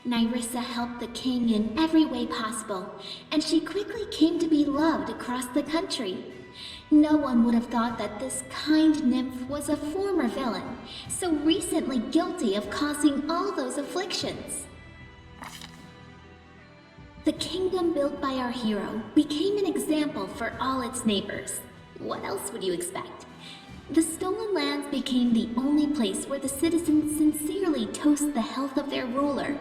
Nyrissa helped the king in every way possible, and she quickly came to be loved across the country. No one would have thought that this kind nymph was a former villain, so recently guilty of causing all those afflictions. The kingdom built by our hero became an example for all its neighbors. What else would you expect? The stolen lands became the only place where the citizens sincerely toast the health of their ruler.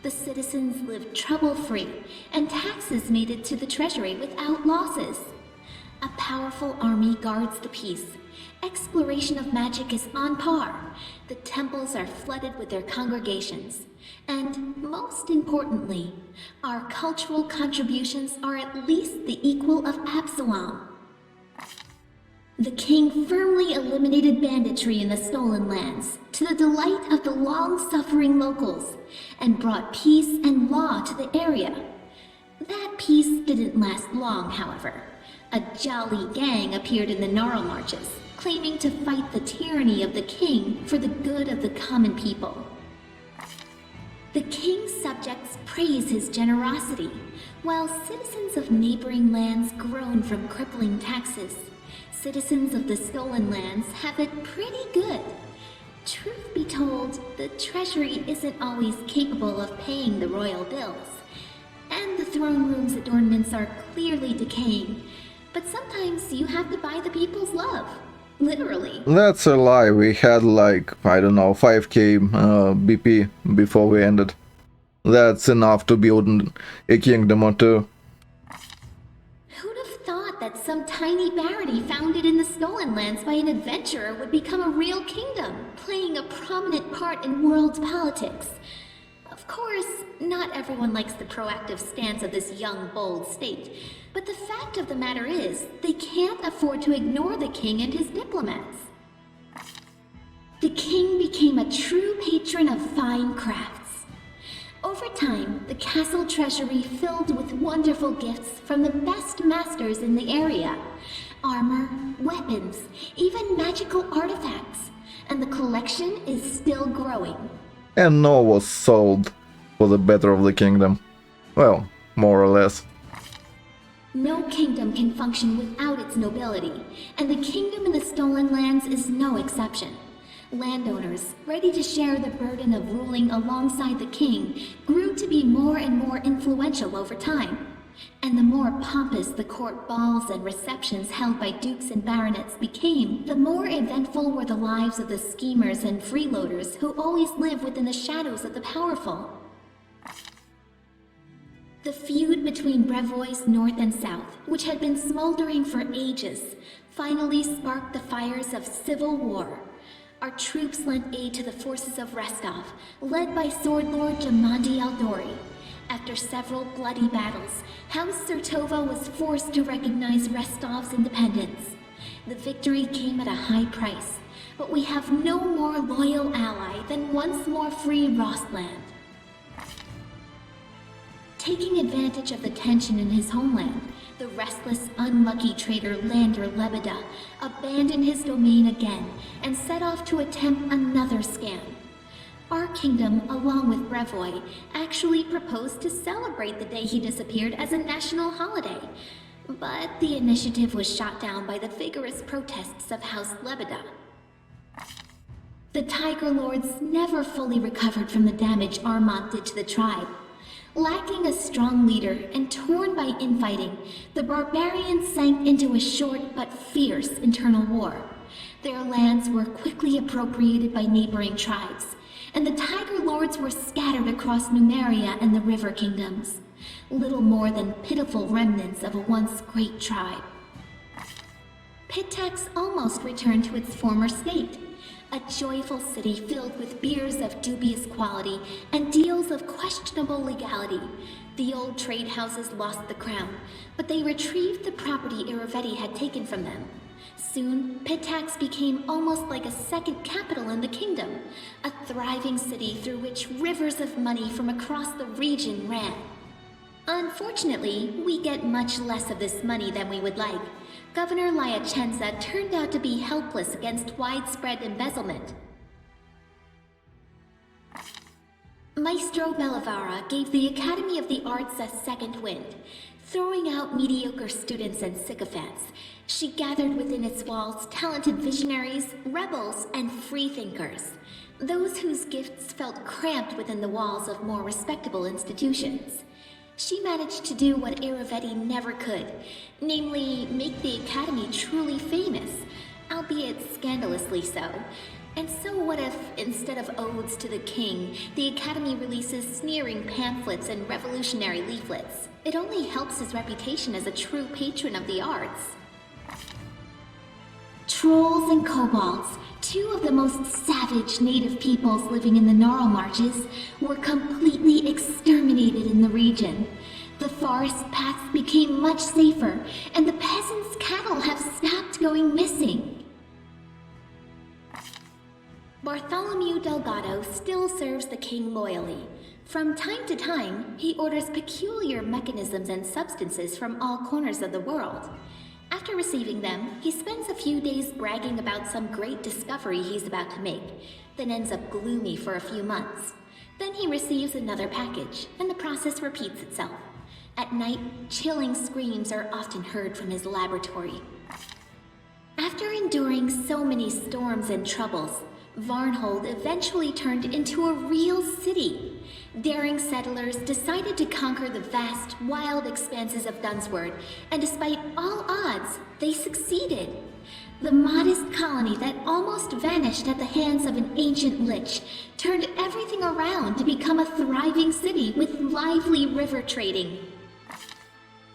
The citizens lived trouble-free, and taxes made it to the treasury without losses. A powerful army guards the peace. Exploration of magic is on par. The temples are flooded with their congregations. And most importantly, our cultural contributions are at least the equal of Absalom. The king firmly eliminated banditry in the stolen lands, to the delight of the long-suffering locals, and brought peace and law to the area. That peace didn't last long, however. A jolly gang appeared in the Gnarl Marches, claiming to fight the tyranny of the king for the good of the common people. The king's subjects praise his generosity, while citizens of neighboring lands groan from crippling taxes. Citizens of the stolen lands have it pretty good. Truth be told, the treasury isn't always capable of paying the royal bills, and the throne room's adornments are clearly decaying, but sometimes you have to buy the people's love. Literally. That's a lie. We had like, I don't know, 5k BP before we ended. That's enough to build a kingdom or two. Who'd have thought that some tiny barony founded in the stolen lands by an adventurer would become a real kingdom, playing a prominent part in world politics? Of course, not everyone likes the proactive stance of this young, bold state, but the fact of the matter is, they can't afford to ignore the king and his diplomats. The king became a true patron of fine crafts. Over time, the castle treasury filled with wonderful gifts from the best masters in the area. Armor, weapons, even magical artifacts, and the collection is still growing. And no was sold for the better of the kingdom. Well, more or less. No kingdom can function without its nobility, and the kingdom in the stolen lands is no exception. Landowners, ready to share the burden of ruling alongside the king, grew to be more and more influential over time. And the more pompous the court balls and receptions held by dukes and baronets became, the more eventful were the lives of the schemers and freeloaders who always live within the shadows of the powerful. The feud between Brevois North and South, which had been smoldering for ages, finally sparked the fires of civil war. Our troops lent aid to the forces of Restov, led by Sword Lord Jamandi Aldori. After several bloody battles, House Sertova was forced to recognize Restov's independence. The victory came at a high price, but we have no more loyal ally than once more free Rostland. Taking advantage of the tension in his homeland, the restless, unlucky trader Lander Lebeda abandoned his domain again and set off to attempt another scam. Our kingdom, along with Brevoy, actually proposed to celebrate the day he disappeared as a national holiday. But the initiative was shot down by the vigorous protests of House Lebeda. The Tiger Lords never fully recovered from the damage Armont did to the tribe. Lacking a strong leader and torn by infighting, the barbarians sank into a short but fierce internal war. Their lands were quickly appropriated by neighboring tribes, and the Tiger Lords were scattered across Numeria and the River Kingdoms, little more than pitiful remnants of a once great tribe. Pitax almost returned to its former state, a joyful city filled with beers of dubious quality and deals of questionable legality. The old trade houses lost the crown, but they retrieved the property Iravetti had taken from them. Soon, Pitax became almost like a second capital in the kingdom, a thriving city through which rivers of money from across the region ran. Unfortunately, we get much less of this money than we would like. Governor Liachenza turned out to be helpless against widespread embezzlement. Maestro Bellavara gave the Academy of the Arts a second wind. Throwing out mediocre students and sycophants, she gathered within its walls talented visionaries, rebels, and freethinkers, those whose gifts felt cramped within the walls of more respectable institutions. She managed to do what Iravetti never could, namely make the Academy truly famous, albeit scandalously so. And so what if, instead of odes to the king, the Academy releases sneering pamphlets and revolutionary leaflets? It only helps his reputation as a true patron of the arts. Trolls and kobolds, two of the most savage native peoples living in the Gnarl Marches, were completely exterminated in the region. The forest paths became much safer, and the peasants' cattle have stopped going missing. Bartholomew Delgado still serves the king loyally. From time to time, he orders peculiar mechanisms and substances from all corners of the world. After receiving them, he spends a few days bragging about some great discovery he's about to make, then ends up gloomy for a few months. Then he receives another package, and the process repeats itself. At night, chilling screams are often heard from his laboratory. After enduring so many storms and troubles, Varnhold eventually turned into a real city. Daring settlers decided to conquer the vast, wild expanses of Dunsword, and despite all odds, they succeeded. The modest colony that almost vanished at the hands of an ancient lich turned everything around to become a thriving city with lively river trading.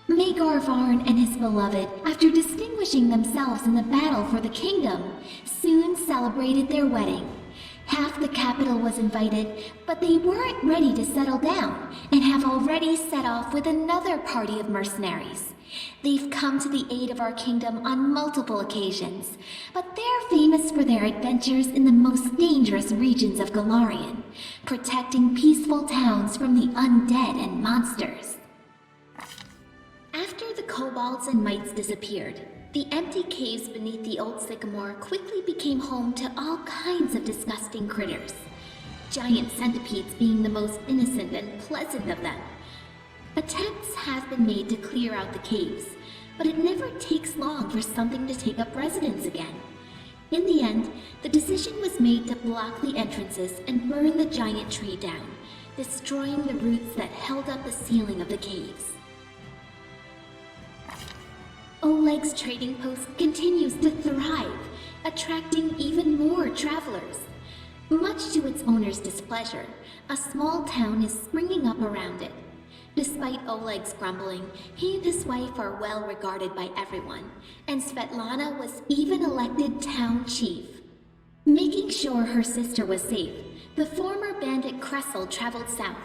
Maegor Varn and his beloved, after distinguishing themselves in the battle for the kingdom, soon celebrated their wedding. Half the capital was invited, but they weren't ready to settle down, and have already set off with another party of mercenaries. They've come to the aid of our kingdom on multiple occasions, but they're famous for their adventures in the most dangerous regions of Golarion, protecting peaceful towns from the undead and monsters. After the kobolds and mites disappeared, the empty caves beneath the old sycamore quickly became home to all kinds of disgusting critters, giant centipedes being the most innocent and pleasant of them. Attempts have been made to clear out the caves, but it never takes long for something to take up residence again. In the end, the decision was made to block the entrances and burn the giant tree down, destroying the roots that held up the ceiling of the caves. Oleg's trading post continues to thrive, attracting even more travelers. Much to its owner's displeasure, a small town is springing up around it. Despite Oleg's grumbling, he and his wife are well regarded by everyone, and Svetlana was even elected town chief. Making sure her sister was safe, the former bandit Kressel traveled south.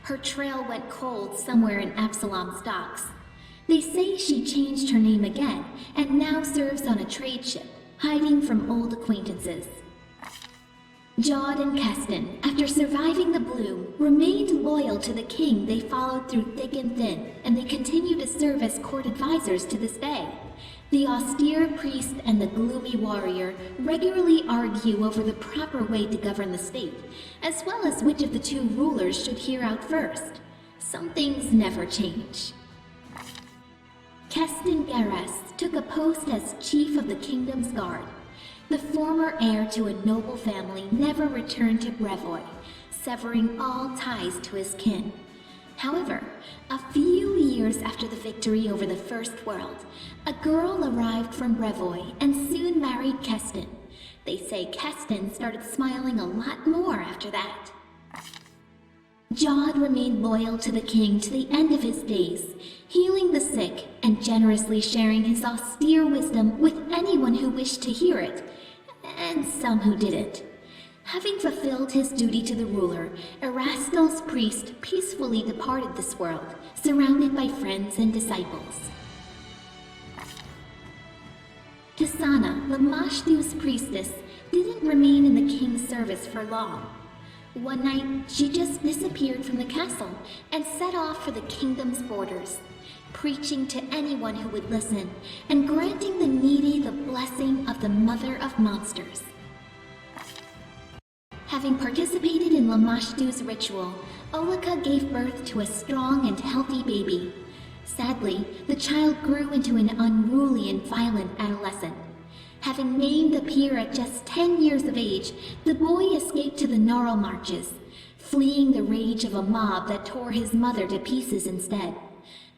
Her trail went cold somewhere in Absalom's docks. They say she changed her name again, and now serves on a trade ship, hiding from old acquaintances. Jod and Keston, after surviving the bloom, remained loyal to the king they followed through thick and thin, and they continue to serve as court advisors to this day. The austere priest and the gloomy warrior regularly argue over the proper way to govern the state, as well as which of the two rulers should hear out first. Some things never change. Keston Gares took a post as chief of the kingdom's guard. The former heir to a noble family never returned to Brevoy, severing all ties to his kin. However, a few years after the victory over the First World, a girl arrived from Brevoy and soon married Keston. They say Keston started smiling a lot more after that. Jod remained loyal to the king to the end of his days, healing the sick and generously sharing his austere wisdom with anyone who wished to hear it, and some who didn't. Having fulfilled his duty to the ruler, Erastel's priest peacefully departed this world, surrounded by friends and disciples. Tisana, Lamashtu's priestess, didn't remain in the king's service for long. One night, she just disappeared from the castle and set off for the kingdom's borders, preaching to anyone who would listen and granting the needy the blessing of the Mother of Monsters. Having participated in Lamashtu's ritual, Olika gave birth to a strong and healthy baby. Sadly, the child grew into an unruly and violent adolescent. Having named the peer at just 10 years of age, the boy escaped to the Gnarl Marches, fleeing the rage of a mob that tore his mother to pieces instead.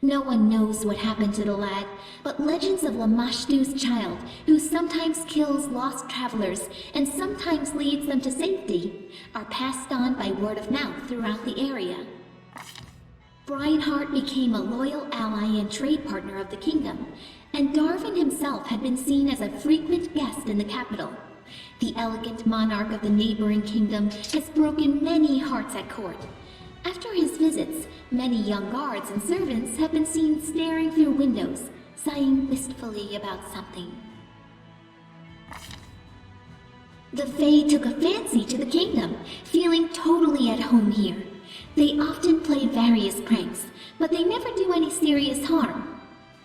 No one knows what happened to the lad, but legends of Lamashtu's child, who sometimes kills lost travelers and sometimes leads them to safety, are passed on by word of mouth throughout the area. Brineheart became a loyal ally and trade partner of the kingdom, and Darwin himself had been seen as a frequent guest in the capital. The elegant monarch of the neighboring kingdom has broken many hearts at court. After his visits, many young guards and servants have been seen staring through windows, sighing wistfully about something. The Fae took a fancy to the kingdom, feeling totally at home here. They often play various pranks, but they never do any serious harm.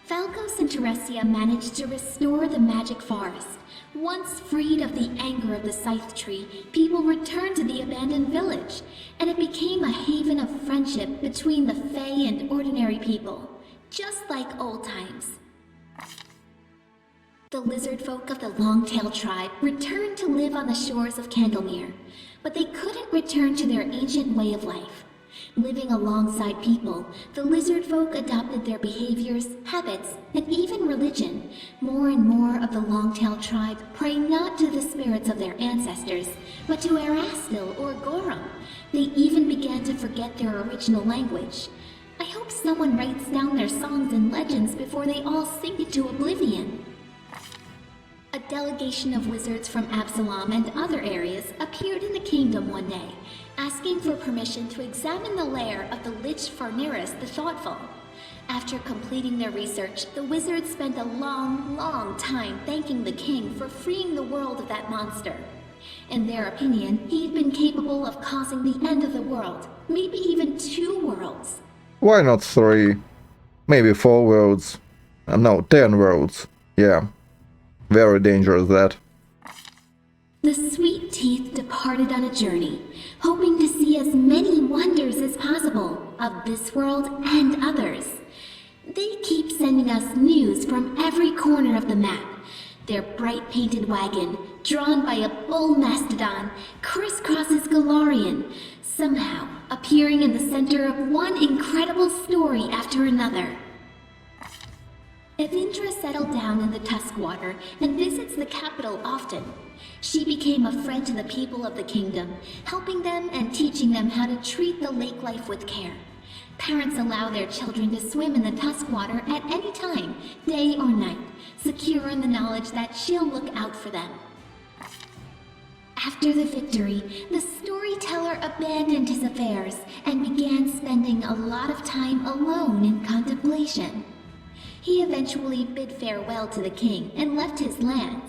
Falcos and Teresia managed to restore the magic forest. Once freed of the anger of the Scythe Tree, people returned to the abandoned village, and it became a haven of friendship between the Fae and ordinary people, just like old times. The lizard folk of the Longtail tribe returned to live on the shores of Candlemere, but they couldn't return to their ancient way of life. Living alongside people, the lizard folk adopted their behaviors, habits, and even religion. More and more of the Longtail tribe pray not to the spirits of their ancestors, but to Erastil or Gorum. They even began to forget their original language. I hope someone writes down their songs and legends before they all sink into oblivion. A delegation of wizards from Absalom and other areas appeared in the kingdom one day, asking for permission to examine the lair of the Lich Farneris the Thoughtful. After completing their research, the wizards spent a long time thanking the king for freeing the world of that monster. In their opinion, he'd been capable of causing the end of the world, maybe even 2 worlds. Why not 3? Maybe 4 worlds. No, 10 worlds. Yeah. Very dangerous, that. The sweet teeth departed on a journey, hoping to see as many wonders as possible of this world and others. They keep sending us news from every corner of the map. Their bright painted wagon, drawn by a bull mastodon, crisscrosses Galarian, somehow appearing in the center of one incredible story after another. Evindra settled down in the Tuskwater and visits the capital often. She became a friend to the people of the kingdom, helping them and teaching them how to treat the lake life with care. Parents allow their children to swim in the Tuskwater at any time, day or night, secure in the knowledge that she'll look out for them. After the victory, the storyteller abandoned his affairs and began spending a lot of time alone in contemplation. He eventually bid farewell to the king and left his lands.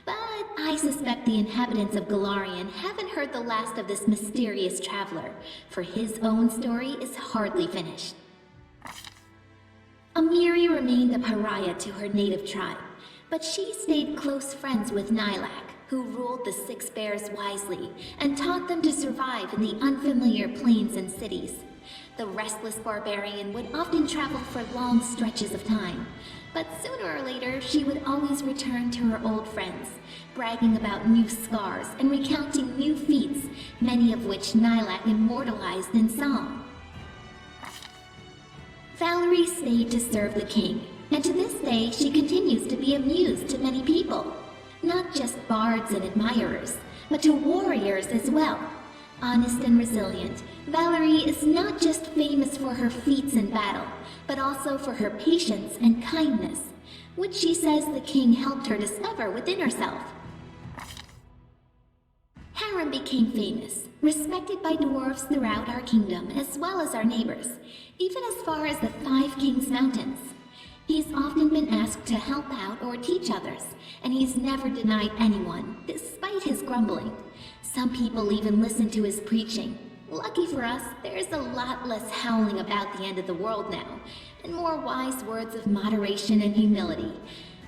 But I suspect the inhabitants of Galarian haven't heard the last of this mysterious traveler, for his own story is hardly finished. Amiri remained a pariah to her native tribe, but she stayed close friends with Nylak, who ruled the Six Bears wisely and taught them to survive in the unfamiliar plains and cities. The restless barbarian would often travel for long stretches of time, but sooner or later she would always return to her old friends, bragging about new scars and recounting new feats, many of which Nylak immortalized in song. Valerie stayed to serve the king, and to this day she continues to be a muse to many people, not just bards and admirers, but to warriors as well. Honest and resilient, Valerie is not just famous for her feats in battle, but also for her patience and kindness, which she says the king helped her discover within herself. Harrim became famous, respected by dwarves throughout our kingdom as well as our neighbors, even as far as the 5 Kings Mountains. He's often been asked to help out or teach others, and he's never denied anyone, despite his grumbling. Some people even listen to his preaching. Lucky for us, there's a lot less howling about the end of the world now, and more wise words of moderation and humility.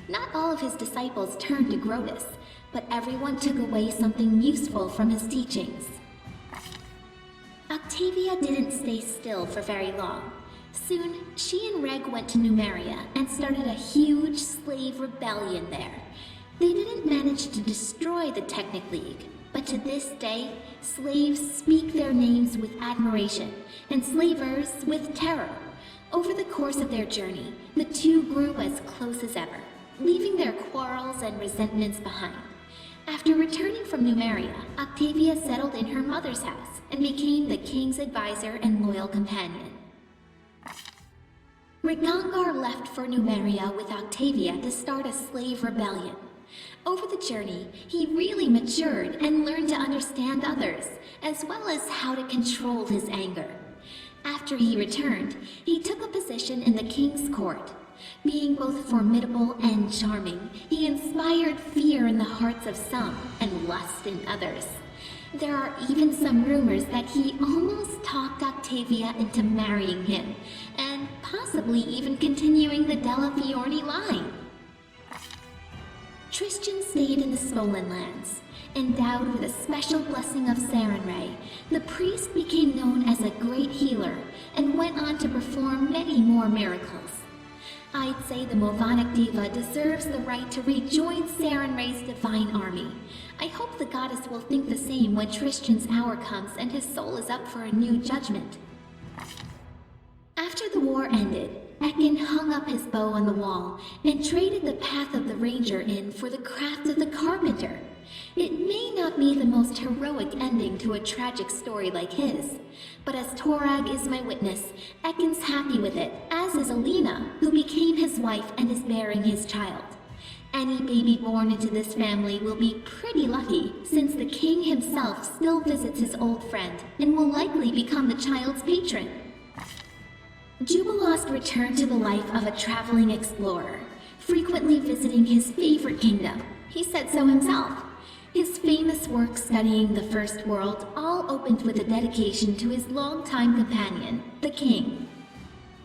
Not all of his disciples turned to Grotus, but everyone took away something useful from his teachings. Octavia didn't stay still for very long. Soon, she and Reg went to Numeria and started a huge slave rebellion there. They didn't manage to destroy the Technic League, but to this day, slaves speak their names with admiration, and slavers with terror. Over the course of their journey, the two grew as close as ever, leaving their quarrels and resentments behind. After returning from Numeria, Octavia settled in her mother's house and became the king's advisor and loyal companion. Rigongar left for Numeria with Octavia to start a slave rebellion. Over the journey, he really matured and learned to understand others, as well as how to control his anger. After he returned, he took a position in the king's court. Being both formidable and charming, he inspired fear in the hearts of some and lust in others. There are even some rumors that he almost talked Octavia into marrying him, and possibly even continuing the Della Fiorni line. Tristan stayed in the Stolen Lands. Endowed with a special blessing of Sarenrae, the priest became known as a great healer and went on to perform many more miracles. I'd say the Movonic Diva deserves the right to rejoin Sarenrae's divine army. I hope the goddess will think the same when Tristan's hour comes and his soul is up for a new judgment. After the war ended, Ekin hung up his bow on the wall and traded the path of the ranger in for the craft of the carpenter. It may not be the most heroic ending to a tragic story like his, but as Torag is my witness, Ekin's happy with it, as is Alina, who became his wife and is bearing his child. Any baby born into this family will be pretty lucky, since the king himself still visits his old friend and will likely become the child's patron. Jubilost returned to the life of a traveling explorer, frequently visiting his favorite kingdom. He said so himself. His famous work studying the First World all opened with a dedication to his longtime companion, the king.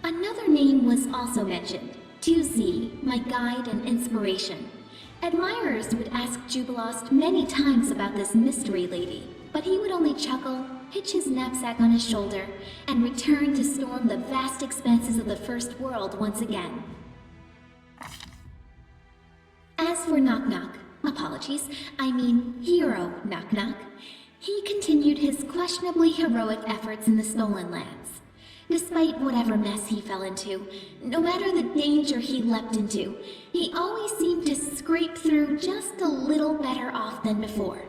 Another name was also mentioned, 2Z, my guide and inspiration. Admirers would ask Jubilost many times about this mystery lady, but he would only chuckle, hitch his knapsack on his shoulder, and return to storm the vast expanses of the First World once again. As for Knock Knock, apologies, I mean Hero Knock Knock, he continued his questionably heroic efforts in the Stolen Lands. Despite whatever mess he fell into, no matter the danger he leapt into, he always seemed to scrape through just a little better off than before.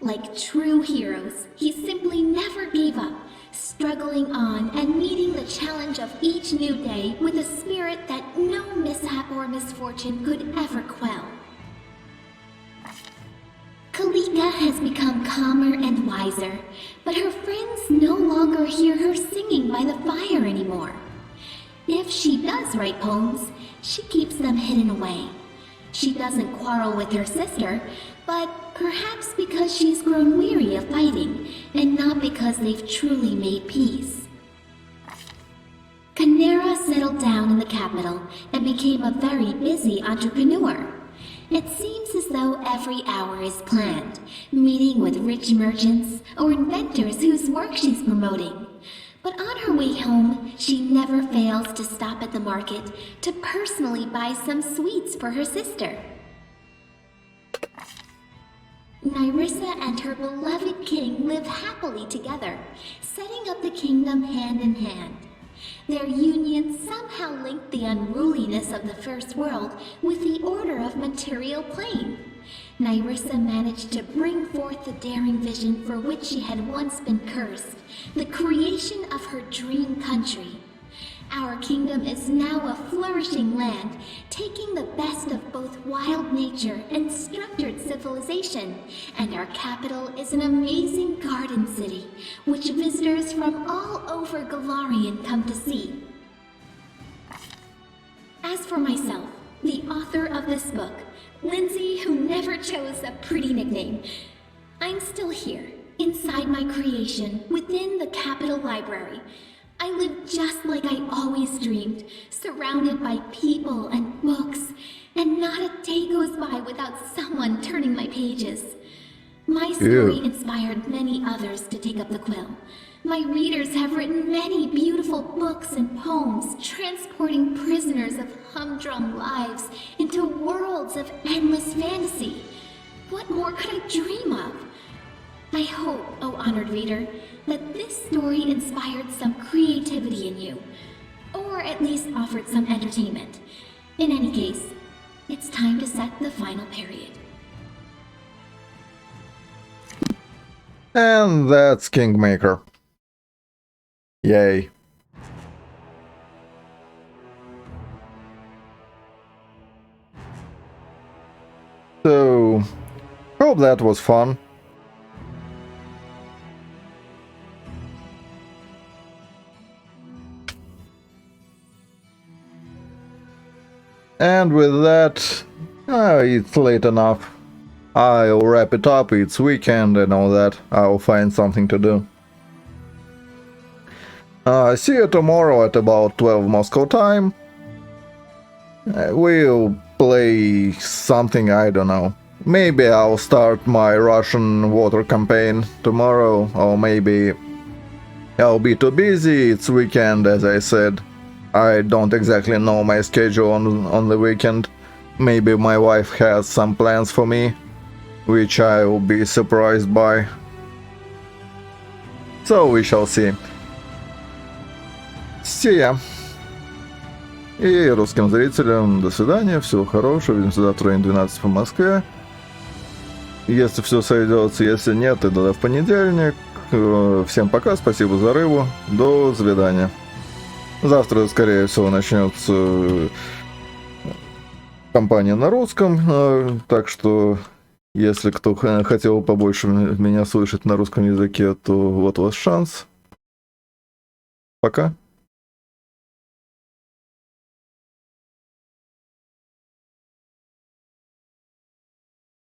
Like true heroes, he simply never gave up, struggling on and meeting the challenge of each new day with a spirit that no mishap or misfortune could ever quell. Kalika has become calmer and wiser, but her friends no longer hear her singing by the fire anymore. If she does write poems, she keeps them hidden away. She doesn't quarrel with her sister, but perhaps because she's grown weary of fighting, and not because they've truly made peace. Canera settled down in the capital and became a very busy entrepreneur. It seems as though every hour is planned, meeting with rich merchants or inventors whose work she's promoting. But on her way home, she never fails to stop at the market to personally buy some sweets for her sister. Nyrissa and her beloved king live happily together, setting up the kingdom hand in hand. Their union somehow linked the unruliness of the First World with the order of material plane. Nyrissa managed to bring forth the daring vision for which she had once been cursed, the creation of her dream country. Our kingdom is now a flourishing land, taking the best of both wild nature and structured civilization, and our capital is an amazing garden city, which visitors from all over Galarian come to see. As for myself, the author of this book, Lindsay, who never chose a pretty nickname, I'm still here, inside my creation, within the Capitol Library. I live just like I always dreamed, surrounded by people and books, and not a day goes by without someone turning my pages. My story inspired many others to take up the quill. My readers have written many beautiful books and poems, transporting prisoners of humdrum lives into worlds of endless fantasy. What more could I dream of? I hope, oh honored reader, that this story inspired some creativity in you, or at least offered some entertainment. In any case, it's time to set the final period. And that's Kingmaker. Yay. So, hope that was fun. And with that, it's late enough. I'll wrap it up, it's weekend and all that. I'll find something to do. See you tomorrow at about 12 Moscow time. We'll play something, I don't know. Maybe I'll start my Russian water campaign tomorrow, or maybe I'll be too busy, it's weekend as I said. I don't exactly know my schedule on the weekend. Maybe my wife has some plans for me, which I will be surprised by. So we shall see. See ya. И русским зрителям до свидания, всего хорошего, увидимся завтра в районе 12 по Москве. Если все сойдется, если нет, то тогда в понедельник. Всем пока, спасибо за рыбу, до свидания. Завтра, скорее всего, начнется кампания на русском, так что если кто хотел побольше меня слышать на русском языке, то вот у вас шанс. Пока.